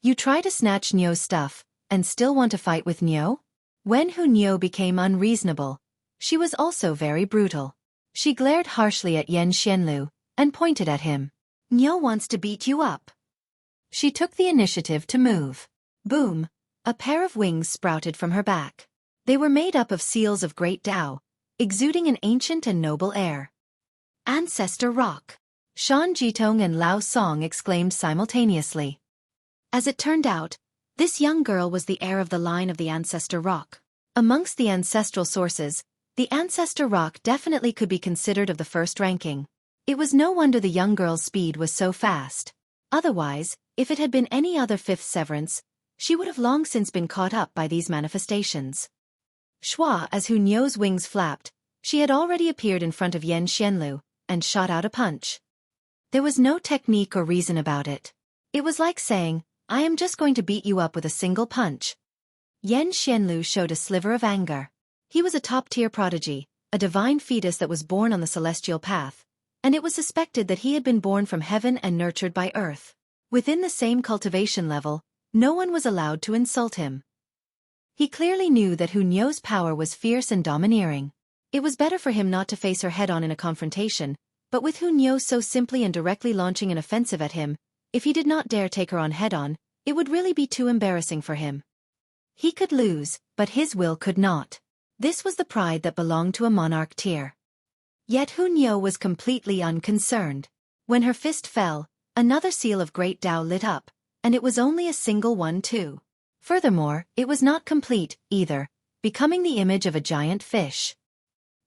You try to snatch Niu's stuff, and still want to fight with Niu? When Hu Niu became unreasonable, she was also very brutal. She glared harshly at Xianlu, and pointed at him. Niu wants to beat you up. She took the initiative to move. Boom! A pair of wings sprouted from her back. They were made up of seals of great Dao, exuding an ancient and noble air. Ancestor Rock! Shan Jitong and Lao Song exclaimed simultaneously. As it turned out, this young girl was the heir of the line of the Ancestor Rock. Amongst the ancestral sources, the Ancestor Rock definitely could be considered of the first ranking. It was no wonder the young girl's speed was so fast. Otherwise, if it had been any other fifth severance, she would have long since been caught up by these manifestations. Schwa, as Hu Niu's wings flapped, she had already appeared in front of Xianlu, and shot out a punch. There was no technique or reason about it. It was like saying, I am just going to beat you up with a single punch. Xianlu showed a sliver of anger. He was a top-tier prodigy, a divine fetus that was born on the celestial path, and it was suspected that he had been born from heaven and nurtured by earth. Within the same cultivation level, no one was allowed to insult him. He clearly knew that Hu Niu's power was fierce and domineering. It was better for him not to face her head-on in a confrontation, but with Hu Niu so simply and directly launching an offensive at him, if he did not dare take her on head-on, it would really be too embarrassing for him. He could lose, but his will could not. This was the pride that belonged to a monarch tier. Yet Hu Niu was completely unconcerned. When her fist fell, another seal of great Dao lit up, and it was only a single one too. Furthermore, it was not complete, either, becoming the image of a giant fish.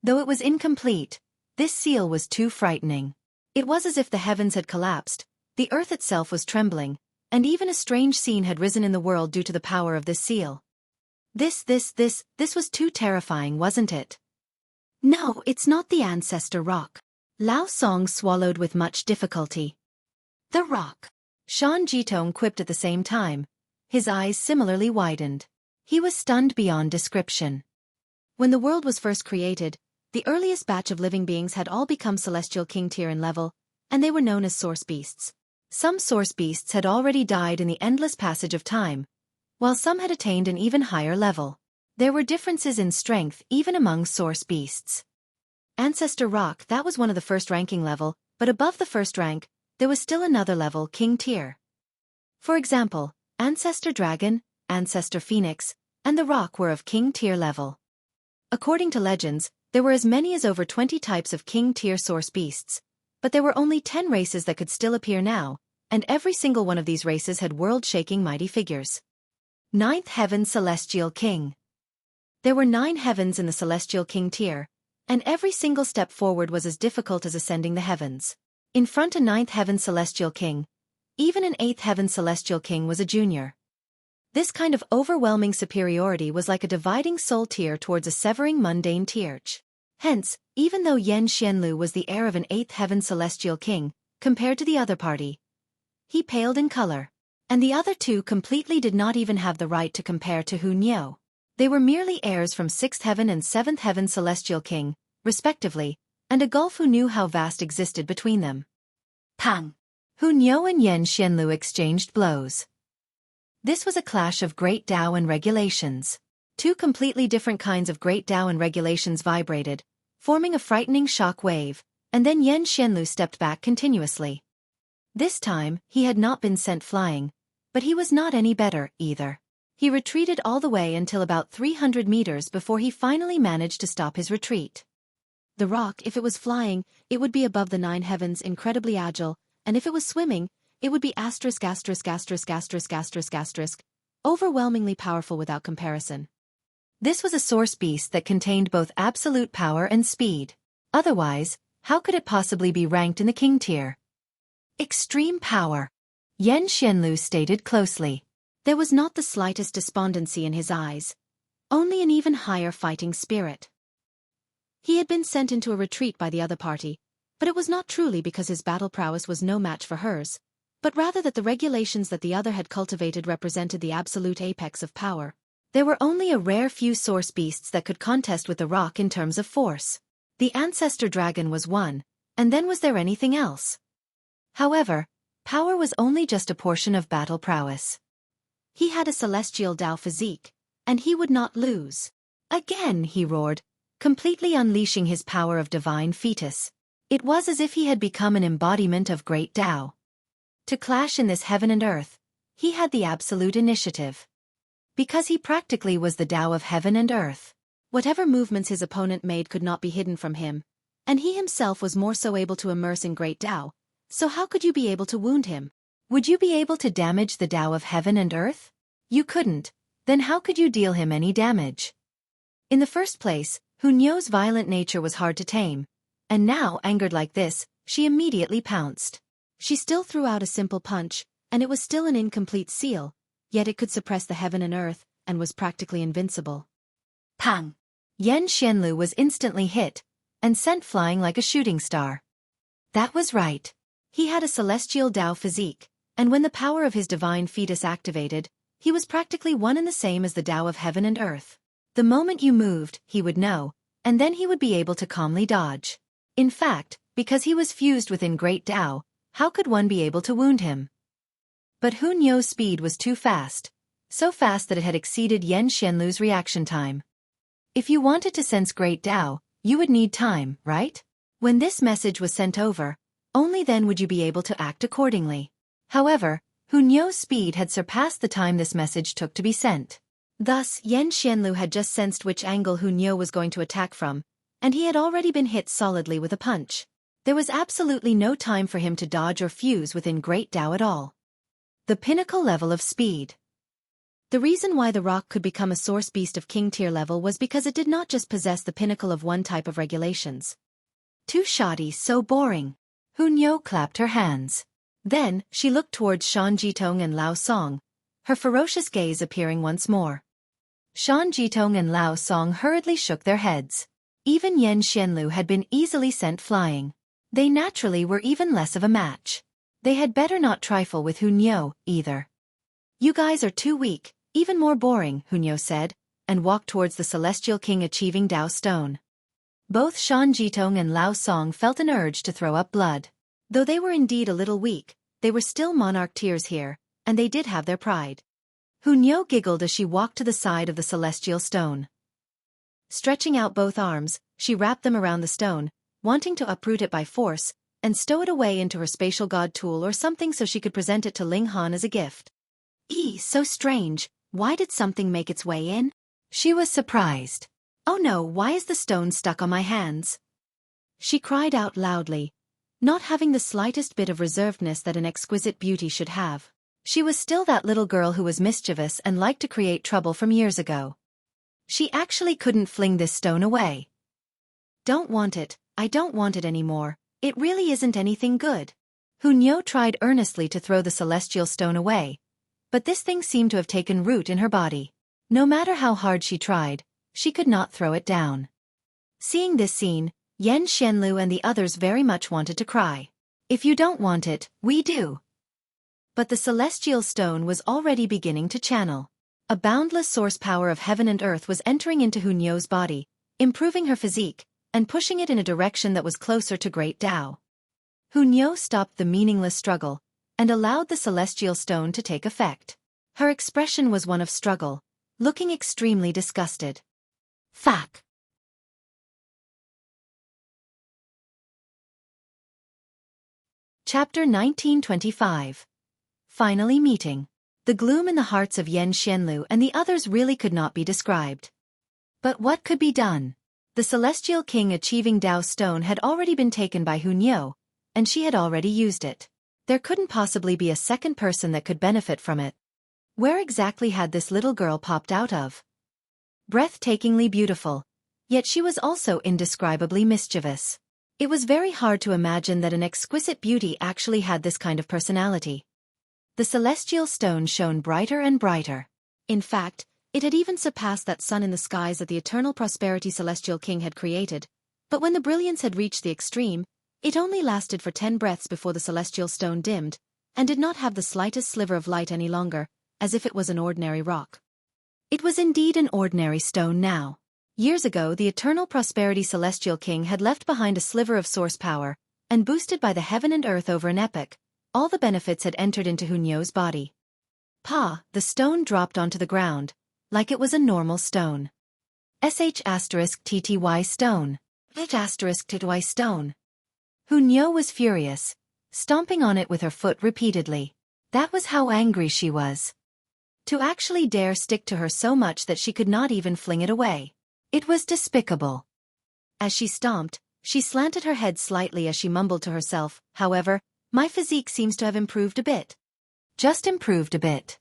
Though it was incomplete, this seal was too frightening. It was as if the heavens had collapsed, the earth itself was trembling, and even a strange scene had risen in the world due to the power of this seal. This was too terrifying, wasn't it? No, it's not the Ancestor Rock. Lao Song swallowed with much difficulty. The rock. Shan Jitong quipped at the same time. His eyes similarly widened. He was stunned beyond description. When the world was first created, the earliest batch of living beings had all become celestial king tier in level, and they were known as source beasts. Some source beasts had already died in the endless passage of time, while some had attained an even higher level. There were differences in strength even among source beasts. Ancestor Rock, that was one of the first ranking level, but above the first rank, there was still another level, king tier. For example, Ancestor Dragon, Ancestor Phoenix, and the Rock were of king tier level. According to legends, there were as many as over 20 types of king tier source beasts, but there were only 10 races that could still appear now, and every single one of these races had world-shaking mighty figures. Ninth Heaven Celestial King. There were 9 heavens in the Celestial King tier, and every single step forward was as difficult as ascending the heavens. In front of 9th Heaven Celestial King, even an 8th Heaven Celestial King was a junior. This kind of overwhelming superiority was like a dividing soul tier towards a severing mundane tier. Hence, even though Xianlu was the heir of an 8th Heaven Celestial King, compared to the other party, he paled in color. And the other two completely did not even have the right to compare to Hu Niu. They were merely heirs from 6th Heaven and 7th Heaven Celestial King, respectively, and a gulf who knew how vast existed between them. Pang! Hu Niu and Xianlu exchanged blows. This was a clash of great Dao and regulations. Two completely different kinds of great Dao and regulations vibrated, forming a frightening shock wave, and then Xianlu stepped back continuously. This time, he had not been sent flying, but he was not any better, either. He retreated all the way until about 300 meters before he finally managed to stop his retreat. The rock, if it was flying, it would be above the 9 heavens, incredibly agile, and if it was swimming, it would be overwhelmingly powerful without comparison. This was a source beast that contained both absolute power and speed. Otherwise, how could it possibly be ranked in the king tier? Extreme power. Xianlu stated closely. There was not the slightest despondency in his eyes, only an even higher fighting spirit. He had been sent into a retreat by the other party, but it was not truly because his battle prowess was no match for hers, but rather that the regulations that the other had cultivated represented the absolute apex of power. There were only a rare few source beasts that could contest with the rock in terms of force. The Ancestor Dragon was one, and then was there anything else? However, power was only just a portion of battle prowess. He had a celestial Dao physique, and he would not lose. Again, he roared, completely unleashing his power of divine fetus. It was as if he had become an embodiment of great Dao. To clash in this heaven and earth, he had the absolute initiative. because he practically was the Tao of heaven and earth. Whatever movements his opponent made could not be hidden from him, and he himself was more so able to immerse in great Tao, so how could you be able to wound him? Would you be able to damage the Tao of heaven and earth? You couldn't, then how could you deal him any damage? In the first place, Hu Niu's violent nature was hard to tame, and now, angered like this, she immediately pounced. She still threw out a simple punch, and it was still an incomplete seal, yet it could suppress the heaven and earth, and was practically invincible. Pang! Xianlu was instantly hit, and sent flying like a shooting star. That was right. He had a celestial Tao physique, and when the power of his divine fetus activated, he was practically one and the same as the Tao of heaven and earth. The moment you moved, he would know, and then he would be able to calmly dodge. In fact, because he was fused within great Tao, how could one be able to wound him? But Hu Niu's speed was too fast, so fast that it had exceeded Xianlu's reaction time. If you wanted to sense great Tao, you would need time, right? When this message was sent over, only then would you be able to act accordingly. However, Hu Niu's speed had surpassed the time this message took to be sent. Thus, Xianlu had just sensed which angle Hu Niu was going to attack from, and he had already been hit solidly with a punch. There was absolutely no time for him to dodge or fuse within great Tao at all. The pinnacle level of speed. The reason why the rock could become a source beast of king tier level was because it did not just possess the pinnacle of one type of regulations. Too shoddy, so boring. Hu Niu clapped her hands. Then, she looked towards Shan Jitong and Lao Song, her ferocious gaze appearing once more. Shan Jitong and Lao Song hurriedly shook their heads. Even Xianlu had been easily sent flying. They naturally were even less of a match. They had better not trifle with Hu Niu, either. You guys are too weak, even more boring, Hu Niu said, and walked towards the Celestial King achieving Dao Stone. Both Shan Jitong and Lao Song felt an urge to throw up blood. Though they were indeed a little weak, they were still monarch tiers here, and they did have their pride. Hu Niu giggled as she walked to the side of the Celestial Stone. Stretching out both arms, she wrapped them around the stone, wanting to uproot it by force, and stow it away into her spatial god tool or something so she could present it to Ling Han as a gift. So strange, why did something make its way in? She was surprised. Oh no, why is the stone stuck on my hands? She cried out loudly, not having the slightest bit of reservedness that an exquisite beauty should have. She was still that little girl who was mischievous and liked to create trouble from years ago. She actually couldn't fling this stone away. Don't want it, I don't want it anymore, it really isn't anything good. Hu Niu tried earnestly to throw the celestial stone away, but this thing seemed to have taken root in her body. No matter how hard she tried, she could not throw it down. Seeing this scene, Xianlu and the others very much wanted to cry. If you don't want it, we do. But the celestial stone was already beginning to channel. A boundless source power of heaven and earth was entering into Hu Niu's body, improving her physique, and pushing it in a direction that was closer to great Tao. Hu Niu stopped the meaningless struggle, and allowed the celestial stone to take effect. Her expression was one of struggle, looking extremely disgusted. Fuck. Chapter 1925. Finally meeting. The gloom in the hearts of Xianlu and the others really could not be described. But what could be done? The Celestial King achieving Dao Stone had already been taken by Hu Niu, and she had already used it. There couldn't possibly be a second person that could benefit from it. Where exactly had this little girl popped out of? Breathtakingly beautiful, yet she was also indescribably mischievous. It was very hard to imagine that an exquisite beauty actually had this kind of personality. The celestial stone shone brighter and brighter. In fact, it had even surpassed that sun in the skies that the eternal prosperity Celestial King had created, but when the brilliance had reached the extreme, it only lasted for 10 breaths before the celestial stone dimmed, and did not have the slightest sliver of light any longer, as if it was an ordinary rock. It was indeed an ordinary stone now. Years ago the eternal prosperity Celestial King had left behind a sliver of source power, and boosted by the heaven and earth over an epoch, all the benefits had entered into Hu Niu's body. The stone dropped onto the ground, like it was a normal stone. *TTY stone. *TTY stone. Hu Niu was furious, stomping on it with her foot repeatedly. That was how angry she was. To actually dare stick to her so much that she could not even fling it away. It was despicable. As she stomped, she slanted her head slightly as she mumbled to herself, however, my physique seems to have improved a bit. Just improved a bit.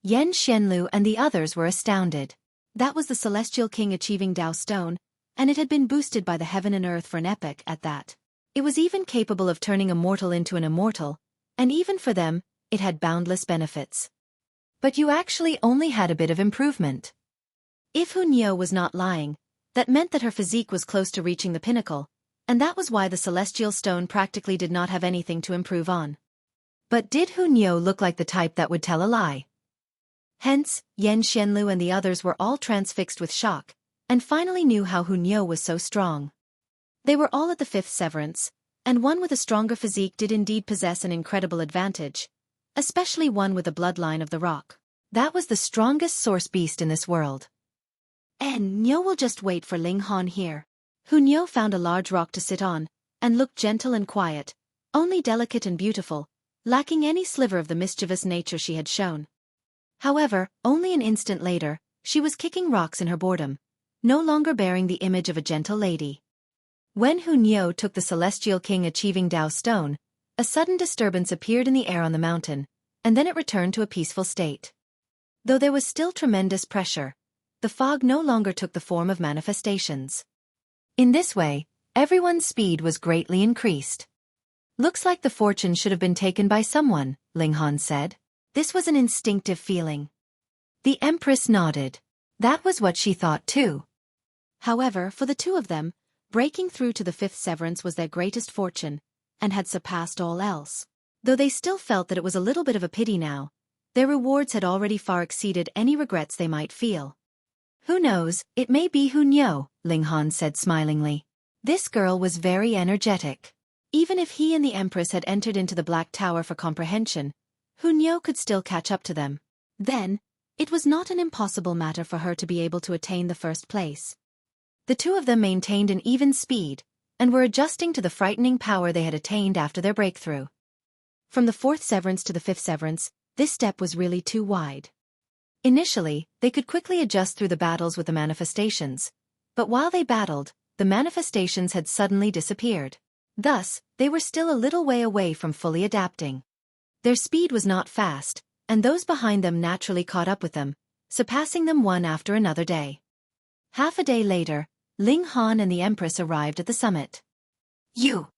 Xianlu and the others were astounded. That was the Celestial King achieving Dao Stone, and it had been boosted by the heaven and earth for an epoch at that. It was even capable of turning a mortal into an immortal, and even for them, it had boundless benefits. But you actually only had a bit of improvement. If Hu Niu was not lying, that meant that her physique was close to reaching the pinnacle, and that was why the Celestial Stone practically did not have anything to improve on. But did Hu Niu look like the type that would tell a lie? Hence, Xianlu and the others were all transfixed with shock, and finally knew how Hu Niu was so strong. They were all at the 5th severance, and one with a stronger physique did indeed possess an incredible advantage, especially one with the bloodline of the rock. That was the strongest source beast in this world. And Niu will just wait for Ling Han here. Hu Niu found a large rock to sit on, and looked gentle and quiet, only delicate and beautiful, lacking any sliver of the mischievous nature she had shown. However, only an instant later, she was kicking rocks in her boredom, no longer bearing the image of a gentle lady. When Hu Niu took the Celestial King achieving Dao Stone, a sudden disturbance appeared in the air on the mountain, and then it returned to a peaceful state. Though there was still tremendous pressure, the fog no longer took the form of manifestations. In this way, everyone's speed was greatly increased. Looks like the fortune should have been taken by someone, Ling Han said. This was an instinctive feeling. The Empress nodded. That was what she thought too. However, for the two of them, breaking through to the 5th severance was their greatest fortune, and had surpassed all else. Though they still felt that it was a little bit of a pity now, their rewards had already far exceeded any regrets they might feel. Who knows, it may be Hu Niu, Ling Han said smilingly. This girl was very energetic. Even if he and the Empress had entered into the Black Tower for comprehension, Hu Niu could still catch up to them. Then, it was not an impossible matter for her to be able to attain the first place. The two of them maintained an even speed, and were adjusting to the frightening power they had attained after their breakthrough. From the 4th severance to the 5th severance, this step was really too wide. Initially, they could quickly adjust through the battles with the manifestations, but while they battled, the manifestations had suddenly disappeared. Thus, they were still a little way away from fully adapting. Their speed was not fast, and those behind them naturally caught up with them, surpassing them one after another day. Half a day later, Ling Han and the Empress arrived at the summit. You!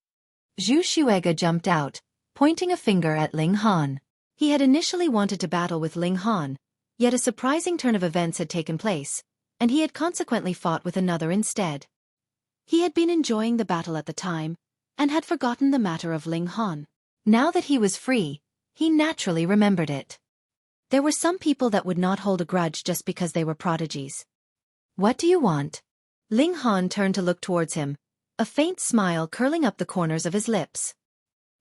Xueqi jumped out, pointing a finger at Ling Han. He had initially wanted to battle with Ling Han, yet a surprising turn of events had taken place, and he had consequently fought with another instead. He had been enjoying the battle at the time, and had forgotten the matter of Ling Han. Now that he was free, he naturally remembered it. There were some people that would not hold a grudge just because they were prodigies. What do you want? Ling Han turned to look towards him, a faint smile curling up the corners of his lips.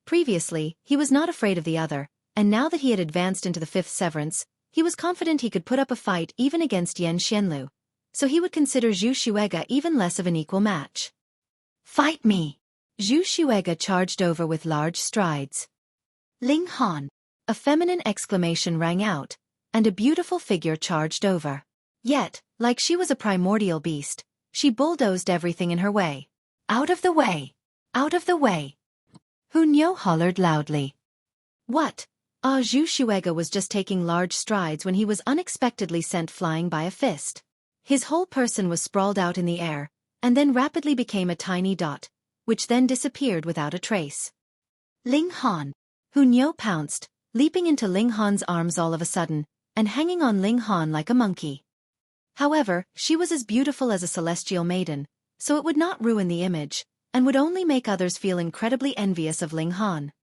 Previously, he was not afraid of the other, and now that he had advanced into the 5th severance, he was confident he could put up a fight even against Xianlu, so he would consider Xueqi even less of an equal match. Fight me! Xueqi charged over with large strides. Ling Han! A feminine exclamation rang out, and a beautiful figure charged over. Yet, like she was a primordial beast, she bulldozed everything in her way. Out of the way! Out of the way! Hu Niu hollered loudly. What? Xueqi was just taking large strides when he was unexpectedly sent flying by a fist. His whole person was sprawled out in the air, and then rapidly became a tiny dot, which then disappeared without a trace. Ling Han! Hu Niu pounced, leaping into Ling Han's arms all of a sudden, and hanging on Ling Han like a monkey. However, she was as beautiful as a celestial maiden, so it would not ruin the image, and would only make others feel incredibly envious of Ling Han.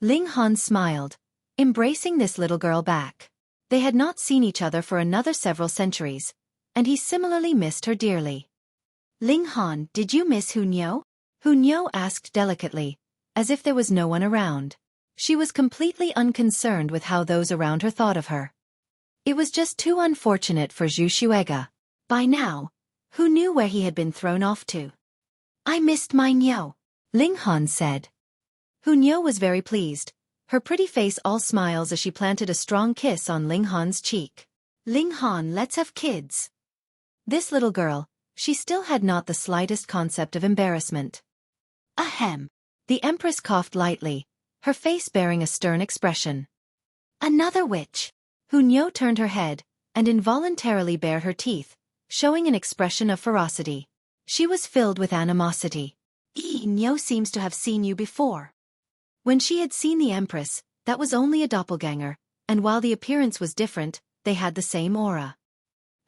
Ling Han smiled, embracing this little girl back. They had not seen each other for another several centuries, and he similarly missed her dearly. Ling Han, did you miss Hu Niu? Hu Niu asked delicately, as if there was no one around. She was completely unconcerned with how those around her thought of her. It was just too unfortunate for Xueqi. By now, Hu knew where he had been thrown off to. I missed my Niu, Ling Han said. Hu Niu was very pleased, her pretty face all smiles as she planted a strong kiss on Ling Han's cheek. Ling Han, let's have kids. This little girl, she still had not the slightest concept of embarrassment. Ahem. The Empress coughed lightly, her face bearing a stern expression. Another witch. Hu Niu turned her head, and involuntarily bared her teeth, showing an expression of ferocity. She was filled with animosity. Niu seems to have seen you before. When she had seen the Empress, that was only a doppelganger, and while the appearance was different, they had the same aura.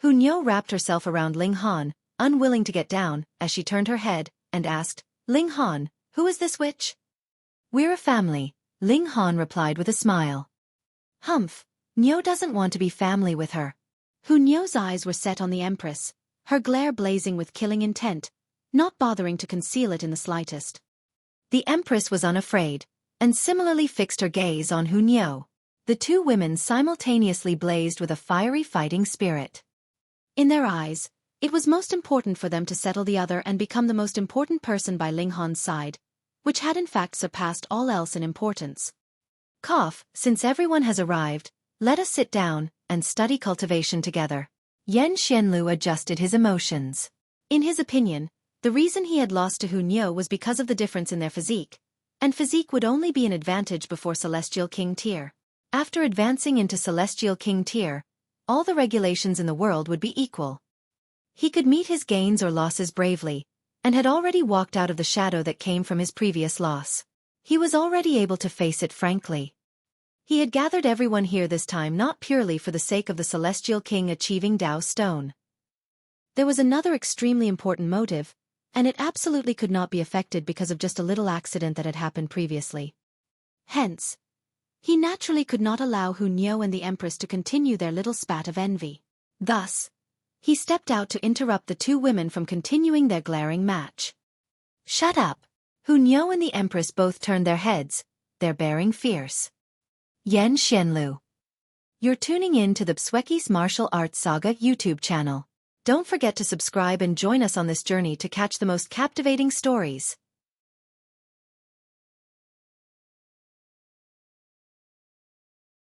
Hu Niu wrapped herself around Ling Han, unwilling to get down, as she turned her head, and asked, Ling Han, who is this witch? We're a family, Ling Han replied with a smile. Humph, Niu doesn't want to be family with her. Hu Niu's eyes were set on the Empress, her glare blazing with killing intent, not bothering to conceal it in the slightest. The Empress was unafraid, and similarly fixed her gaze on Hu Niu. The two women simultaneously blazed with a fiery fighting spirit. In their eyes, it was most important for them to settle the other and become the most important person by Ling Han's side, which had in fact surpassed all else in importance. Since everyone has arrived, let us sit down and study cultivation together. Xianlu adjusted his emotions. In his opinion, the reason he had lost to Hu Niu was because of the difference in their physique, and physique would only be an advantage before Celestial King tier. After advancing into Celestial King tier, all the regulations in the world would be equal. He could meet his gains or losses bravely, and had already walked out of the shadow that came from his previous loss. He was already able to face it frankly. He had gathered everyone here this time not purely for the sake of the Celestial King achieving Dao Stone. There was another extremely important motive, and it absolutely could not be affected because of just a little accident that had happened previously. Hence, he naturally could not allow Hu Niu and the Empress to continue their little spat of envy. Thus, he stepped out to interrupt the two women from continuing their glaring match. Shut up! Hu Niu and the Empress both turned their heads, their bearing fierce. Xianlu. You're tuning in to the Xueqi's Martial Arts Saga YouTube channel. Don't forget to subscribe and join us on this journey to catch the most captivating stories.